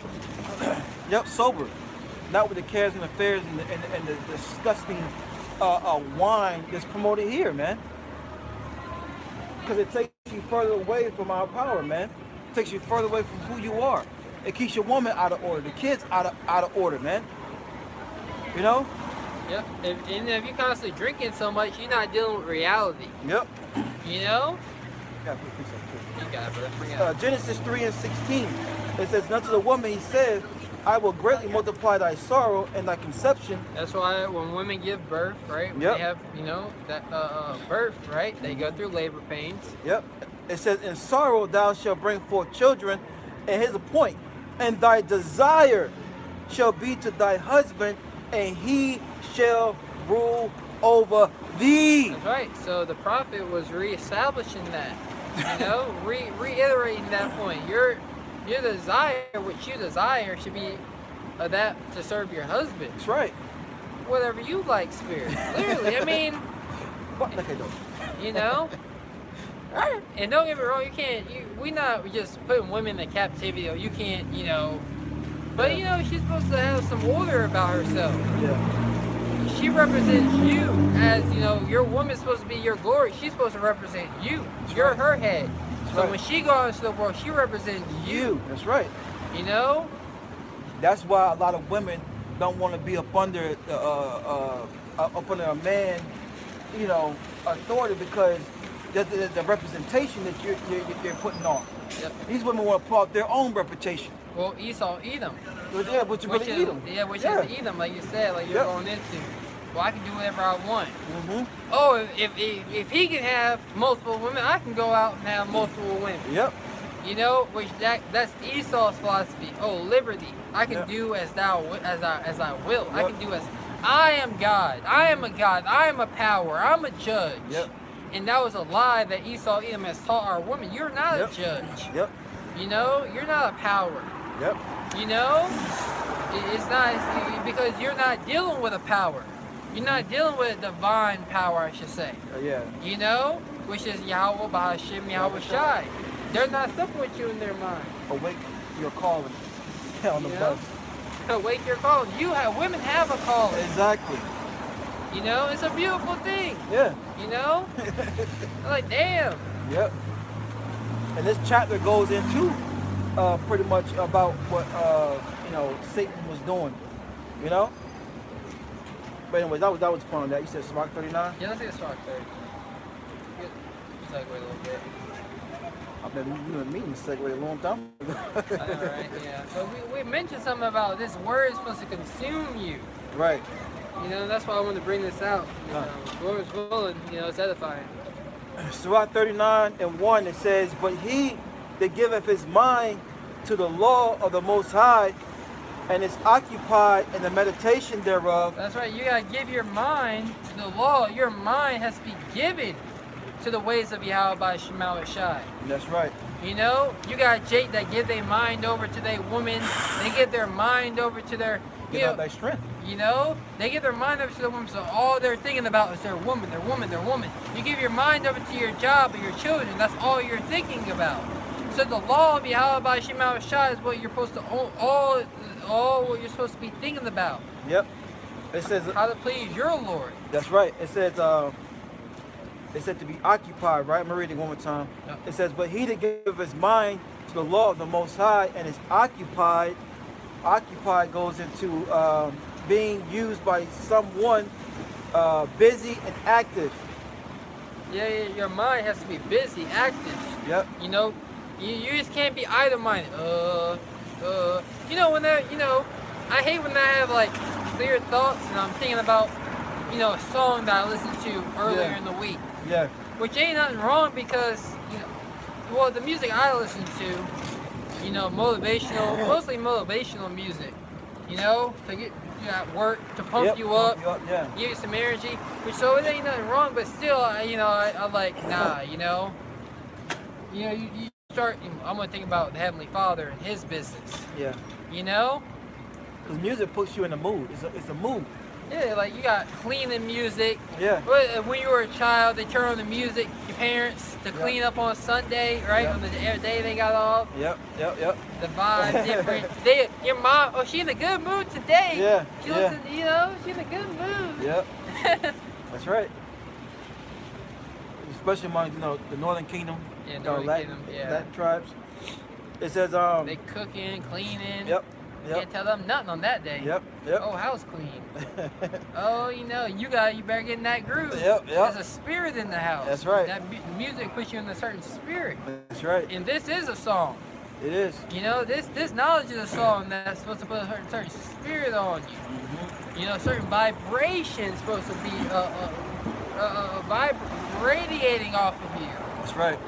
Yep, sober. Not with the cares and affairs and the disgusting wine that's promoted here, man. Because it takes you further away from our power, man. It takes you further away from who you are. It keeps your woman out of order, the kids out of order, man. You know? Yep. And if you're constantly drinking so much, you're not dealing with reality. Yep. You know? You got it, brother. Genesis 3 and 16. It says, unto the woman he said, I will greatly multiply thy sorrow and thy conception. That's why when women give birth, right? Yep. They have, you know, that birth, right? They go through labor pains. Yep. It says, in sorrow thou shalt bring forth children. And here's the point. And thy desire shall be to thy husband, and he shall rule over thee. That's right. So the prophet was reestablishing that. You know, reiterating that point. Your desire, what you desire, should be that to serve your husband. That's right. Whatever you like, spirit. Literally, I mean, you know. And don't get me wrong, we're not just putting women in captivity, or you can't, you know. But you know, she's supposed to have some order about herself. Yeah. She represents you as, you know, your woman's supposed to be your glory. She's supposed to represent you. You're her head. So when she goes into the world, she represents you. That's right. You know? That's why a lot of women don't want to be up under a man, you know, authority, because there's a representation that you're putting on. Yep. These women want to pull out their own reputation. Well, Esau, Edom. Yeah, but you really Edom. Yeah, which is Edom, like you said, like you're going into. Well, I can do whatever I want. Oh, if he can have multiple women, I can go out and have multiple women. Yep. You know, that's Esau's philosophy. Oh, liberty. I can do as I will. I can do as I am God. I am a God. I am a power. I'm a judge. Yep. And that was a lie that Esau Edom has taught our women. You're not a judge. Yep. You know, you're not a power. Yep. You know, it's not, because you're not dealing with a power. You're not dealing with a divine power, I should say. Yeah. You know, which is Yahweh, Bahashim, Yahweh Shai. They're not simple with you in their mind. Awake your calling on the bus. Awake your calling. Women have a calling. Exactly. You know, it's a beautiful thing. Yeah. You know? I'm like, damn. Yep. And this chapter goes into pretty much about what you know, Satan was doing. You know? But anyways, that was the point on that. You said Sirach 39? Yeah, let's get Sirach 30. Segue a little bit. I've been meeting segue a long time ago. Alright, yeah. So we mentioned something about this word is supposed to consume you. Right. You know, that's why I wanted to bring this out. You know, Lord's willing, you know, it's edifying. Sirach 39:1, it says, but he that giveth his mind to the law of the Most High, and is occupied in the meditation thereof. That's right. You gotta give your mind to the law. Your mind has to be given to the ways of Yahweh by Shema Shai. That's right. You know, you got Jake that give their mind over to their woman. They give their mind over to their, Get out thy strength. you know, they give their mind over to the woman. So all they're thinking about is their woman, their woman, their woman. You give your mind over to your job or your children. That's all you're thinking about. So the law of Yahweh by Shema Shai is what you're supposed to all what you're supposed to be thinking about. Yep. It says how to please your Lord. That's right. It says to be occupied, right? I'm gonna read it one more time. Yep. It says, but he that giveth his mind to the law of the Most High and is occupied. Occupied goes into being used by someone busy and active. Yeah, your mind has to be busy, active. Yep. You know, you just can't be idle-minded. You know, I hate when I have like clear thoughts and I'm thinking about, you know, a song that I listened to earlier in the week. Yeah. Which ain't nothing wrong because, you know, well, the music I listen to, you know, motivational, mostly motivational music, you know, to get you at work, to pump you up, give you some energy, which so it ain't nothing wrong, but still, you know, I'm like, nah, you know, you start, I'm gonna think about the Heavenly Father and His business. Yeah. You know? Because music puts you in a mood. It's a mood. Yeah, like you got cleaning music. Yeah. When you were a child, they turn on the music, your parents, to clean up on Sunday, right? On the day they got off. Yep. The vibe different. Your mom, oh, she in a good mood today. Yeah. She looks, you know, she in a good mood. Yep. That's right. Especially among, you know, the Northern Kingdom. Yeah, Northern Kingdom, yeah. Latin tribes. It says they cooking, cleaning. Yep. Can't tell them nothing on that day. Yep. Oh, house clean. Oh, you know, you better get in that groove. Yep. There's a spirit in the house. That's right. That music puts you in a certain spirit. That's right. And this is a song. It is. You know, this knowledge is a song that's supposed to put a certain spirit on you. Mm-hmm. You know, certain vibration supposed to be radiating off of you. That's right.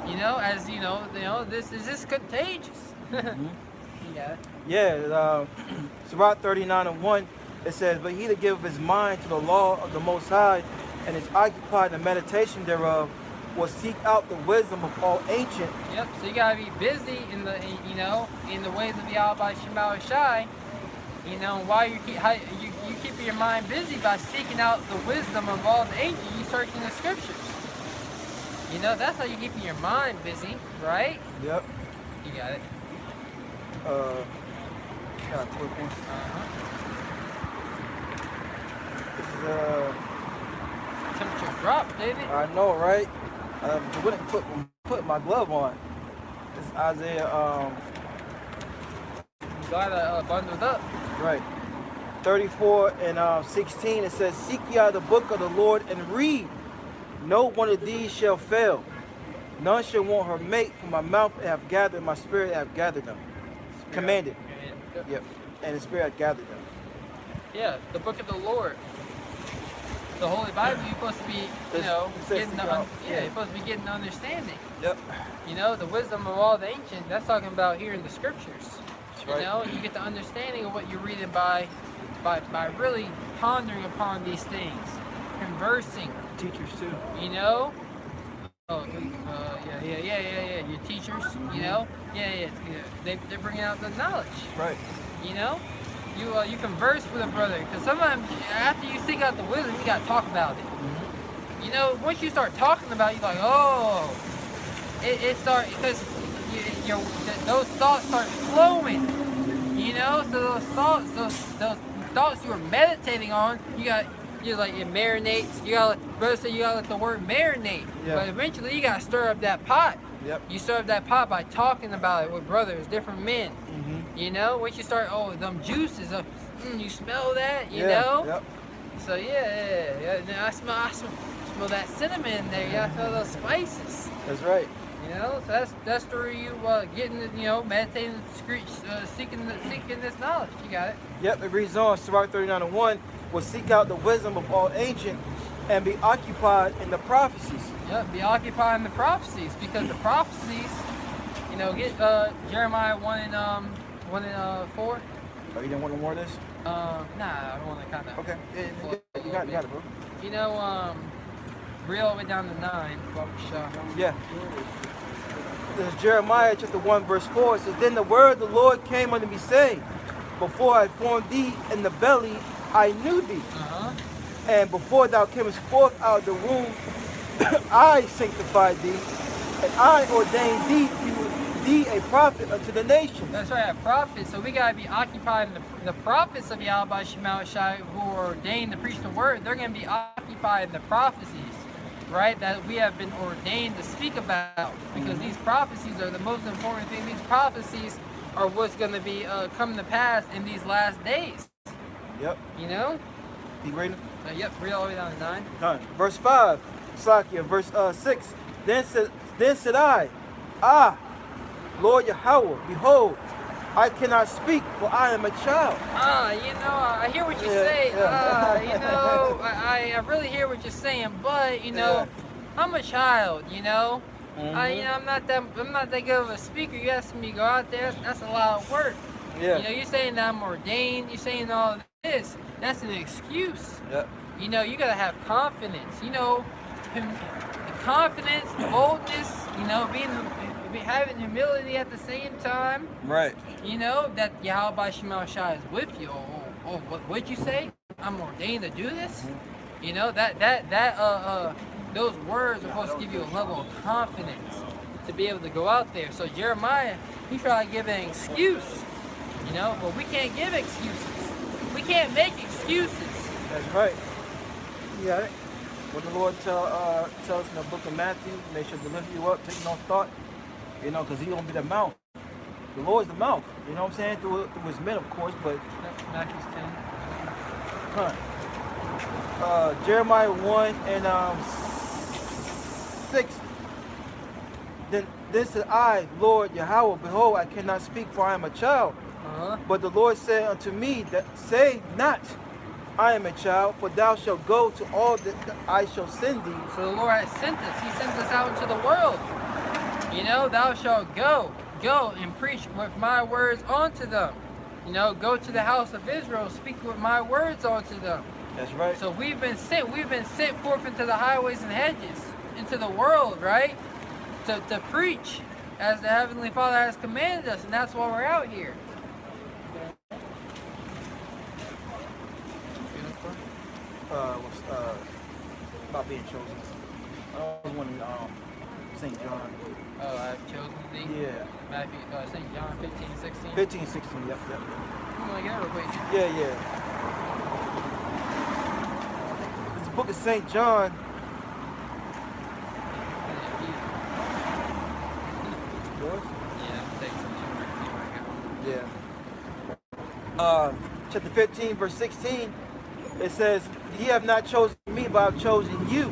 You know, as you know, this is contagious. Mm-hmm. Yeah. Yeah. Sirach 39:1. It says, but he that giveth his mind to the law of the Most High and is occupied in the meditation thereof will seek out the wisdom of all ancient. Yep. So you gotta be busy in the ways of Yahweh by Shema Shai. You know, while you keep your mind busy by seeking out the wisdom of all the ancient, you searching the scriptures. You know, that's how you keep your mind busy, right? Yep. You got it. Got a quick one. This is temperature dropped, didn't it? I know, right? I wouldn't put my glove on. This is Isaiah. Got bundled up. Right. 34:16. It says, "Seek ye out the book of the Lord and read. No one of these shall fail. None shall want her mate. For my mouth have gathered, my spirit have gathered them." Commanded. Yep. And the spirit have gathered them. Yeah, the book of the Lord. The Holy Bible, you're supposed to be, you know, you're supposed to be getting understanding. Yep. You know, the wisdom of all the ancient, that's talking about here in the scriptures. That's right. You know, you get the understanding of what you're reading by really pondering upon these things, conversing. Teachers too. You know? Oh, yeah. Your teachers, you know? Yeah. They're bringing out the knowledge. Right. You know? You converse with a brother, because sometimes after you seek out the wisdom, you got to talk about it. Mm-hmm. You know, once you start talking about it, you're like, oh, it starts, because those thoughts start flowing. You know, so those thoughts you were meditating on, it marinates. Brother said you gotta let the word marinate. Yeah. But eventually you gotta stir up that pot. Yep. You stir up that pot by talking about it with brothers, different men. Mm-hmm. You know, once you start, them juices, you smell that, you know? Yep. So yeah. I smell that cinnamon in there. Yeah, I smell those spices. That's right. You know, so that's through you getting, meditating, seeking this knowledge. You got it. Yep, it reads on, Sirach 39:1, will seek out the wisdom of all ancient and be occupied in the prophecies. Yep, be occupied in the prophecies, because the prophecies, you know, get Jeremiah 1 and 4. Oh, you didn't want no more of this? Nah, I want to kind of. Okay, yeah, you got it, bro. You know, read all the way down to 9. Yeah. This is Jeremiah chapter 1 verse 4. It says, then the word of the Lord came unto me, saying, before I formed thee in the belly, I knew thee. And before thou camest forth out of the womb, I sanctified thee, and I ordained thee a prophet unto the nations. That's right, a prophet. So we gotta be occupied in the prophets of Yahweh Shema Shai, who are ordained to preach the word. They're gonna be occupied in the prophecies, right? That we have been ordained to speak about, because these prophecies are the most important thing. These prophecies are what's gonna be coming to pass in these last days. Yep. You know? Keep reading. Yep. Read all the way down to 9. Done. Verse 5. Slakia. Verse 6. Then said I, Lord Yahweh, behold, I cannot speak, for I am a child. You know, I hear what you say. You know, I really hear what you're saying, but you know, I'm a child. You know, you know, I'm not that good of a speaker. You asking me to go out there? That's a lot of work. Yeah. You know, you're saying that I'm ordained. You're saying all of this. That's an excuse. Yep. You know, you gotta have confidence. You know, confidence, boldness. You know, having humility at the same time. Right. You know, that Yahweh Shema Shai is with you. What'd you say? I'm ordained to do this? You know, those words are supposed to give you a level of confidence to be able to go out there. So Jeremiah, he tried to give an excuse. You know, but we can't give excuses. We can't make excuses. That's right. You got it. What the Lord tells us in the book of Matthew, they should deliver you up, take no thought. You know, because he's going to be the mouth. The Lord's the mouth. You know what I'm saying? Through his men, of course, but... Matthew 10. Jeremiah 1 and 6. Then said I, Lord Yahweh, behold, I cannot speak, for I am a child. But the Lord said unto me, say not, I am a child, for thou shalt go to all that I shall send thee. So the Lord has sent us. He sent us out into the world. You know, thou shalt go and preach with my words unto them. You know, go to the house of Israel, speak with my words unto them. That's right. So we've been sent forth into the highways and hedges, into the world, right? To preach as the Heavenly Father has commanded us, and that's why we're out here. About being chosen. I was wondering, St. John. Oh, I've chosen thee? Yeah. Matthew, St. John 15:16? 15:16, yep. I'm gonna get it real quick. Yeah. It's the book of St. John. Yours? Yeah, I'm taking some turmeric right Yeah. Chapter 15, verse 16, it says, ye have not chosen me, but I have chosen you,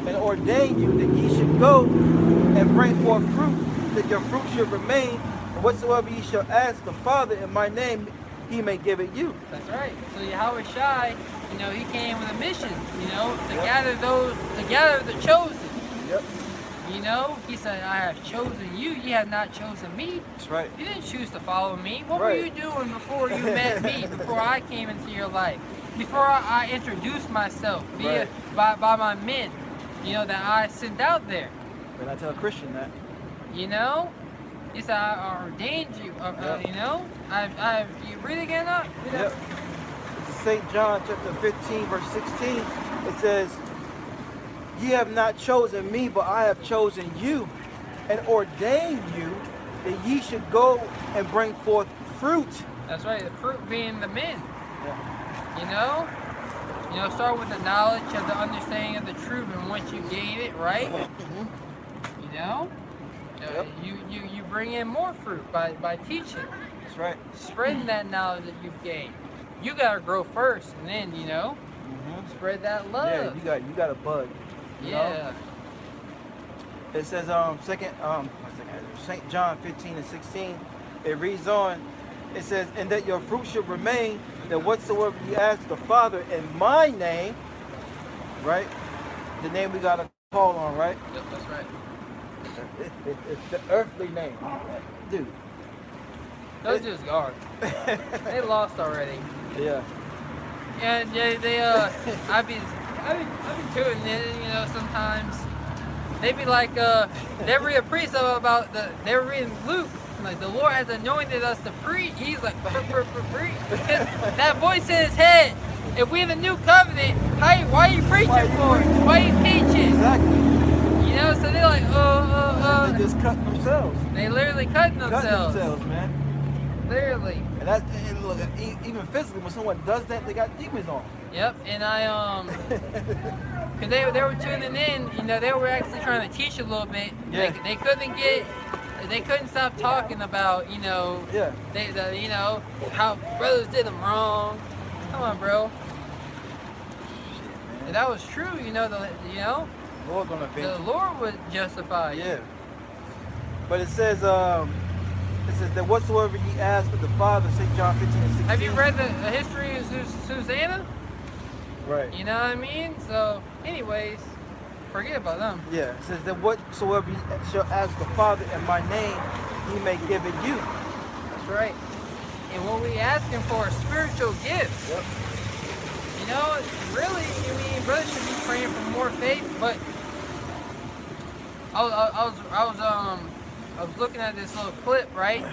and ordained you that ye should go and bring forth fruit, that your fruit should remain, and whatsoever ye shall ask the Father in my name, he may give it you. That's right. So Yahweh Shai, you know, he came with a mission, you know, to gather the chosen. Yep. You know, he said, I have chosen you, ye have not chosen me. That's right. You didn't choose to follow me. What were you doing before you met me, before I came into your life? Before I introduced myself by my men, you know, that I sent out there. But I tell a Christian that. You know? He said, I ordained you, you know? You read again up? Yep. St. John chapter 15, verse 16, it says, ye have not chosen me, but I have chosen you, and ordained you that ye should go and bring forth fruit. That's right, the fruit being the men. Yeah. You know, start with the knowledge of the understanding of the truth, and once you gain it, right? You know? Yep. You bring in more fruit by teaching. That's right. Spreading that knowledge that you've gained. You gotta grow first, and then, you know, spread that love. Yeah, you got a bud. You know? It says St. John 15 and 16. It reads on, it says, and that your fruit should remain, that whatsoever you ask the Father in my name, right? The name we got to call on, right? Yep, that's right. It's the earthly name. Dude. Those dudes are. They lost already. Yeah. And they I've been tuning in, you know, sometimes. They be like, they read a priest about they were reading Luke, like the Lord has anointed us to preach. He's like, preach. That voice in his head, if we in the new covenant, why are you preaching for it? Why are you teaching? Exactly. You know, so they're like, They just cut themselves. They literally cutting themselves. Cut themselves, man. Literally. And look, even physically, when someone does that, they got demons on. Yep, and cause they were tuning in, you know, they were actually trying to teach a little bit. Yeah. They couldn't stop talking about, you know, Yeah. you know, how brothers did them wrong. Come on, bro. Shit, man. And that was true, you know, Lord gonna avenge the you. Lord would justify you. Yeah. But it says that whatsoever ye ask of the Father, St. John 15:16. Have you read the history of Susanna? Right. You know what I mean? So, anyways, forget about them. Yeah. It says that whatsoever ye shall ask the Father in my name, he may give it you. That's right. And what we asking for are spiritual gifts. Yep. You know, really, I mean, brothers should be praying for more faith. But I was looking at this little clip, right?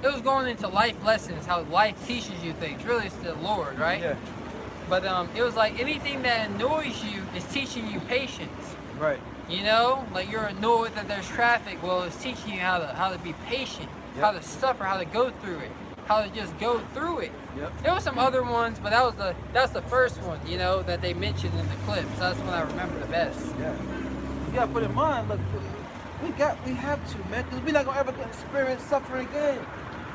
It was going into life lessons, how life teaches you things. Really, it's the Lord, right? Yeah. But it was like anything that annoys you is teaching you patience. Right. You know, like you're annoyed that there's traffic. Well, it's teaching you how to be patient, Yep. how to suffer, how to go through it, how to just go through it. Yep. There were some other ones, but that was the first one, you know, that they mentioned in the clip. So that's one I remember the best. Yeah. You gotta put in mind, look, we have to, man, because we're not gonna ever experience suffering again.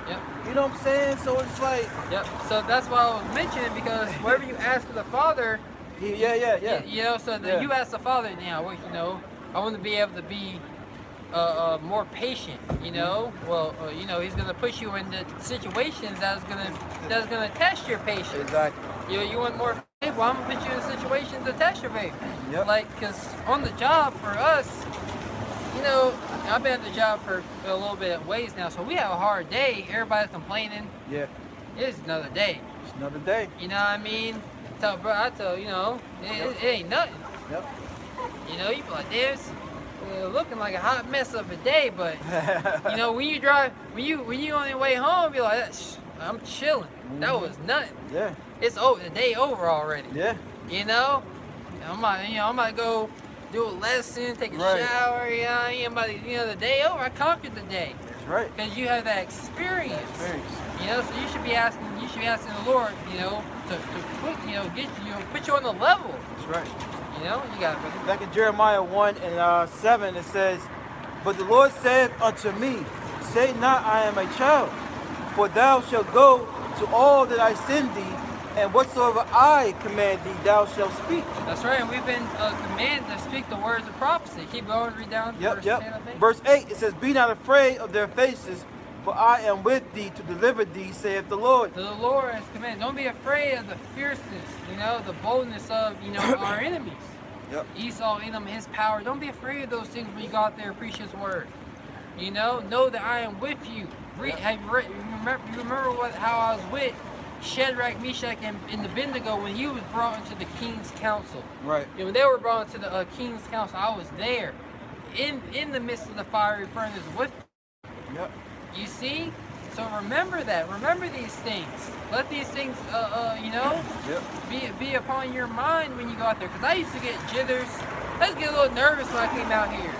Yep. You know what I'm saying? So it's like, Yep. So that's why I was mentioning, because wherever you ask of the Father, yeah. you know, so that you ask the Father now, well, you know, I want to be able to be more patient, you know. Well, you know, he's gonna push you into situations that's gonna test your patience. Exactly. You want more faith? Well, I'm gonna put you in situations to test your faith. Yep. Like, cause on the job for us, you know, I've been at the job for a little bit of ways now, so we have a hard day. Everybody's complaining. Yeah. It's another day. It's another day. You know what I mean? I tell you know, it ain't nothing. Yep. You know, you be like, this looking like a hot mess of a day, but you know, when you on your way home, be like, I'm chilling. That was nothing. Yeah. It's over. The day over already. Yeah. You know, I might go do a lesson, take a shower. The day over. I conquered the day. That's right. Because you have that experience. You know, so you should be asking the Lord, you know, to put you on the level. That's right. You know, you got it. Back in Jeremiah 1:7, it says, but the Lord said unto me, say not I am a child, for thou shalt go to all that I send thee, and whatsoever I command thee, thou shalt speak. That's right, and we've been commanded to speak the words of prophecy. Keep going, read down. Verse 10, I think. Verse 8, it says, be not afraid of their faces, for I am with thee to deliver thee, saith the Lord. So the Lord has commanded. Don't be afraid of the fierceness, you know, the boldness of, you know, our enemies. Yep. Esau, in him, his power. Don't be afraid of those things when you go out there and preach his word. You know that I am with you. You remember how I was with Shadrach, Meshach, and Abednego when he was brought into the king's council. Right. And when they were brought into the king's council, I was there, in the midst of the fiery furnace with them. Yep. You see? So remember that. Remember these things. Let these things, you know, be upon your mind when you go out there. Because I used to get jitters. I used to get a little nervous when I came out here.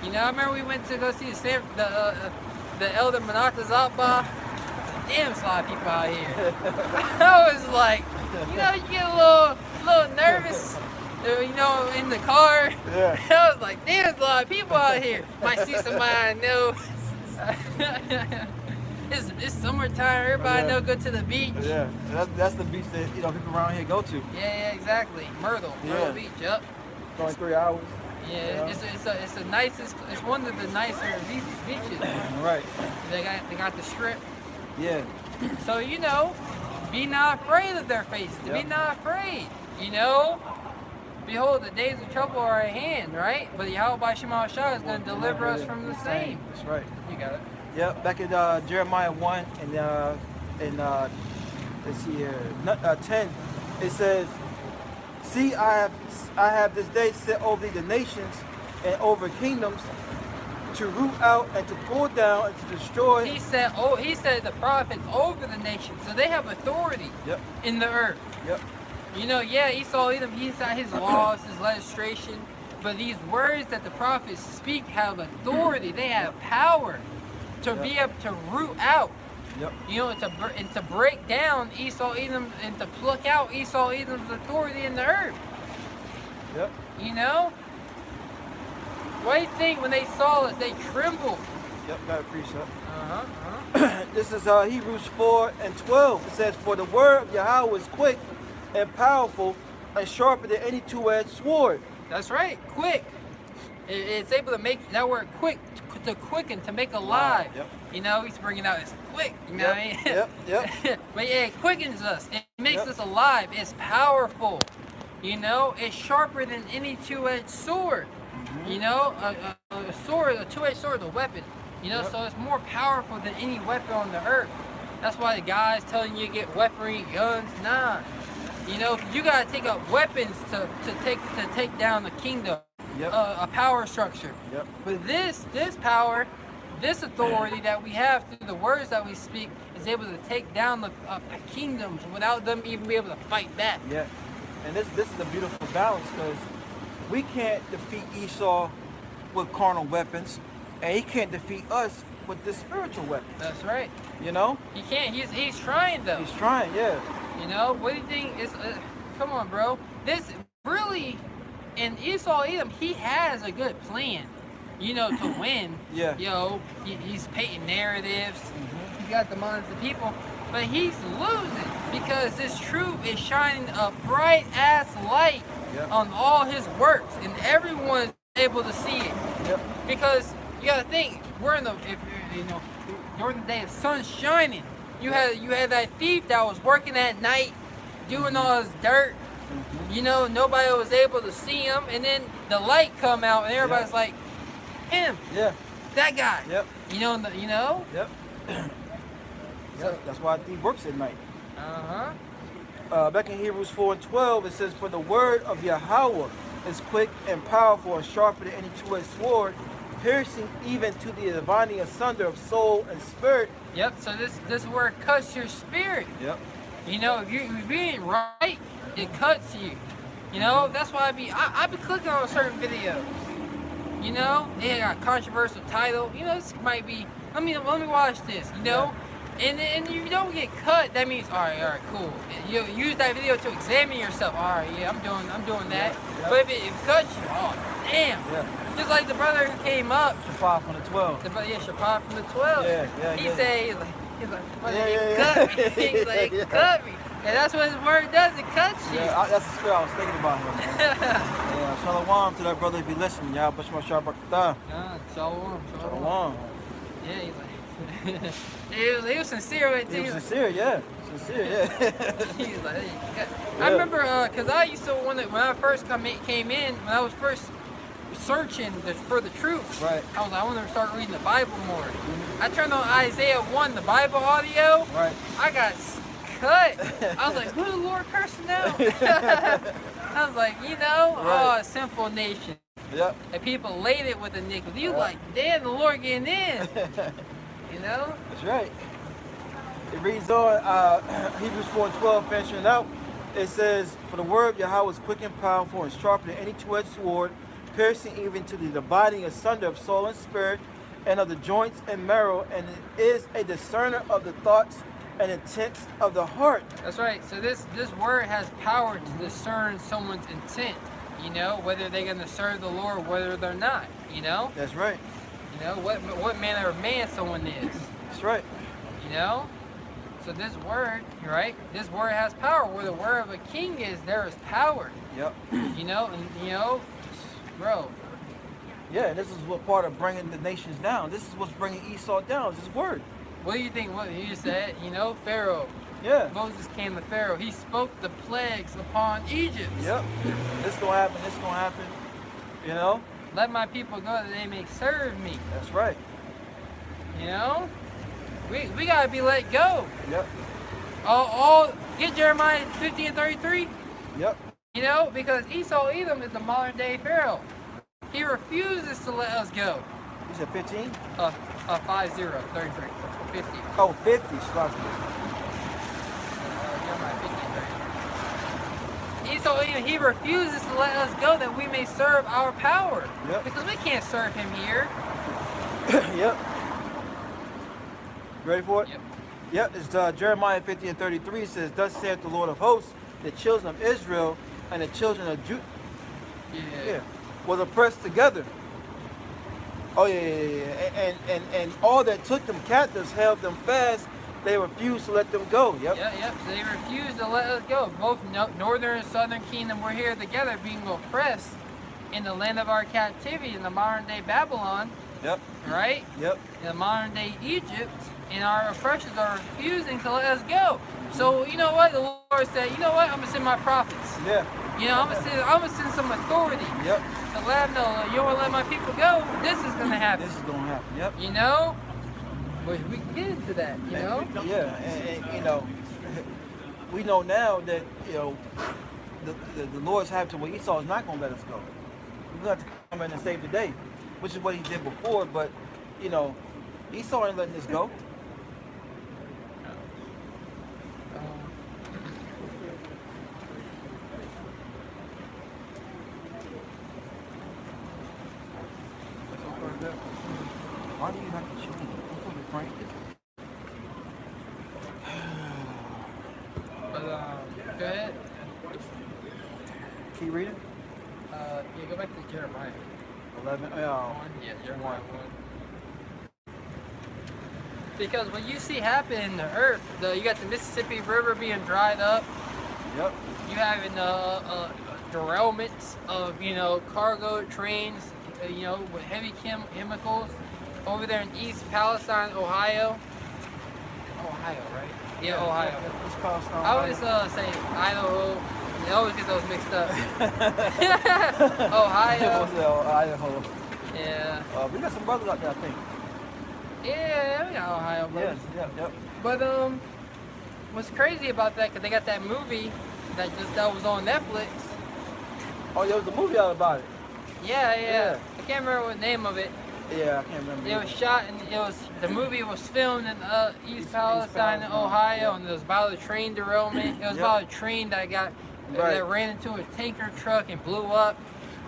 You know, I remember we went to go see the Elder Menachem Zappa. Damn, it's a lot of people out here. I was like, you know, you get a little nervous, you know, in the car. Yeah. I was like, damn, there's a lot of people out here. Might see somebody I know. It's summertime. Everybody know go to the beach. Yeah, that's the beach that people around here go to. Yeah, exactly. Myrtle Beach. Yep. It's only 3 hours. Yeah, it's the nicest. It's one of the nicer beaches. Right. They got the strip. Yeah. So, you know, be not afraid of their faces. Be not afraid. You know, behold, the days of trouble are at hand, right? But Yahweh Shema Shah is going to deliver us from the same. That's right. You got it. Yep. Back in Jeremiah 1 and let's see here, 10, it says, "See, I have this day set over the nations and over kingdoms, to root out and to pull down and to destroy." He said the prophets over the nations, so they have authority in the earth. Yep. You know, yeah, Esau, he's got his laws, his legislation, but these words that the prophets speak have authority. They have power to be able to root out. Yep. You know, and to break down Esau, Edom, and to pluck out Esau, Edom's authority in the earth. Yep. You know? What do you think when they saw us? They trembled. Yep, got a precept. This is Hebrews 4 and 12. It says, "For the word of Yahweh is quick and powerful and sharper than any two-edged sword." That's right, quick. It's able to make that word quick, to quicken, to make alive. Yep. You know, he's bringing out it's quick. You know what I mean? Yep. But yeah, it quickens us. It makes us alive. It's powerful. You know, it's sharper than any two-edged sword. You know, a sword, a two-edged sword is a weapon. You know, so it's more powerful than any weapon on the earth. That's why the guys telling you to get weaponry, guns. Nah. You know, you gotta take up weapons to take down the kingdom, a power structure. Yep. But this power, this authority that we have through the words that we speak is able to take down the kingdoms without them even be able to fight back. Yeah. And this is a beautiful balance, because we can't defeat Esau with carnal weapons, and he can't defeat us with the spiritual weapons. That's right. You know? He can't. He's trying though. He's trying, yeah. You know, what do you think is, come on, bro. This really, in Esau Edom, he has a good plan, you know, to win. Yeah. You know, he's painting narratives. He's got the minds of the people, but he's losing because this truth is shining a bright ass light on all his works, and everyone's able to see it. Yep. Because you gotta think, we're in the, during the day, the sun's shining. You had that thief that was working at night, doing all his dirt. You know, nobody was able to see him, and then the light come out, and everybody's like, him. Yeah. That guy. Yep. You know. Yep. That's why a thief works at night. Back in Hebrews 4 and 12, it says, "For the word of Yahweh is quick and powerful and sharper than any two-edged sword, piercing even to the dividing asunder of soul and spirit." Yep. So this word cuts your spirit. Yep. You know, if you ain't right, it cuts you. You know, that's why I be clicking on certain videos. You know, they got a controversial title. You know, this might be. Let me watch this. You know. And you don't get cut, that means, all right, cool. You use that video to examine yourself. All right, yeah, I'm doing that. But if it cuts you, oh, damn. Just like the brother who came up. Shaphat from the 12. Shaphat from the 12. He said, he's like, cut me. He's like, cut me. And that's what his word does, it cuts you. Yeah, that's the spirit I was thinking about him. Yeah, shalom to that brother if you listen. Y'all, Bashma Shabbat. Shalom. Yeah, he's like, he was sincere with it too. He was sincere, yeah. He's like, I remember, cause I used to when I first came in, when I was first searching for the truth. Right. I was like, I want to start reading the Bible more. I turned on Isaiah 1, the Bible audio. Right. I got cut. I was like, who the Lord cursing now? I was like, you know, oh, sinful nation. Yep. And people laid it with iniquity. You like, damn, the Lord getting in. You know? That's right. It reads on, Hebrews 4 and 12, finishing it out. It says, "For the word of Yahweh is quick and powerful and sharper than any two-edged sword, piercing even to the dividing asunder of soul and spirit, and of the joints and marrow, and it is a discerner of the thoughts and intents of the heart." That's right. So this word has power to discern someone's intent. You know, whether they're going to serve the Lord, whether they're not. You know. That's right. You know what manner of man someone is. That's right. You know. So this word, right? This word has power. Where the word of a king is, there is power. Yep. You know, and you know, bro. Yeah, and this is what part of bringing the nations down. This is what's bringing Esau down. This word. What do you think? What he said? You know, Pharaoh. Yeah. Moses came to Pharaoh. He spoke the plagues upon Egypt. Yep. This gonna happen. This gonna happen. You know. Let my people go that they may serve me. That's right. You know, we gotta be let go. Yep. Get Jeremiah 50 and 33. Yep. You know, because Esau Edom is the modern day Pharaoh. He refuses to let us go. You said 15? 50, 33, 50. Oh, 50. Stop. Jeremiah 50 and 33. Esau Edom, he refuses to let us go that we may serve our power. Yep. Because we can't serve him here. Yep. You ready for it? Yep. Yep. It's Jeremiah 50 and 33 says, "Thus saith the Lord of hosts, the children of Israel and the children of Judah." Yeah. Was oppressed together. Oh yeah. And all that took them captives held them fast. They refused to let them go. Yep. Yep. So they refused to let us go. Both northern and southern kingdom were here together, being oppressed in the land of our captivity in the modern day Babylon. Yep. Right? Yep. In the modern day Egypt, and our oppressors are refusing to let us go. So you know what? The Lord said, you know what? I'm gonna send my prophets. Yeah. You know, I'm gonna send some authority. Yep. To let them know, you don't wanna let my people go, this is gonna happen. This is gonna happen. Yep. You know? We can get into that, you know? Yeah, and you know, we know now that, you know, the Lord's having to where Esau is not gonna let us go. We're gonna have to come in and save the day, which is what he did before, but you know, Esau ain't letting this go. Why do you have to change? I'm supposed to crank it. But go ahead. Keep reading. Yeah, go back to Jeremiah. 11. Yeah, Jeremiah 1. Because what you see happen in the earth, you got the Mississippi River being dried up. Yep. You having derailments of, you know, cargo trains, you know, with heavy chemicals over there in East Palestine, Ohio. Ohio, right? Yeah, Ohio. East Palestine. I always say Idaho. I always get those mixed up. Ohio. Idaho. Yeah. We got some brothers out there, I think. Yeah, we got Ohio brothers. Yes. Yep. But what's crazy about that? Cause they got that movie that was on Netflix. Oh, there was a movie out about it. Yeah. I can't remember what the name of it. Yeah, I can't remember. It was shot and the movie was filmed in East Palestine, Ohio, and it was about a train derailment. It was about a train that ran into a tanker truck and blew up.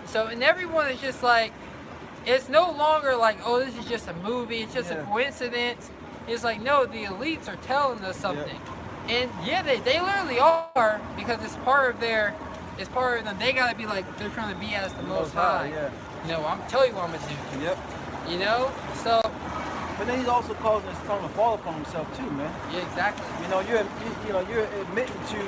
So, and everyone is just like, it's no longer like, oh, this is just a movie, it's just a coincidence. It's like, no, the elites are telling us something. And yeah, they literally are, because it's part of them. They gotta be like, they're trying to be as the most high. Yeah. You know, I'm telling you what I'm gonna do. Yep. You know? So. But then he's also causing his tongue to fall upon himself too, man. Yeah, exactly. You know, you're admitting to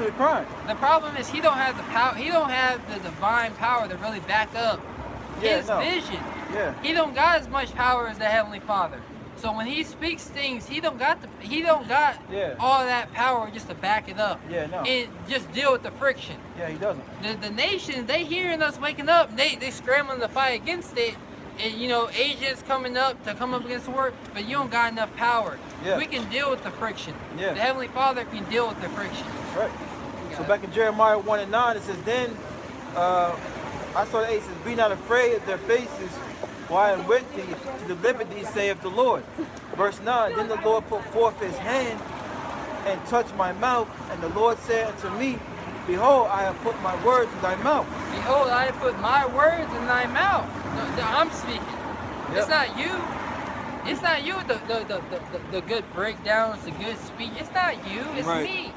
the crime. The problem is he don't have the power. He don't have the divine power to really back up his vision. Yeah. He don't got as much power as the Heavenly Father. So when he speaks things, he don't got all that power just to back it up. Yeah, no. And just deal with the friction. Yeah, he doesn't. The nations, they hearing us waking up, they scrambling to fight against it. And you know, agents come up against the war, but you don't got enough power. Yeah. We can deal with the friction. Yeah. The Heavenly Father can deal with the friction. Right. So back in Jeremiah 1 and 9, it says, then I saw the 8 says, be not afraid of their faces, for I am with thee to deliver thee, saith the Lord. Verse 9, then the Lord put forth his hand and touched my mouth, and the Lord said unto me, behold, I have put my words in thy mouth. Behold, I have put my words in thy mouth. No, I'm speaking. Yep. It's not you. It's not you, the good breakdowns, the good speech. It's not you, it's me.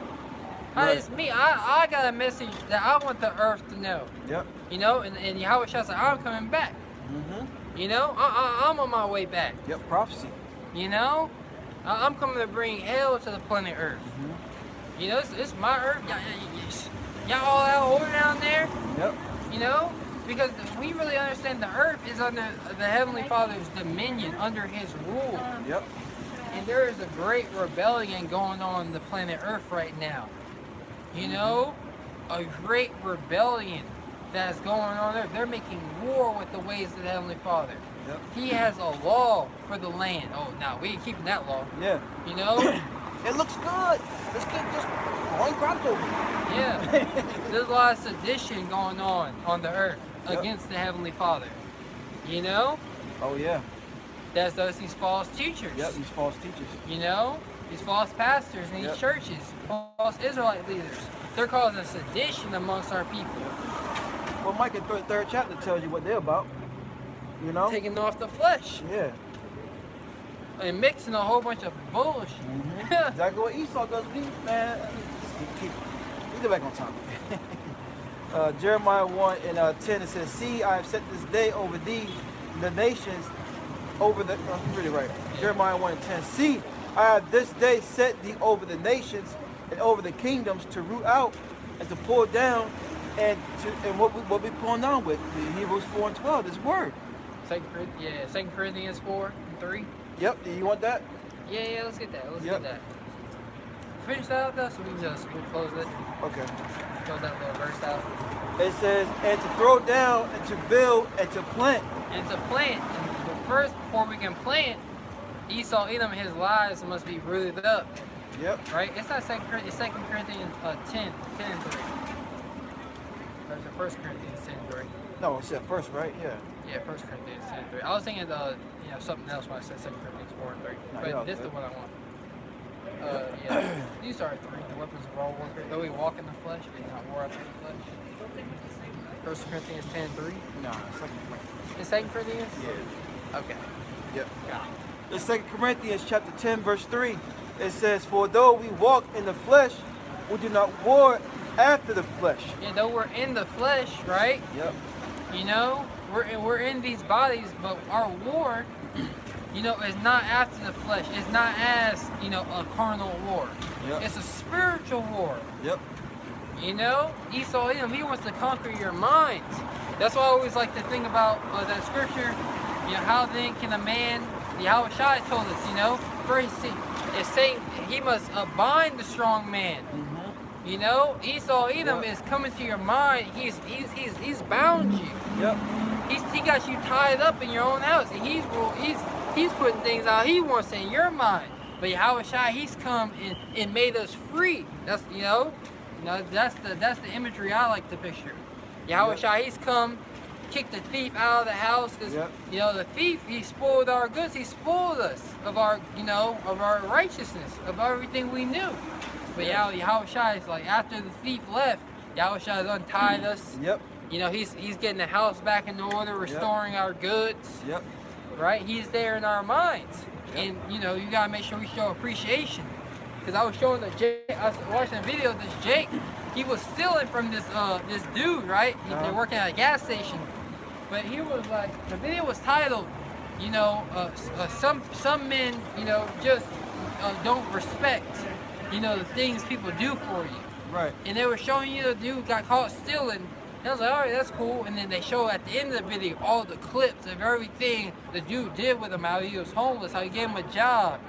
It's me. I got a message that I want the earth to know. Yep. You know, and Yahweh Shah said, I'm coming back. Mm-hmm. You know, I'm on my way back. Yep, prophecy. You know, I'm coming to bring hell to the planet Earth. Mm-hmm. You know, it's my Earth. Y'all all out over down there. Yep. You know, Because we really understand the earth is under the Heavenly Father's dominion, under His rule. Yep. And there is a great rebellion going on the planet Earth right now. You know, a great rebellion that's going on there. They're making war with the ways of the Heavenly Father. Yep. He has a law for the land. Oh, no, we ain't keeping that law. Yeah. You know? It looks good. Let's get just growing crops over. Yeah. There's a lot of sedition going on the earth against the Heavenly Father. You know? Oh, yeah. That's these false teachers. Yep, these false teachers. You know? These false pastors in these churches, false Israelite leaders. They're causing sedition amongst our people. Well, Micah 3rd chapter tells you what they're about. You know? Taking off the flesh. Yeah. And mixing a whole bunch of bullshit. Exactly what Esau does. Man, we get back on topic. Jeremiah 1 and 10, it says, "See, I have set this day over thee, the nations, over the..." I'm really right. Jeremiah 1 and 10. "See, I have this day set thee over the nations and over the kingdoms to root out and to pull down and what we pulling down with the Hebrews 4 and 12. This word." 2 Corinthians 4 and 3. Yep. Do you want that? Yeah. Let's get that. Let's get that. Finish that out though, so we'll close it. Okay. Close that little verse out. It says, "And to throw down and to build and to plant." And to plant. But first, before we can plant, Esau, Edom, his lives must be rooted up. Yep. Right? It's not 2 Corinthians, 2 Corinthians 10 and 3. Or is it 1 Corinthians 10 and 3? No, it said first, right? Yeah. Yeah, 1 Corinthians 10 and 3. I was thinking something else when I said 2 Corinthians 4 and 3. No, But this is the one I want. These are 3. The weapons of our warfare. Though we walk in the flesh, we do not war after the flesh. 1 Corinthians 10 and 3. No, second Corinthians. It's 2 Corinthians? Yeah. Okay. Yep. Got it. In 2 Corinthians chapter 10, verse 3, it says, "For though we walk in the flesh, we do not war after the flesh." Yeah, though we're in the flesh, right? Yep. You know, we're in these bodies, but our war, you know, is not after the flesh. It's not as, you know, a carnal war. Yep. It's a spiritual war. Yep. You know, Esau, he wants to conquer your mind. That's why I always like to think about that scripture. You know, how then can a man, Yahweh Shai told us, you know, first it's saying he must bind the strong man. Mm-hmm. You know, Esau, Edom is coming to your mind. He's bound you. Yep. He got you tied up in your own house, and he's putting things out he wants in your mind. But Yahweh Shai, he's come and made us free. That's that's the imagery I like to picture. Yahweh Shai, he's come, kicked the thief out of the house, because you know, the thief, he spoiled our goods. He spoiled us of our, you know, of our righteousness, of everything we knew. But Yahweh Shai is like, after the thief left, Yahweh Shai has untied us. Yep. You know, he's getting the house back in order, restoring our goods. Yep. Right? He's there in our minds. And, you know, you got to make sure we show appreciation. Because I was showing I was watching a video of this Jake. He was stealing from this dude, right? They're working at a gas station. But he was like, the video was titled, you know, some men, you know, just don't respect, you know, the things people do for you. Right. And they were showing you the dude got caught stealing. And I was like, all right, that's cool. And then they show at the end of the video all the clips of everything the dude did with him, how he was homeless, how he gave him a job,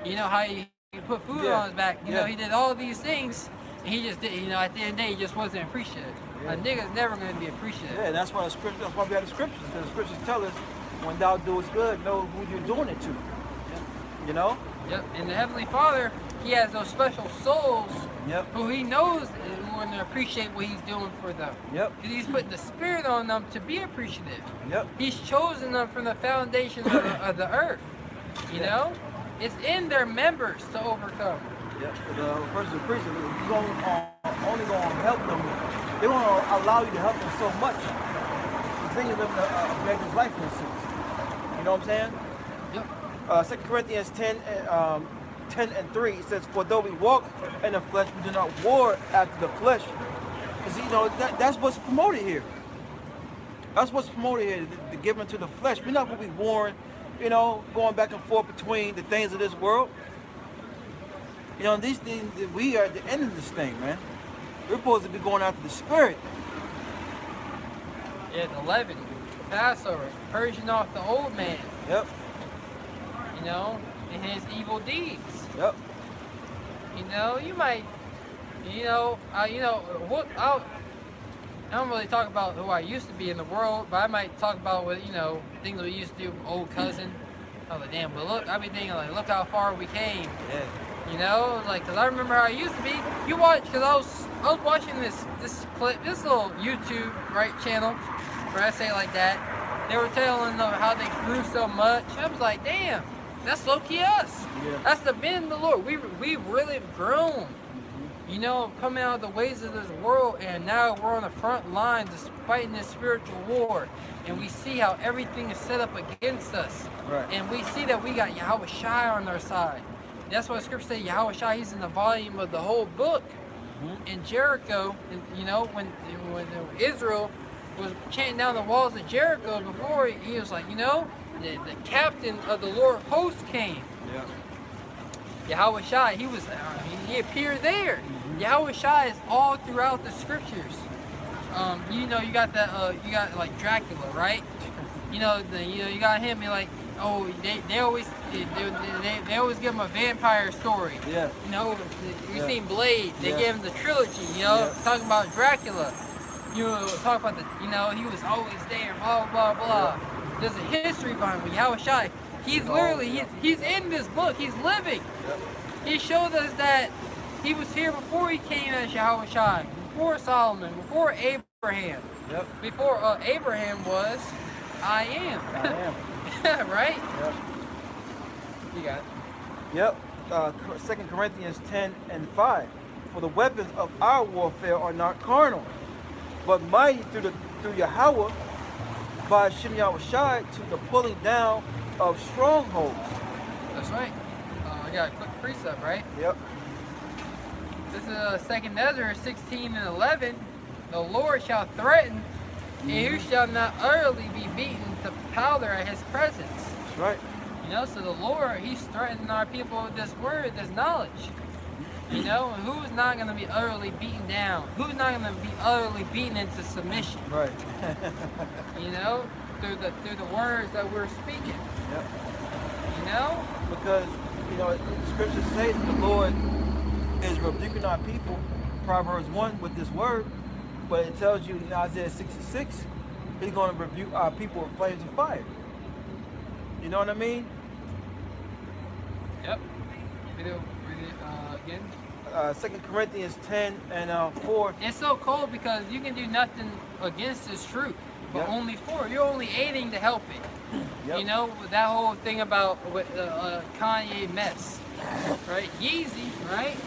you know, how he put food on his back. You know, he did all these things, and he just did, you know, at the end of the day, he just wasn't appreciative. A nigga's never going to be appreciative. Yeah, that's why we have the scriptures, because the scriptures tell us, when thou doest good, know who you're doing it to. You know? Yep, and the Heavenly Father, he has those special souls who he knows who want to appreciate what he's doing for them. Yep. Because he's putting the spirit on them to be appreciative. Yep. He's chosen them from the foundation of the earth. You know? It's in their members to overcome. Yep. The person preaching, you're only going to help them. They won't allow you to help them so much. Continue living a beggar's life, in a sense. You know what I'm saying? Yep. 2 Corinthians 10 and 3, it says, "For though we walk in the flesh, we do not war after the flesh." Because, you know, that's what's promoted here. That's what's promoted here, the giving to the flesh. We're not going to be warring, you know, going back and forth between the things of this world. You know, these things, we are at the end of this thing, man. We're supposed to be going after the spirit. Yeah, the leaven, Passover, purging off the old man. Yep. You know, and his evil deeds. Yep. You know, you might, what I don't really talk about who I used to be in the world, but I might talk about what, things we used to do with old cousin. I was like, damn, but look, I be thinking like, look how far we came. Yeah. You know, like, cause I remember how I used to be. You watch, cause I was watching this clip, this little YouTube channel, where I say it like that. They were telling them how they grew so much. I was like, damn, that's low key us. Yeah. That's the men of the Lord. We really have grown. You know, coming out of the ways of this world, and now we're on the front lines just fighting this spiritual war, and we see how everything is set up against us. Right. And we see that we got Yahweh Shai on our side. That's why the scripture says Yahweh Shai, he's in the volume of the whole book. In Jericho, when Israel was chanting down the walls of Jericho before, he was like, the captain of the Lord host came. Yeah. Yahweh Shai, he appeared there. Yahweh Shai is all throughout the scriptures. You got like Dracula, right? You got him. You're like, oh, they always give him a vampire story. Yeah. We've seen Blade. They gave him the trilogy. Talking about Dracula. Talk about he was always there. Blah blah blah. There's a history behind him. Yahweh Shai. He's literally he's in this book. He's living. Yep. He showed us that he was here before he came as Yahweh Shai, before Solomon, before Abraham. Yep. Before Abraham was, I am. I am. Right? Yep. You got it. Yep. 2 Corinthians 10:5. For the weapons of our warfare are not carnal, but mighty through Yahweh by Shem Yahweh Shai to the pulling down of strongholds. That's right. I got a quick precept, right? Yep. This is 2 Ezra 16:11. The Lord shall threaten, and who shall not utterly be beaten to powder at his presence. That's right. So the Lord, he's threatening our people with this word, this knowledge. Who's not going to be utterly beaten down? Who's not going to be utterly beaten into submission? Right. Through the words that we're speaking. Yep. Because scriptures say that the Lord is rebuking our people, Proverbs 1, with this word, but it tells you in Isaiah 66, he's going to rebuke our people with flames of fire. You know what I mean? Yep. Read it again. 2 Corinthians 10:4. It's so cold because you can do nothing against this truth, but Yep. only for it. You're only aiding to help it. Yep. That whole thing about with Kanye mess, right? Yeezy, right?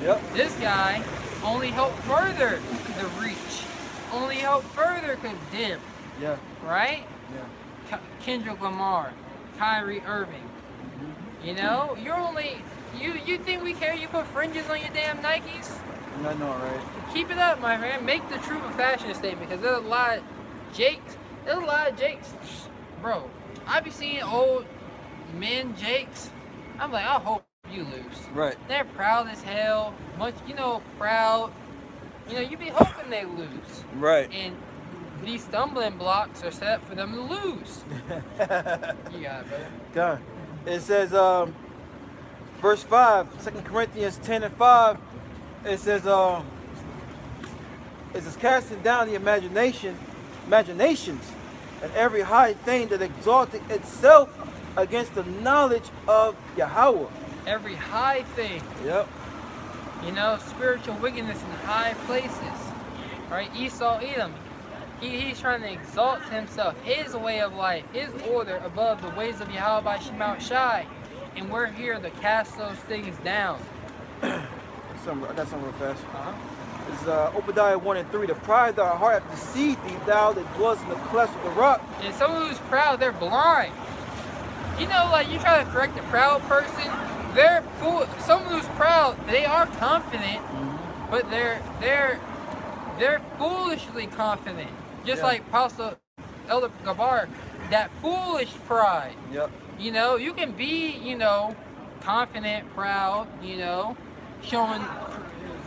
Yep. This guy only helped further the reach, only helped further condemn, Yeah. right? Yeah. Kendrick Lamar, Kyrie Irving. You're only, you think we care you put fringes on your damn Nikes? I know, right? Keep it up, my friend. Make the truth a fashion statement, because there's a lot of Jakes. Bro, I be seeing old men Jakes. I'm like, I hope you lose. Right. They're proud as hell. Proud. You be hoping they lose. Right. And these stumbling blocks are set for them to lose. You got it, brother. God. It says, verse 5, 2 Corinthians 10:5, it says casting down the imaginations and every high thing that exalted itself against the knowledge of Yahweh. Every high thing. Yep. Spiritual wickedness in high places. Right? Esau, Edom. He's trying to exalt himself, his way of life, his order above the ways of Yahweh by Shemouth Shai. And we're here to cast those things down. I got something real fast. It's Obadiah 1:3. The pride of thy heart hath deceived thee, thou that dwellest in the cleft of the rock. And someone who's proud, they're blind. You try to correct a proud person, they're fool. Someone who's proud, they are confident, but they're foolishly confident. Just like Apostle Elder Gabar, that foolish pride. Yep. You can be, confident, proud, showing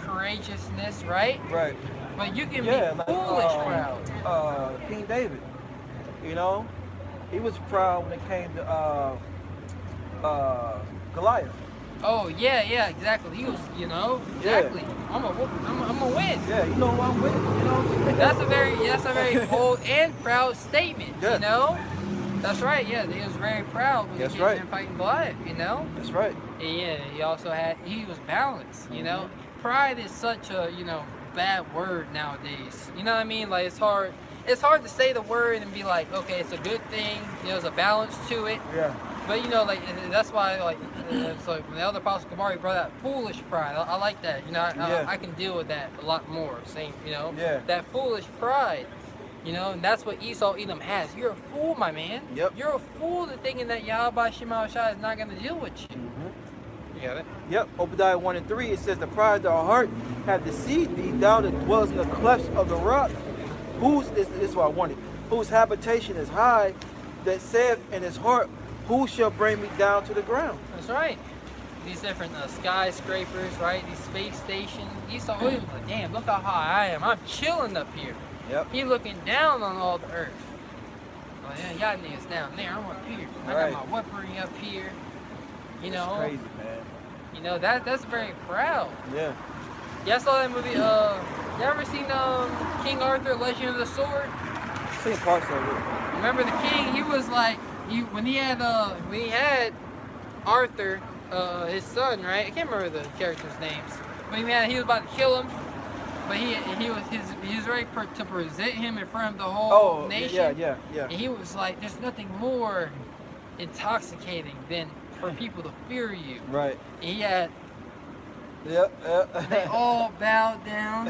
courageousness, right? Right. But you can Yeah, be like, foolish proud. King David, you know, he was proud when it came to Goliath. Oh yeah, exactly. He was, you know, exactly. I'm a win. Yeah, you know who I'm with. You know. That's a very bold and proud statement. Yeah. You know. That's right. Yeah, he was very proud when That's he came right. in fighting Goliath. You know. That's right. And yeah, he also he was balanced. You know, pride is such a bad word nowadays. You know what I mean? Like it's hard to say the word and be like, okay, it's a good thing. You know, there's a balance to it. Yeah. But you know, like that's why it's like when the elder apostle Kamari brought out foolish pride. I like that. You know, I can deal with that a lot more. Same, you know, that foolish pride. You know, and that's what Esau Edom has. You're a fool, my man. Yep. You're a fool to thinking that Yahweh Shema Shai is not going to deal with you. You got it? Yep. Obadiah 1 and 3. It says, "The pride of our heart have deceived thee. Thou that dwellest in the clefts of the rock, this is what I wanted. Whose habitation is high, that saith in his heart, who shall bring me down to the ground?" That's right. These different skyscrapers, right? These space stations. Esau Edom, like, damn, look how high I am. I'm chilling up here. Yep. He looking down on all the earth. Oh yeah, y'all niggas down there. I'm up here. I got my weaponry up here. You know. It's crazy, man. You know that's very proud. Yeah. Y'all saw that movie? You ever seen King Arthur, Legend of the Sword? I've seen parts of it. Remember the king? He was like, when he had Arthur, his son, right? I can't remember the characters' names, but he was about to kill him. But he was ready to present him in front of the whole nation. Yeah. And he was like, "There's nothing more intoxicating than for people to fear you." Right. And he had. Yep. They all bowed down.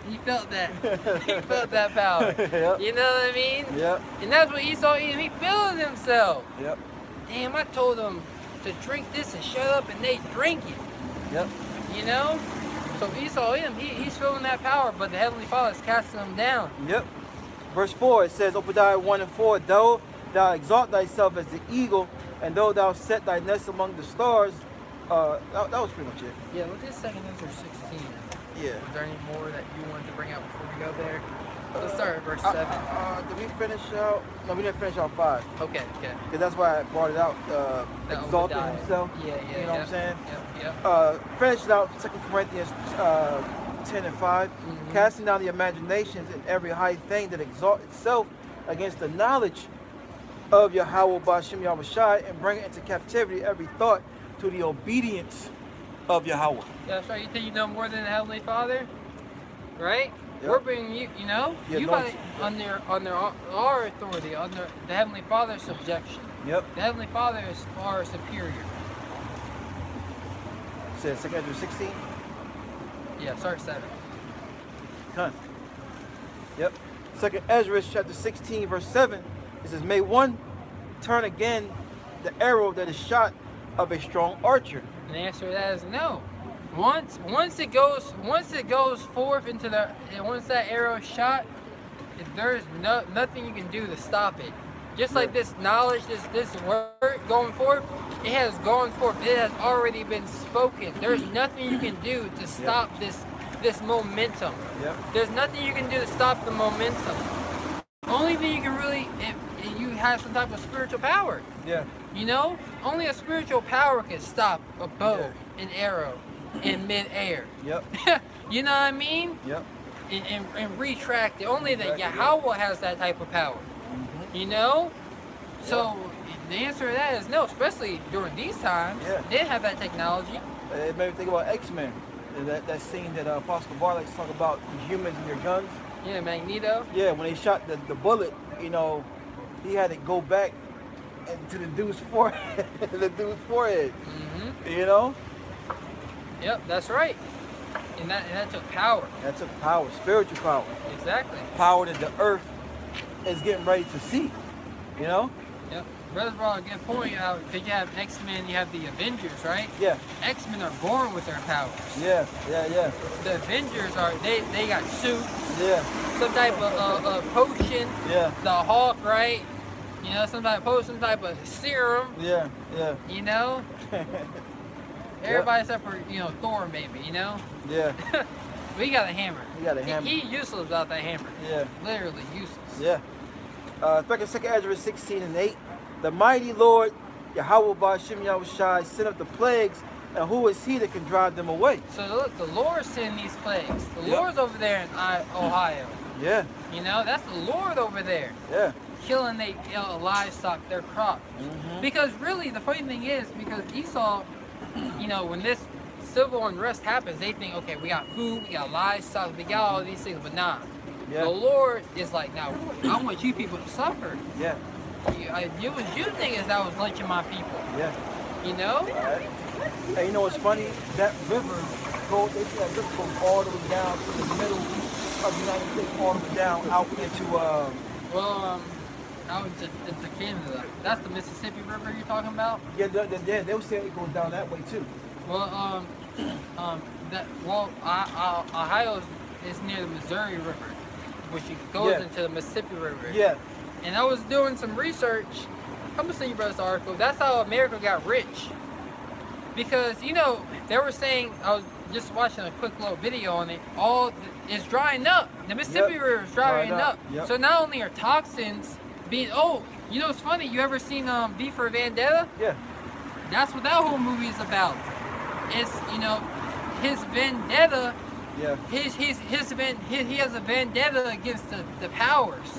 He felt that. He felt that power. Yep. You know what I mean? Yep. And that's what Esau Edom. He feeling himself. Yep. Damn, I told them to drink this and shut up, and they drink it. Yep. You know? So Esau Edom, he's feeling that power, but the Heavenly Father is casting him down. Yep. Verse 4, it says, Obadiah 1 and 4, "Though thou exalt thyself as the eagle, and though thou set thy nest among the stars," that was pretty much it. Yeah, look at 2 Ezra 16. Yeah. Is there any more that you wanted to bring out before we go there? Let's start at verse 7. Did we finish out? No, we didn't finish out 5. Okay. Because that's why I brought it out. Exalting Obadiah. himself. Yeah. You know what I'm saying? Yep. Finished out 2 Corinthians 10 and 5. "Casting down the imaginations and every high thing that exalts itself against the knowledge of Yahweh Ba'ashem Yahweh Shai, and bring into captivity every thought to the obedience of Yahweh." Yeah, that's right. You think you know more than the Heavenly Father? Right? Yep. We're bringing you, you know? Yeah, You under our authority, under the Heavenly Father's subjection. Yep. The Heavenly Father is far superior. Says 2 Corinthians 16. Yeah, start 7. Done. Yep. 2 Ezra chapter 16 verse 7. It says, "May one turn again the arrow that is shot of a strong archer." And the answer to that is no. Once it goes forth into once that arrow is shot, there's nothing you can do to stop it. Just like this knowledge, this word going forth, it has gone forth. It has already been spoken. There's nothing you can do to stop this momentum. Yep. There's nothing you can do to stop the momentum. Only thing you can really, if you have some type of spiritual power. Yeah. You know, only a spiritual power can stop a bow, an arrow, in mid-air. Yep. You know what I mean? Yep. And retract it. Only that Yahweh has that type of power. You know? So the answer to that is no, especially during these times. Yeah. They didn't have that technology. It made me think about X-Men. That scene that Apostle Bar likes to talk about the humans and their guns. Yeah, Magneto. Yeah, when they shot the bullet, you know, he had to go back to the dude's forehead. You know? Yep, that's right. And that took power. That took power, spiritual power. Exactly. Power that the earth is getting ready to see. You know? Yep. Brother brought a good point out, because you have X-Men, you have the Avengers, right? Yeah. X-Men are born with their powers. Yeah. The Avengers they got suits. Yeah. Some type of potion. Yeah. The Hulk, right? You know, some type of potion, some type of serum. Yeah. You know? Everybody except for, Thor maybe, you know? Yeah. But he got a hammer. He got a hammer. He useless without that hammer. Yeah. Literally useless. Yeah. Second Ezra 16:8. The mighty Lord Yahweh Ba'Shem Yahushai sent up the plagues, and who is he that can drive them away? So look, the Lord sent these plagues. The Yep. Lord's over there in Ohio. Yeah. You know, that's the Lord over there. Yeah. Killing their livestock, their crops. Because really, the funny thing is, because Esau, you know, when this civil unrest happens, they think, okay, we got food, we got livestock, we got all these things, but nah. Yeah. The Lord is like, now, I want you people to suffer. Yeah. You was you thinking that was lynching my people. Yeah. You know? Hey, you know what's funny? That river they say that river goes all the way down to the middle of the United States, all the way down out into Out into Canada. That's the Mississippi River you're talking about? yeah, they were saying it goes down that way too. Well, Ohio is near the Missouri River, which goes Yeah. into the Mississippi River. Yeah. And I was doing some research. I'm gonna send you brothers the article. That's how America got rich. Because, you know, they were saying, I was just watching a quick little video on it, it's drying up. The Mississippi Yep. River is drying Drying up. up. Yep. So not only are toxins being, you know, it's funny, you ever seen V for Vendetta? Yeah. That's what that whole movie is about. It's, you know, his vendetta. Yeah. He has a vendetta against the powers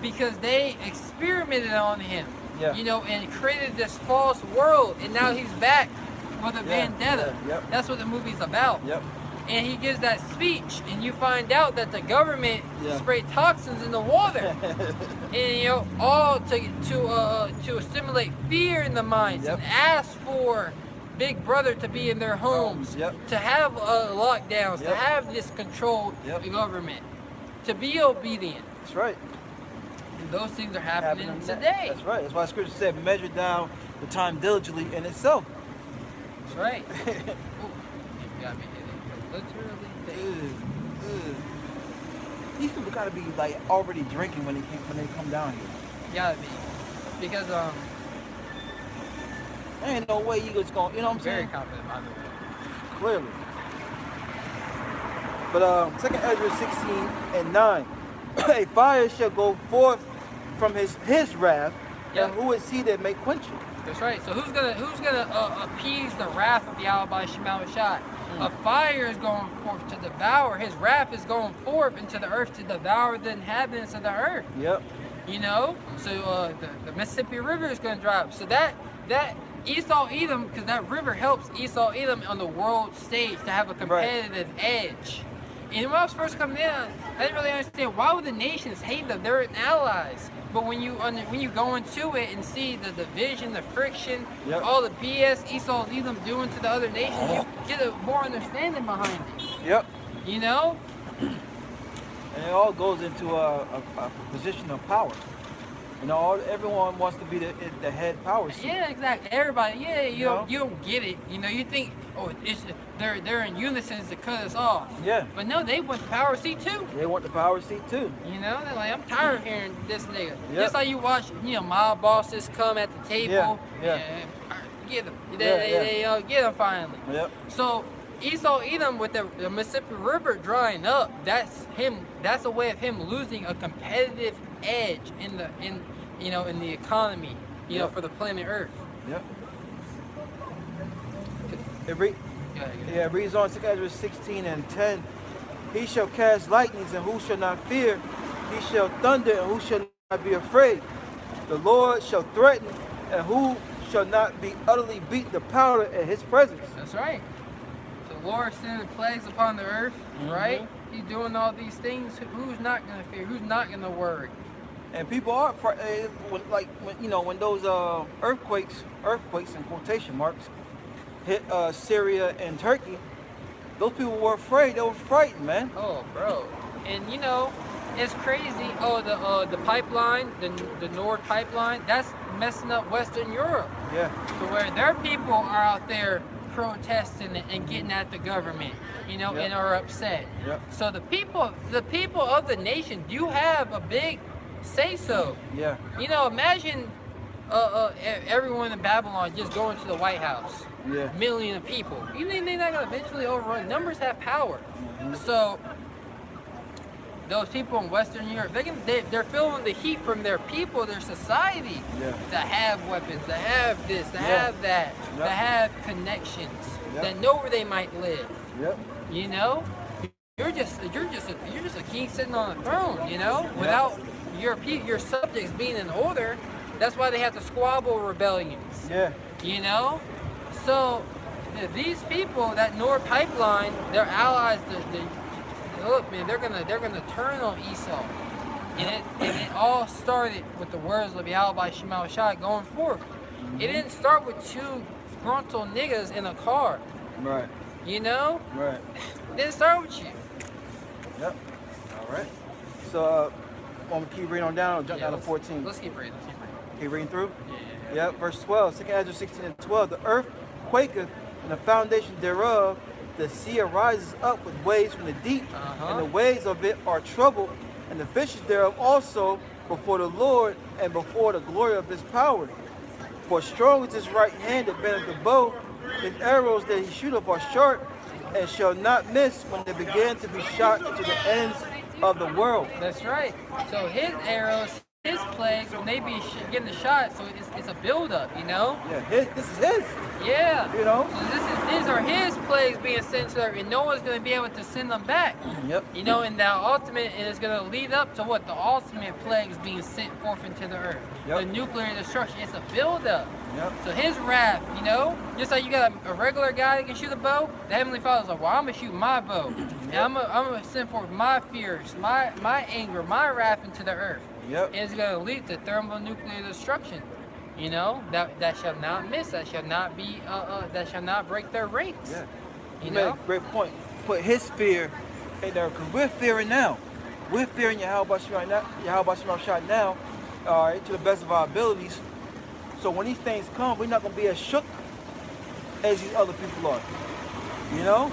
because they experimented on him. Yeah. You know, and created this false world, and now he's back with a vendetta. Yeah. Yep. That's what the movie's about. Yep. And he gives that speech, and you find out that the government Yeah. sprayed toxins in the water, and you know, all to stimulate fear in the minds, Yep. and ask for Big Brother to be in their homes, Yep. to have lockdowns, to Yep. have this controlled Yep. government, to be obedient. That's right. And those things are happening Happening today. That's right. That's why Scripture said, measure down the time diligently in itself. That's right. Ooh, you got me literally. These people gotta be like already drinking when they come down here. Gotta be. Because There ain't no way you just going, you know what I'm very saying? confident by the way. Clearly. But 2 Ezra 16:9. A fire shall go forth from his wrath, Yep. and who is he that may quench it? That's right. So who's gonna appease the wrath of Yahweh Shema Shai? A fire is going forth to devour. His wrath is going forth into the earth to devour the inhabitants of the earth. Yep. You know. So the Mississippi River is going to dry up. So that Esau Edom, because that river helps Esau Edom on the world stage to have a competitive edge. And when I was first coming in, I didn't really understand why would the nations hate them. They're allies. But when you go into it and see the division, the friction, Yep. all the BS Esau Edom doing to the other nations, you get a more understanding behind it. Yep. You know? And it all goes into a position of power. You know, everyone wants to be the head power. Yeah, exactly. Everybody, you know? don't get it. You know, you think, they're in unison to cut us off. Yeah. But no, they want the power seat too. They want the power seat too. You know, they're like, I'm tired of hearing this nigga. Yep. Just like you watch, mob bosses come at the table. Yeah. Get them. Yeah, They get them finally. Yep. So Esau Edom with the Mississippi River drying up, that's him. That's a way of him losing a competitive edge in the economy, Yep. for the planet Earth. Yep. Yeah. It reads on 2 Ezra 16:10. He shall cast lightnings, and who shall not fear? He shall thunder, and who shall not be afraid? The Lord shall threaten, and who shall not be utterly beat the powder in his presence? That's right. So the Lord sending plagues upon the earth, right? He's doing all these things. Who's not going to fear? Who's not going to worry? And people are when those earthquakes in quotation marks hit Syria and Turkey, those people were afraid. They were frightened, man. Oh, bro. And it's crazy. Oh, the pipeline, the Nord pipeline, that's messing up Western Europe. Yeah. To where their people are out there protesting and getting at the government, Yep. and are upset. Yep. So the people of the nation do have a big say so. Yeah. Imagine everyone in Babylon just going to the White House. Yeah. Million of people. You think they're not gonna eventually overrun? Numbers have power. So those people in Western Europe, they're feeling the heat from their people, their society, that have weapons, that have this, that have that, that have connections, that know where they might live. You know, you're just a king sitting on a throne. You know, without your subjects being in order. That's why they have to squabble rebellions. You know, so these people, that Nord Pipeline, their allies, look, man, they're gonna turn on Esau, and it all started with the words of Yahweh Shema Shai going forth. It didn't start with two gruntle niggas in a car. Right. You know. Right. It didn't start with you. Yep. All right. So, want to keep reading on down or jump down to 14? Let's keep reading. Keep reading through? Yeah. Verse 12. 2 Ezra 16 and 12. The earth quaketh, and the foundation thereof. The sea arises up with waves from the deep, and the waves of it are troubled, and the fishes thereof also before the Lord and before the glory of his power. For strong is his right hand that bendeth the bow, his arrows that he shooteth are sharp, and shall not miss when they begin to be shot to the ends of the world. That's right. So his arrows, his plagues, when they be getting the shot, so it's a build-up, you know? Yeah, this is his. Yeah. You know? So these are his plagues being sent to her, and no one's going to be able to send them back. Yep. You know, and that ultimate is going to lead up to what? The ultimate plagues being sent forth into the earth. Yep. The nuclear destruction. It's a build-up. Yep. So his wrath, you know, just like you got a regular guy that can shoot a bow, the Heavenly Father's like, well, I'm going to shoot my bow. And I'm going to send forth my fears, my anger, my wrath into the earth. Yep. And it's going to lead to thermonuclear destruction. You know, that shall not miss, that shall not be, that shall not break their ranks. Yeah. You made know? a great point. Put his fear in there, because we're fearing now. We're fearing Yahweh Shema Shai now, all right, to the best of our abilities. So when these things come, we're not going to be as shook as these other people are. You know?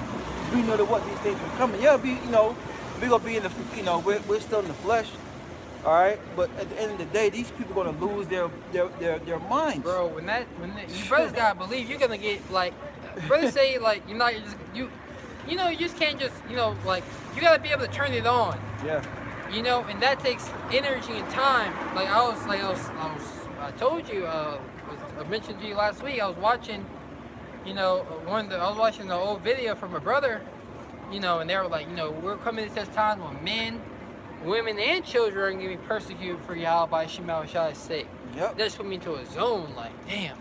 We know that what these things are coming. Yeah, we're going to be in the, we're still in the flesh. All right, but at the end of the day, these people are gonna lose their minds. Bro, when you brothers gotta believe, you're gonna get like, brothers say like you're not you just can't just like you gotta be able to turn it on. Yeah. You know, and that takes energy and time. Like I told you, I mentioned to you last week. I was watching, I was watching the old video from a brother, and they were like, we're coming to this time when men, women, and children are going to be persecuted for Yahweh Shema Shai's sake. Yep. That just put me into a zone like, damn,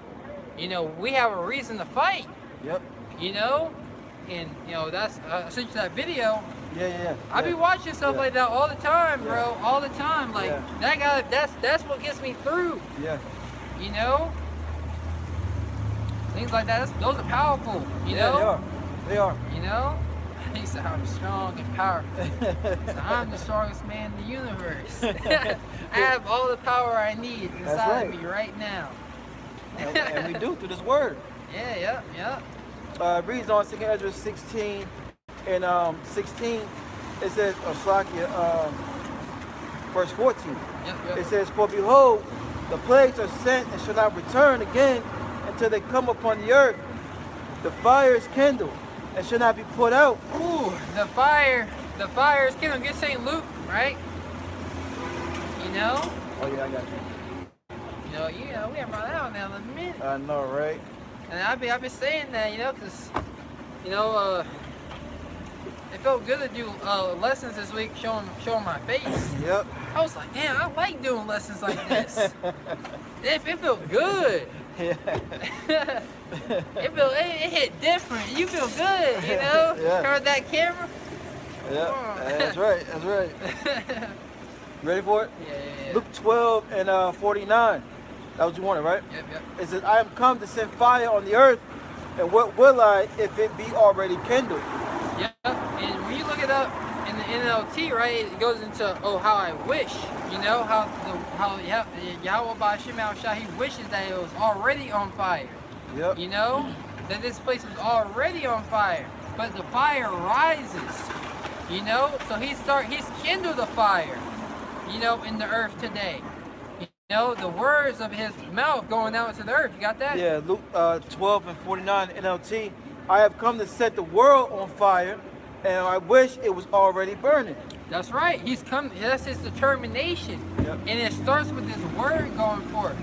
we have a reason to fight. Yep. And that's I sent you that video. Yeah. I be watching stuff like that all the time, bro. All the time. Like that guy. That's what gets me through. Yeah. Things like that. Those are powerful. They are. They are. He said, I'm strong and powerful. So I'm the strongest man in the universe. I have all the power I need inside of me right now. and we do through this word. Yeah. It reads on 2 Ezra 16 and 16. It says, verse 14. Yep. It says, for behold, the plagues are sent and shall not return again until they come upon the earth. The fire is kindled and shall not be put out. Ooh, the fire is kindled. Get St. Luke, right? Oh yeah, I got you. We haven't run out now in a minute. I know, right? And I've been saying that, because, it felt good to do lessons this week, showing my face. Yep. I was like, damn, I like doing lessons like this. it felt good. Yeah. it hit different. You feel good, Yeah. Heard that camera? Yeah, that's right. Ready for it? Yeah. Luke 12 and 49. That was what you wanted, right? Yep. It says, I am come to send fire on the earth, and what will I if it be already kindled? Yep. And when you look it up in the NLT, right, it goes into how I wish. How Yahweh Shema Shai, he wishes that it was already on fire. Yep. That this place was already on fire, but the fire rises. So he's kindled the fire, in the earth today. know, the words of his mouth going out into the earth. You got that? Yeah, Luke 12:49 NLT. I have come to set the world on fire, and I wish it was already burning. That's right. He's come. That's his determination. Yep. And it starts with his word going forth.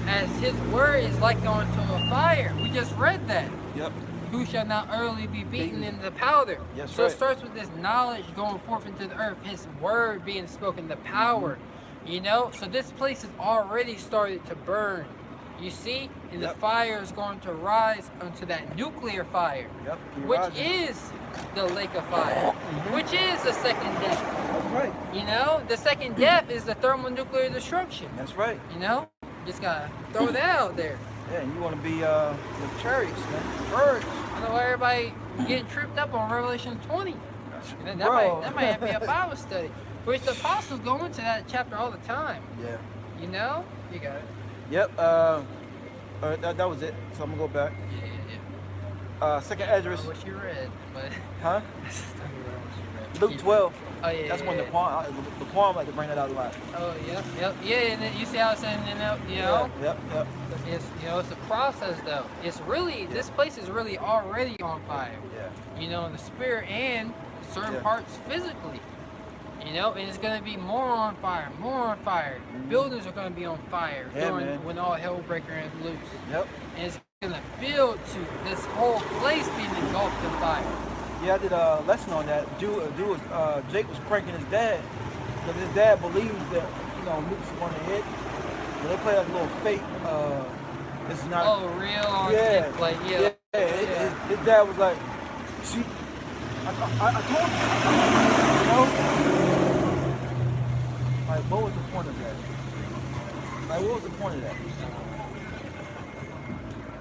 As his word is like going to a fire. We just read that. Yep. Who shall not early be beaten in the powder. Yes, so right. it starts with this knowledge going forth into the earth. His word being spoken, the power. You know? So this place has already started to burn. You see? And the fire is going to rise onto that nuclear fire. Yep. Which is the lake of fire. Which is the second death. That's right. You know? The second death is the thermonuclear destruction. That's right. You know? Just gotta throw that out there. Yeah, and you want to be the chariots, man. Birds. I know everybody getting tripped up on Revelation 20. That Bro. might have to be a Bible study. Which the apostles go into that chapter all the time. Yeah. You know? You got it. Yep. That was it. So I'm gonna go back. Yeah. Second I don't know Esdras. what you read, but Huh? I just don't know what you read. Luke 12. Oh yeah. That's yeah, when yeah. the Quan like to bring that out a lot. Oh yep. Yeah, and then you see how it's saying, you know. Yep. It's it's a process though. It's really this place is really already on fire. Yeah. You know, in the spirit and certain Yeah. parts physically. You know, and it's gonna be more on fire, more on fire. Buildings are gonna be on fire Yeah, during man. when all hell breaking loose. Yep. And it's gonna build to this whole place being engulfed in fire. Yeah, I did a lesson on that. Jake was pranking his dad because his dad believes that nukes going to hit. But they play like a little fake. It's not. Oh, real? Yeah. Like yeah. His dad was like, "See, I told you." You know. Like, what was the point of that? Like, what was the point of that?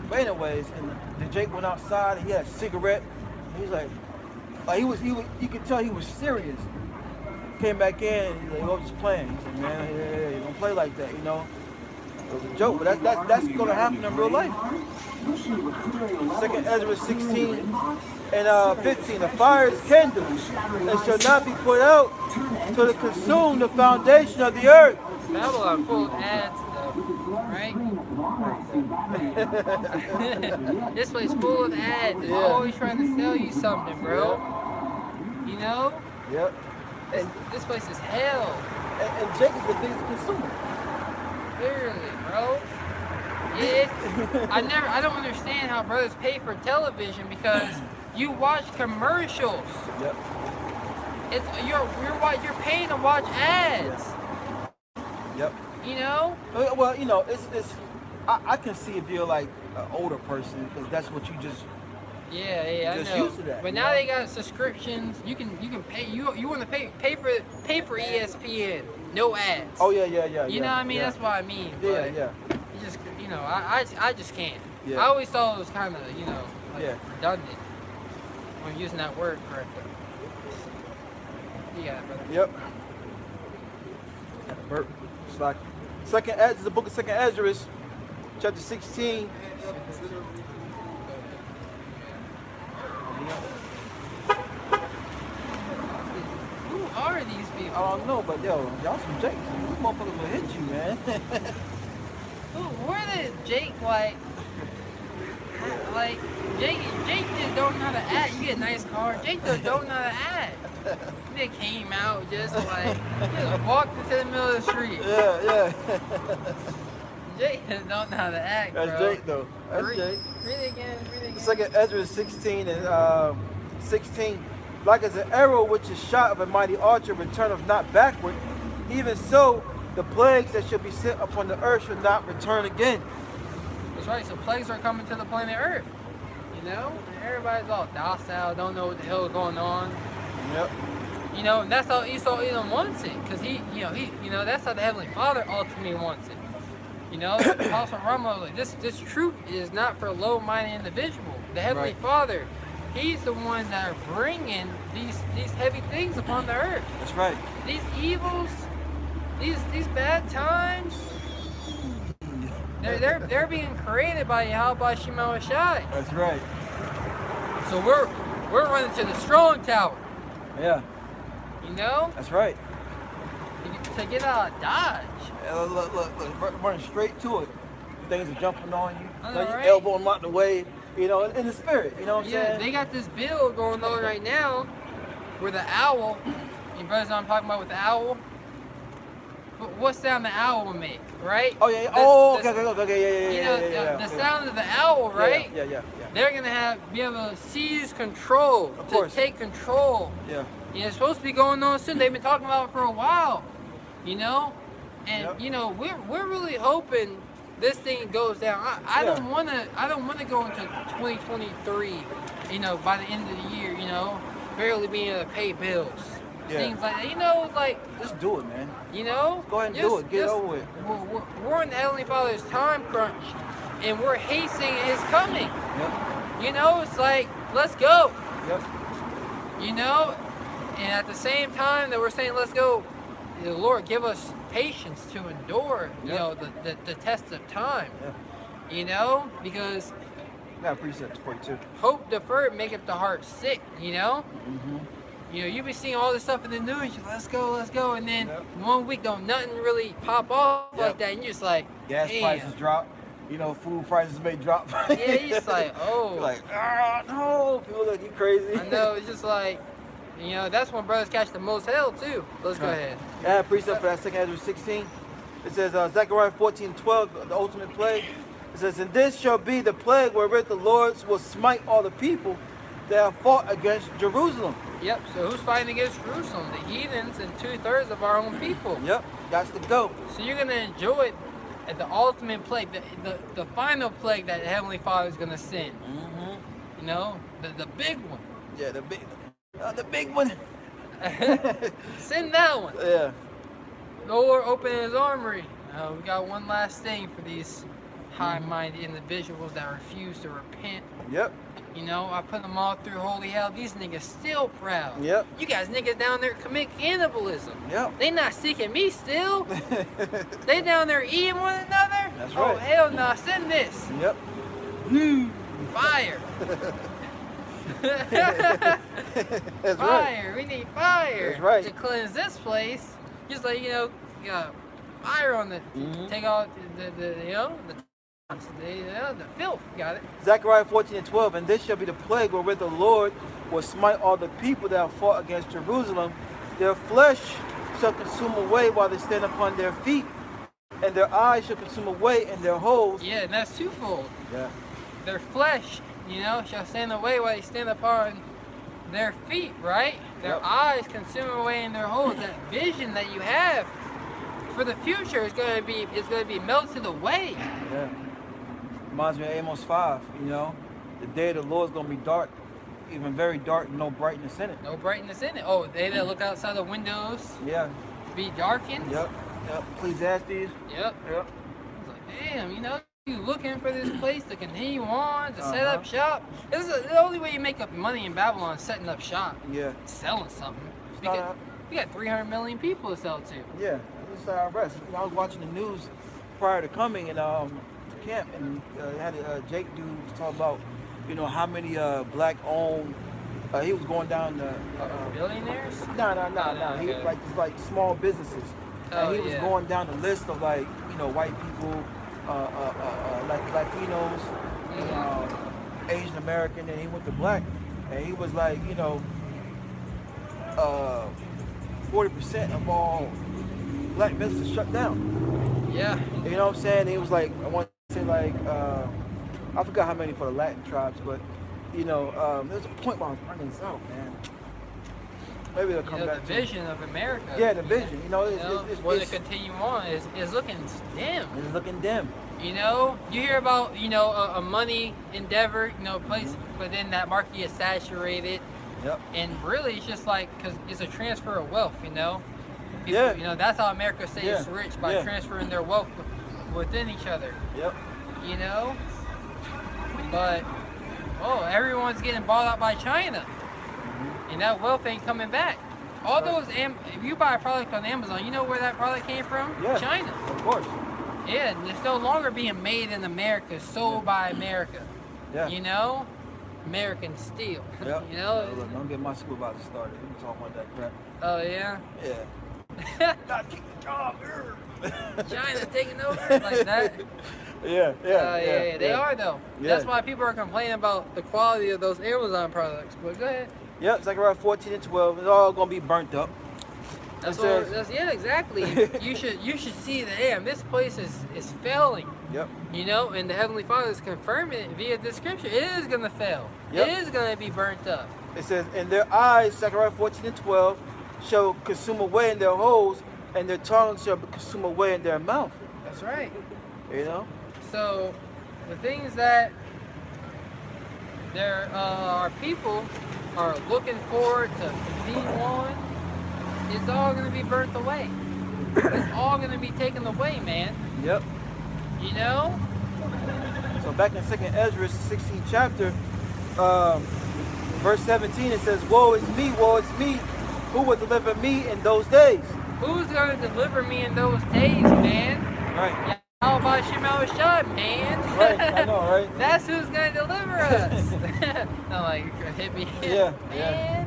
But anyways, and then Jake went outside and he had a cigarette. And he's like you could tell he was serious. Came back in, he's like, "Oh, just playing." He said, "Man, yeah, you don't play like that, you know." It was a joke, but that's gonna happen in real life. Second Ezra 16 and 15. The fire is kindled and shall not be put out till it consume the foundation of the earth. Babylon full of ads though, right? This place full of ads. It's always trying to sell you something, bro. You know? Yep. This place is hell. And Jake is the biggest consumer. Clearly, bro. I don't understand how brothers pay for television because you watch commercials. Yep. You're paying to watch ads. Yep. You know? Well, I can see if you're like an older person because that's what you just Yeah, I just know. used to that. But now they got subscriptions. You can pay. You want to pay for ESPN. No ads. Oh yeah. You know what I mean? That's what I mean. Yeah. You just I just can't. Yeah. I always thought it was kind of redundant when using that word correctly. Yeah, brother. Yep. Burp. Slack. The book of Second Ezra, chapter 16. Who are these people? I don't know, but y'all some Jakes. These motherfuckers will hit you, man. Where did Jake like Jake just don't know how to act. You get a nice car. Jake just don't know how to act. They came out just walked into the middle of the street. Yeah. Jake just don't know how to act, bro. That's Jake though. That's Jake. Read it again. Second Ezra 16 and 16. Like as an arrow which is shot of a mighty archer returneth not backward, even so the plagues that shall be sent upon the earth shall not return again. That's right. So plagues are coming to the planet Earth. You know, and everybody's all docile, don't know what the hell is going on. Yep. You know, and that's how Esau even wants it, because he that's how the Heavenly Father ultimately wants it. You know, Apostle Ramos, like this truth is not for a low-minded individual. The Heavenly Father, He's the one that are bringing these heavy things upon the earth. That's right. These evils, these bad times, they're being created by Yahweh Shema Shai. That's right. So we're running to the strong tower. Yeah. You know? That's right. to get out of Dodge. Look, running straight to it. Things are jumping on you. I know, You right? elbow them out the way. You know, in the spirit. You know what I'm Yeah, saying? they got this bill going on right now where the owl, you brothers know what I'm talking about with the owl? But what sound the owl will make, right? Oh yeah. This- Oh, this- okay. You know, Yeah. the sound of the owl, right? Yeah. They're gonna be able to seize control, Of to course. take control. Yeah. And it's supposed to be going on soon. They've been talking about it for a while, you know. And Yep. you know, we're really hoping this thing goes down. I Yeah. don't wanna go into 2023, you know, by the end of the year, you know, barely being able to pay bills, Yeah. things like that. You know, like Just do it, man. you know, Go ahead and do it. Get it over with. We're in the Heavenly Father's time crunch, and we're hastening His coming. Yep. You know, it's like let's go. Yep. You know, and at the same time that we're saying let's go, the Lord give us patience to endure, you Yep. know, the test of time. Yeah. You know, because I got precepts for you too. hope deferred maketh the heart sick, you know? Mm-hmm. You know, you be seeing all this stuff in the news, you're, let's go, and then Yep. one week don't nothing really pop off Yep. like that, and you're just like, Gas damn. prices drop. You know, food prices may drop. Yeah, you're just like, oh. You're like, no, people look you crazy. I know, it's just like, you know, that's when brothers catch the most hell too. Let's go ahead. I have a precept for that, 2 Ezra 16. It says, Zechariah 14:12, the ultimate plague. It says, and this shall be the plague wherewith the Lord will smite all the people that have fought against Jerusalem. Yep, so who's fighting against Jerusalem? The heathens and 2/3 of our own people. Yep, got to go. So you're going to enjoy it at the ultimate plague, the final plague that the Heavenly Father is going to send. Mm-hmm. You know, the big one. Yeah, the big one. Send that one. Yeah. The Lord opened His armory. We got one last thing for these high-minded individuals that refuse to repent. Yep. You know, I put them all through holy hell. These niggas still proud. Yep. You guys niggas down there commit cannibalism. Yep. They not seeking me still. They down there eating one another. That's Oh right. hell no! Send this Yep. fire. That's right. Fire. We need fire. That's right. To cleanse this place. Just like you know, fire on the Mhm. take out the filth. Got it. Zechariah 14:12, and this shall be the plague wherewith the Lord will smite all the people that have fought against Jerusalem. Their flesh shall consume away while they stand upon their feet, and their eyes shall consume away in their holes. Yeah, and that's twofold. Yeah. Their flesh, you know, shall stand away while they stand upon their feet, right? Their Yep. eyes consume away in their holes. That vision that you have for the future is going to be melted away. Yeah. Reminds me of Amos 5, you know. The day of the Lord is going to be dark, even very dark, no brightness in it. No brightness in it. Oh, they that look outside the windows Yeah. be darkened. Yep. Ecclesiastes. Yep. Yep. It's like, damn, you know, you looking for this place to continue on, to set up shop. This is the only way you make up money in Babylon, setting up shop, Yeah. selling something. not We got 300 million people to sell to. Yeah. This is our rest. I was watching the news prior to coming and to camp, and had Jake dude talk about, you know, how many black-owned. He was going down the. Billionaires? No. He Okay. was like small businesses. Oh, And he was yeah. going down the list of like, you know, white people, like Latinos, Asian American, and he went to black, and he was like, you know, 40% of all black businesses shut down. Yeah. You know what I'm saying? He was like, I want to say like, I forgot how many for the Latin tribes, but you know, there's a point where I was running this out, man. Maybe it'll come You know, back the to vision of America. Yeah, the vision. You know, it's want to continue on is looking dim. It's looking dim. You know, you hear about, you know, a money endeavor, you know, place, but then that market gets saturated. Yep. And really, it's just like, because it's a transfer of wealth, you know? People, Yeah. You know, that's how America stays Yeah. rich, by Yeah. transferring their wealth within each other, Yep. you know? But, everyone's getting bought out by China. And that wealth ain't coming back. All those, if you buy a product on Amazon, you know where that product came from? Yeah. China. Of course. Yeah, and it's no longer being made in America, sold by America. Yeah. You know? American steel. Yep. You know? Look, don't get my supervisor started. We can talk about that crap. Oh, yeah? Yeah. Not keep the job. China taking over like that. Yeah. They are though. Yeah. That's why people are complaining about the quality of those Amazon products. But go ahead. Yep, Zechariah 14 and 12. It's all gonna be burnt up. Yeah, exactly. you should see that damn, this place is failing. Yep. You know, and the Heavenly Father is confirming it via the scripture. It is gonna fail. Yep. It is gonna be burnt up. It says, and their eyes, Zechariah 14 and 12, shall consume away in their holes, and their tongues shall consume away in their mouth. That's right. You know? So the things that our people are looking forward to being on, it's all gonna be burnt away. It's all gonna be taken away, man. Yep. You know? So back in 2nd Ezra 16th chapter, verse 17, it says, woe is me, who will deliver me in those days? Who's gonna deliver me in those days, man? Right. How about Shemal Shad, man? Right, I know, right? That's who's gonna deliver us. I'm like, hit me. Yeah, Man.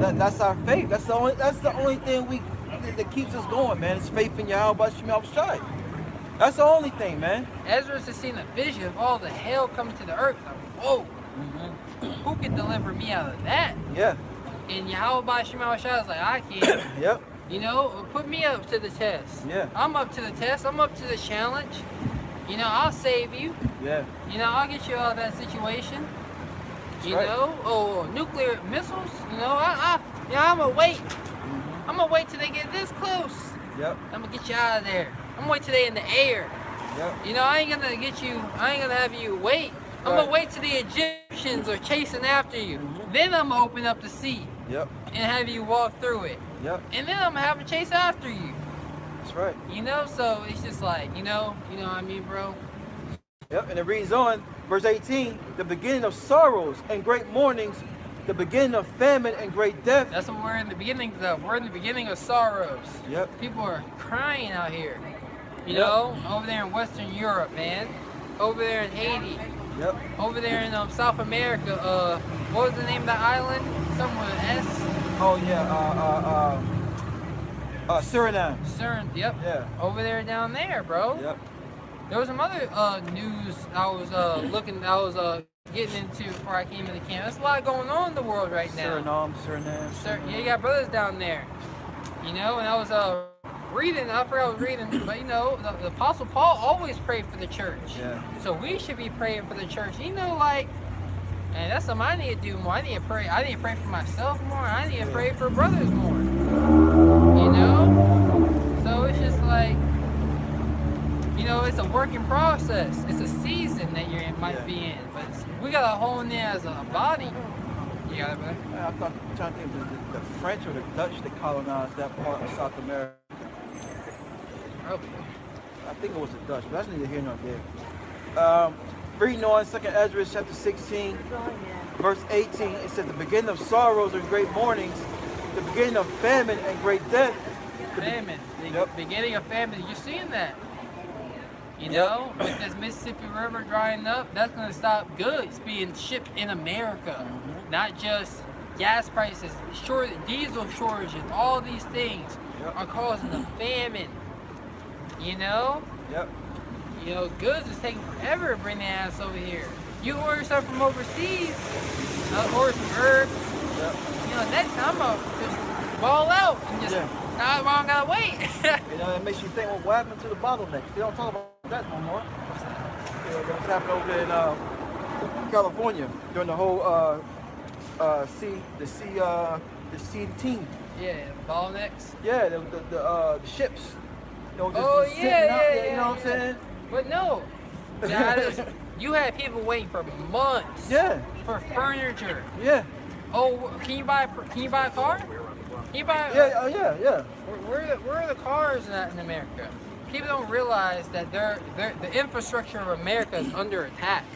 And that's our faith. That's the only thing that keeps us going, man. It's faith in Yahweh Shemal Shad. That's the only thing, man. Ezra's has seen a vision of all the hell coming to the earth. Like, whoa, who can deliver me out of that? Yeah. And Yahweh Shemal Shad is like, I can. Yep. You know, put me up to the test. Yeah. I'm up to the test. I'm up to the challenge. You know, I'll save you. Yeah. You know, I'll get you out of that situation. You right. know, nuclear missiles. You know, I'm gonna wait. I'm gonna wait till they get this close. Yep. I'm gonna get you out of there. I'm gonna wait till they in the air. Yep. You know, I ain't gonna have you wait. I'm gonna wait till the Egyptians are chasing after you. Then I'm gonna open up the sea. Yep. And have you walk through it. Yep. And then I'm gonna have to chase after you. That's right. You know, so it's just like, you know what I mean, bro? Yep. And it reads on, verse 18, the beginning of sorrows and great mournings, the beginning of famine and great death. That's what we're in the beginning of. We're in the beginning of sorrows. Yep. People are crying out here. You know, over there in Western Europe, man. Over there in Haiti. Yep. Over there in South America, what was the name of the island? Somewhere with an S? Oh yeah, Suriname. Yep. Yeah. Over there down there, bro. Yep. There was some other news I was getting into before I came into camp. There's a lot going on in the world right now. Suriname. Yeah, you got brothers down there. You know, and I was reading, I forgot I was reading, but you know, the Apostle Paul always prayed for the church. Yeah. So we should be praying for the church. You know, like, and that's something I need to do more. I need to pray for myself more. I need to pray for brothers more. You know? So it's just like, you know, it's a working process. It's a season that might be in. But we got to hone in as a body. You got it, man? I'm trying to think of the French or the Dutch that colonized that part of South America. Probably. I think it was the Dutch, but that's neither here nor there. Reading on 2nd Ezra chapter 16, verse 18, it says, the beginning of sorrows and great mournings, the beginning of famine and great death. Famine. The beginning of famine. You're seeing that. You know, with this Mississippi River drying up, that's going to stop goods being shipped in America. Not just gas prices, diesel shortages, all these things are causing a famine. You know? Yep. You know, goods is taking forever to bring the ass over here. You order stuff from overseas, order some herbs. Yep. You know, next time I'll just ball out and just, I don't gotta wait. You know, it makes you think, well, what happened to the bottlenecks? They don't talk about that no more. You know, what's happened over in California during the whole the sea team. Yeah, bottlenecks. Yeah, the ships. You know, just Oh, sitting out there, you know what I'm yeah. saying? But no, you had people waiting for months. Yeah. For furniture. Yeah. Oh, can you buy a car? Can you buy? Yeah. Where are the cars in America? People don't realize that the infrastructure of America is under attack.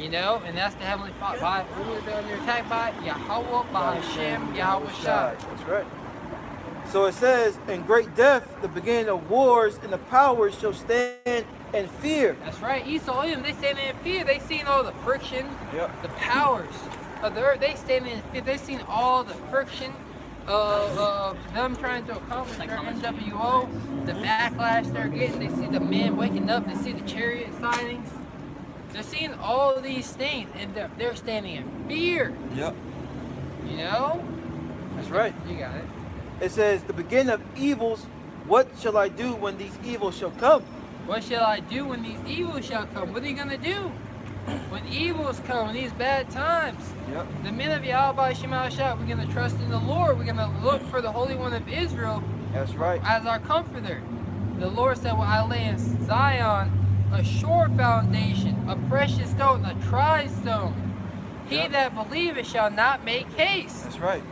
You know, and that's the Heavenly Father. Who is under attack by? Yahweh, by Hashem, Yahweh Shai. That's right. So it says, in great death, the beginning of wars, and the powers shall stand in fear. That's right. Esau, they stand in fear. They seen all the friction, Yep. the powers of the earth. They stand in fear. They seen all the friction them trying to accomplish their NWO, the backlash they're getting. They see the men waking up, they see the chariot sightings. They're seeing all of these things, and they're standing in fear. Yep. You know? That's right. You got it. It says, the beginning of evils, what shall I do when these evils shall come? What shall I do when these evils shall come? What are you going to do? When evils come, in these bad times. Yep. The men of Yahweh Shema Shah, we're going to trust in the Lord. We're going to look for the Holy One of Israel. That's right. As our comforter. The Lord said, well, I lay in Zion a sure foundation, a precious stone, a tried stone. He that believeth shall not make haste. That's right.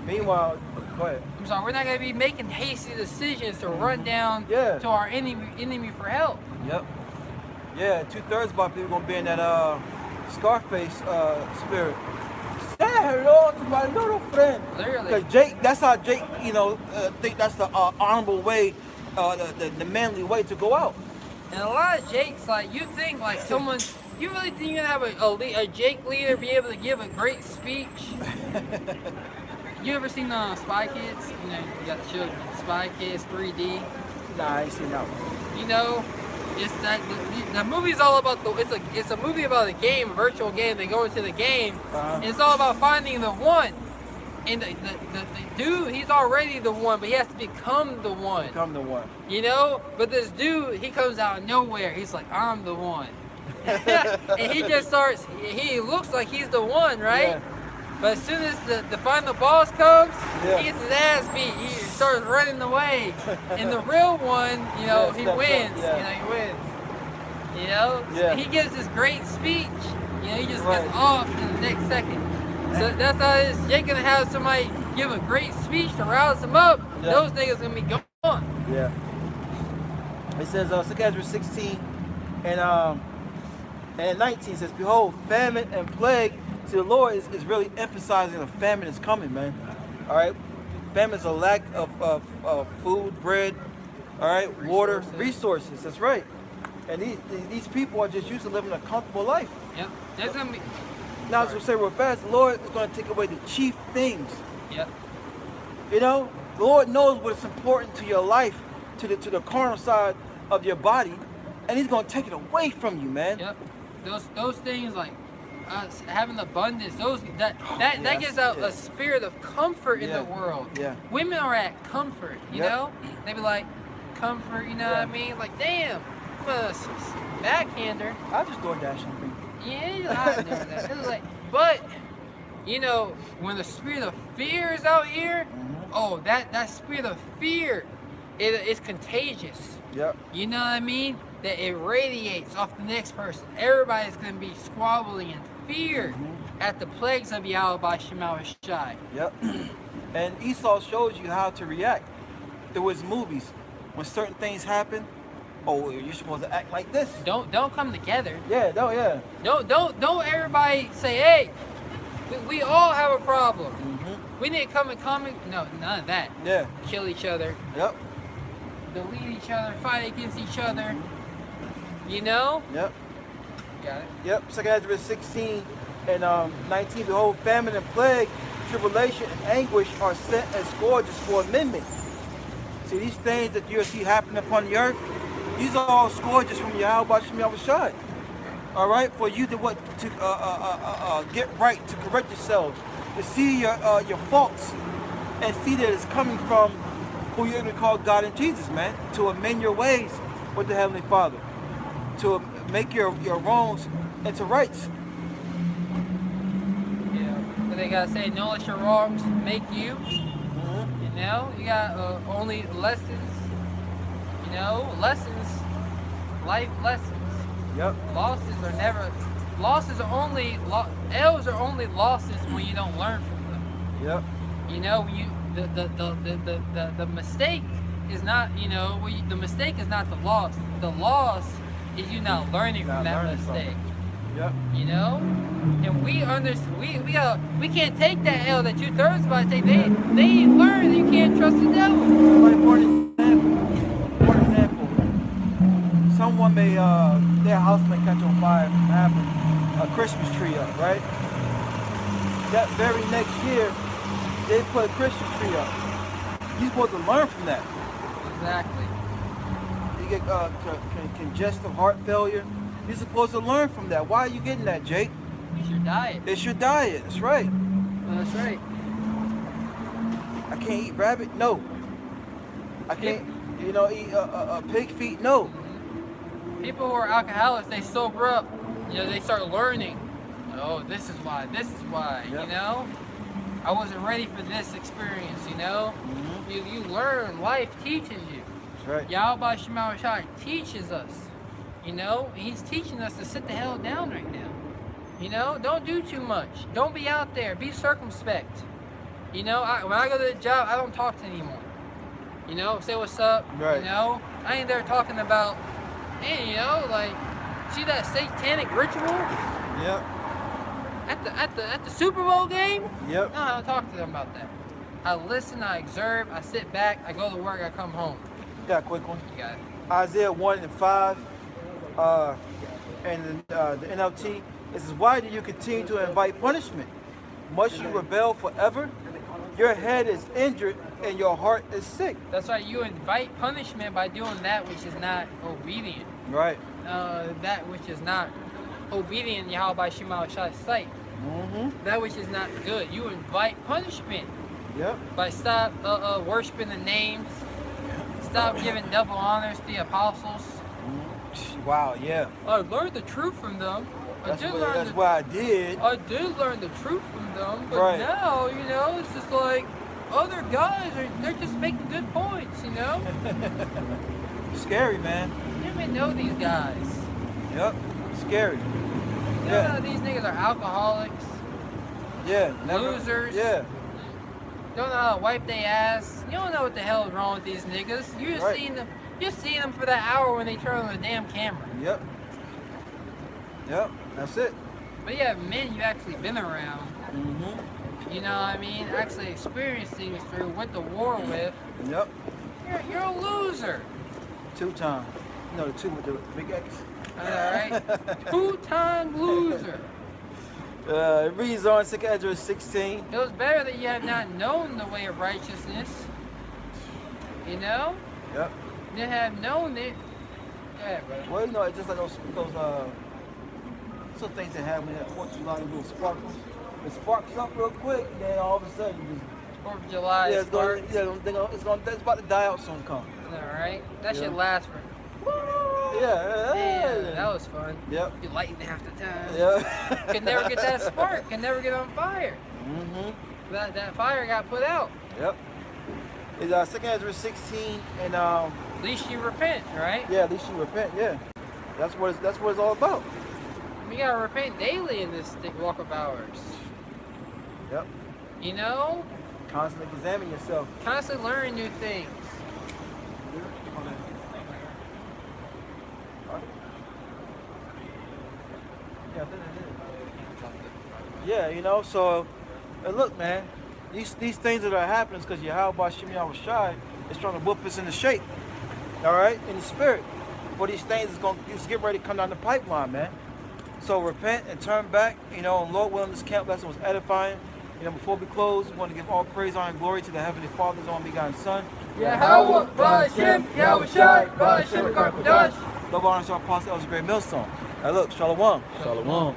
Meanwhile, go ahead. I'm sorry, we're not going to be making hasty decisions to run down Yeah. to our enemy for help. Yep. Yeah, 2/3 of our people gonna be in that Scarface spirit. Say hello to my little friend. Literally. Cause Jake, that's how Jake, think that's the honorable way, the manly way to go out. And a lot of Jakes, like, you think like someone, you really think you're gonna have a Jake leader be able to give a great speech? You ever seen Spy Kids? You know, you got the children. Spy Kids 3D. Nah, I ain't seen that one. You know, it's that the movie's all about it's a movie about a game, a virtual game. They go into the game, and it's all about finding the one. And the dude, he's already the one, but he has to become the one. Become the one. You know, but this dude, he comes out of nowhere. He's like, I'm the one. And he just starts, he looks like he's the one, right? Yeah. But as soon as the final boss comes, Yeah. he gets his ass beat. He starts running away. And the real one, you know, he wins. Yeah. You know, he wins. You know? Yeah. He gives this great speech. You know, he just Right. gets off in the next second. So that's how it is. You're gonna have somebody give a great speech to rouse them up. Yeah. Those niggas gonna be gone. Yeah. It says, 2 Ezra 16 and 19 says, behold, famine and plague. See, the Lord is really emphasizing a famine is coming, man. All right? Famine is a lack of food, bread, all right, water, resources. That's right. And these people are just used to living a comfortable life. Yep. There's gonna be. Now, as we say real fast, the Lord is going to take away the chief things. Yep. You know, the Lord knows what's important to your life, to the carnal side of your body, and He's going to take it away from you, man. Yep. Those things like having abundance, that Yes, gives out yes. a spirit of comfort in Yeah. the world. Yeah. Women are at comfort, you Yep. know? They be like, comfort, you know what I mean? Like, damn, I'm a backhander. I just DoorDash something. Yeah, I know that. It's like, but you know, when the spirit of fear is out here, oh, that spirit of fear, it's contagious. Yep. You know what I mean? That it radiates off the next person. Everybody's gonna be squabbling in fear at the plagues of Yahweh Shema Shai. Yep. And Esau shows you how to react through his movies. When certain things happen, oh, you're supposed to act like this. Don't come together. Yeah, no, yeah. Don't everybody say, hey, we all have a problem. We need to come in common. No, none of that. Yeah. Kill each other. Yep. Delete each other. Fight against each other. You know? Yep. Got it. Yep. 2 Ezra 16 and 19. Behold, famine and plague, tribulation and anguish are sent as scourges for amendment. See, these things that you see happening upon the earth, these are all scourges from Yahweh Shema Shai. All right, for you to get right, to correct yourselves, to see your faults, and see that it's coming from who you're going to call God and Jesus, man. To amend your ways with the Heavenly Father, to make your wrongs into rights. Yeah. But they gotta say, don't let your wrongs make you. You know, you got only lessons. You know, lessons, life lessons. Yep. Losses are never. Losses are only. L's are only losses when you don't learn from them. Yep. You know, when you the mistake is not. You know, the mistake is not the loss. The loss is you not learning from that mistake. Yep. You know, and we can't take that L that 2/3 about to take. They ain't learned that you can't trust the devil. Like for example, someone may their house may catch on fire from having a Christmas tree up, right? That very next year, they put a Christmas tree up. You're supposed to learn from that. Exactly. You get congestive heart failure. You're supposed to learn from that. Why are you getting that, Jake? It's your diet. It's your diet. That's right. That's right. I can't eat rabbit. No. I can't, eat pig feet. No. People who are alcoholics, they sober up. They start learning. Oh, this is why. This is why. Yep. I wasn't ready for this experience. Mm-hmm. You learn. Life teaches you. That's right. Yahweh Shema Shai teaches us. He's teaching us to sit the hell down right now. Don't do too much. Don't be out there. Be circumspect. When I go to the job, I don't talk to anyone. Say what's up. Right. I ain't there talking about, hey, see that satanic ritual? Yep. At the Super Bowl game? Yep. No, I don't talk to them about that. I listen, I observe, I sit back, I go to work, I come home. Got a quick one. You got it. Isaiah 1:5, and the NLT. It says, why do you continue to invite punishment? Must you rebel forever? Your head is injured and your heart is sick. That's right. You invite punishment by doing that which is not obedient. Right. That which is not obedient in Yahweh Shema Shai's sight. Mm-hmm. That which is not good. You invite punishment. Yep. By stop worshiping the names. Stop giving double honors to the apostles. Wow, yeah. I learned the truth from them. That's what I did. I did learn the truth from them, but right. now, it's just like other guys they're just making good points, Scary, man. You don't even know these guys. Yep. Scary. You don't know these niggas are alcoholics. Yeah. Losers. Yeah. Don't know how to wipe their ass. You don't know what the hell is wrong with these niggas. You just seeing them. You're seeing them for that hour when they turn on the damn camera. Yep. Yep. That's it. But you have men you actually been around. Mm-hmm. You know what I mean? Actually experienced things through, went to war with. Yep. You're a loser. 2-time. The 2 with the big X. Alright? 2-time loser. It reads on 2 Ezra 16. It was better that you have not known the way of righteousness. Yep. You have known it. Yeah, brother. Well, it's just like those some things that happen when that 4th of July, little sparkles. It sparks up real quick, and then all of a sudden, you just 4th of July. it's about to die out soon. Come. Alright? That should last for. Yeah. That was fun. Yep. You lighten half the time. Yeah. Could never get that spark. Could never get on fire. Mm-hmm. That fire got put out. Yep. It's 2 Ezra 16, and at least you repent, right? yeah, at least you repent. Yeah. That's what it's all about. We gotta repent daily in this walk of ours. Yep. Constantly examine yourself. Constantly learning new things. Yeah, so and look, man, these things that are happening is because Yahweh Shema Shai is trying to whoop us into shape. All right, in the spirit. For these things is going to get ready to come down the pipeline, man. So repent and turn back. And Lord willing, this camp lesson was edifying. Before we close, we want to give all praise, honor, and glory to the Heavenly Father's only begotten Son. Yahweh, Ba'ashem, Yahweh Shai, Ba'ashem, Karkadash. Love, honor to our apostle, Elder Great Millstone. Now look, Shalom. Shalom.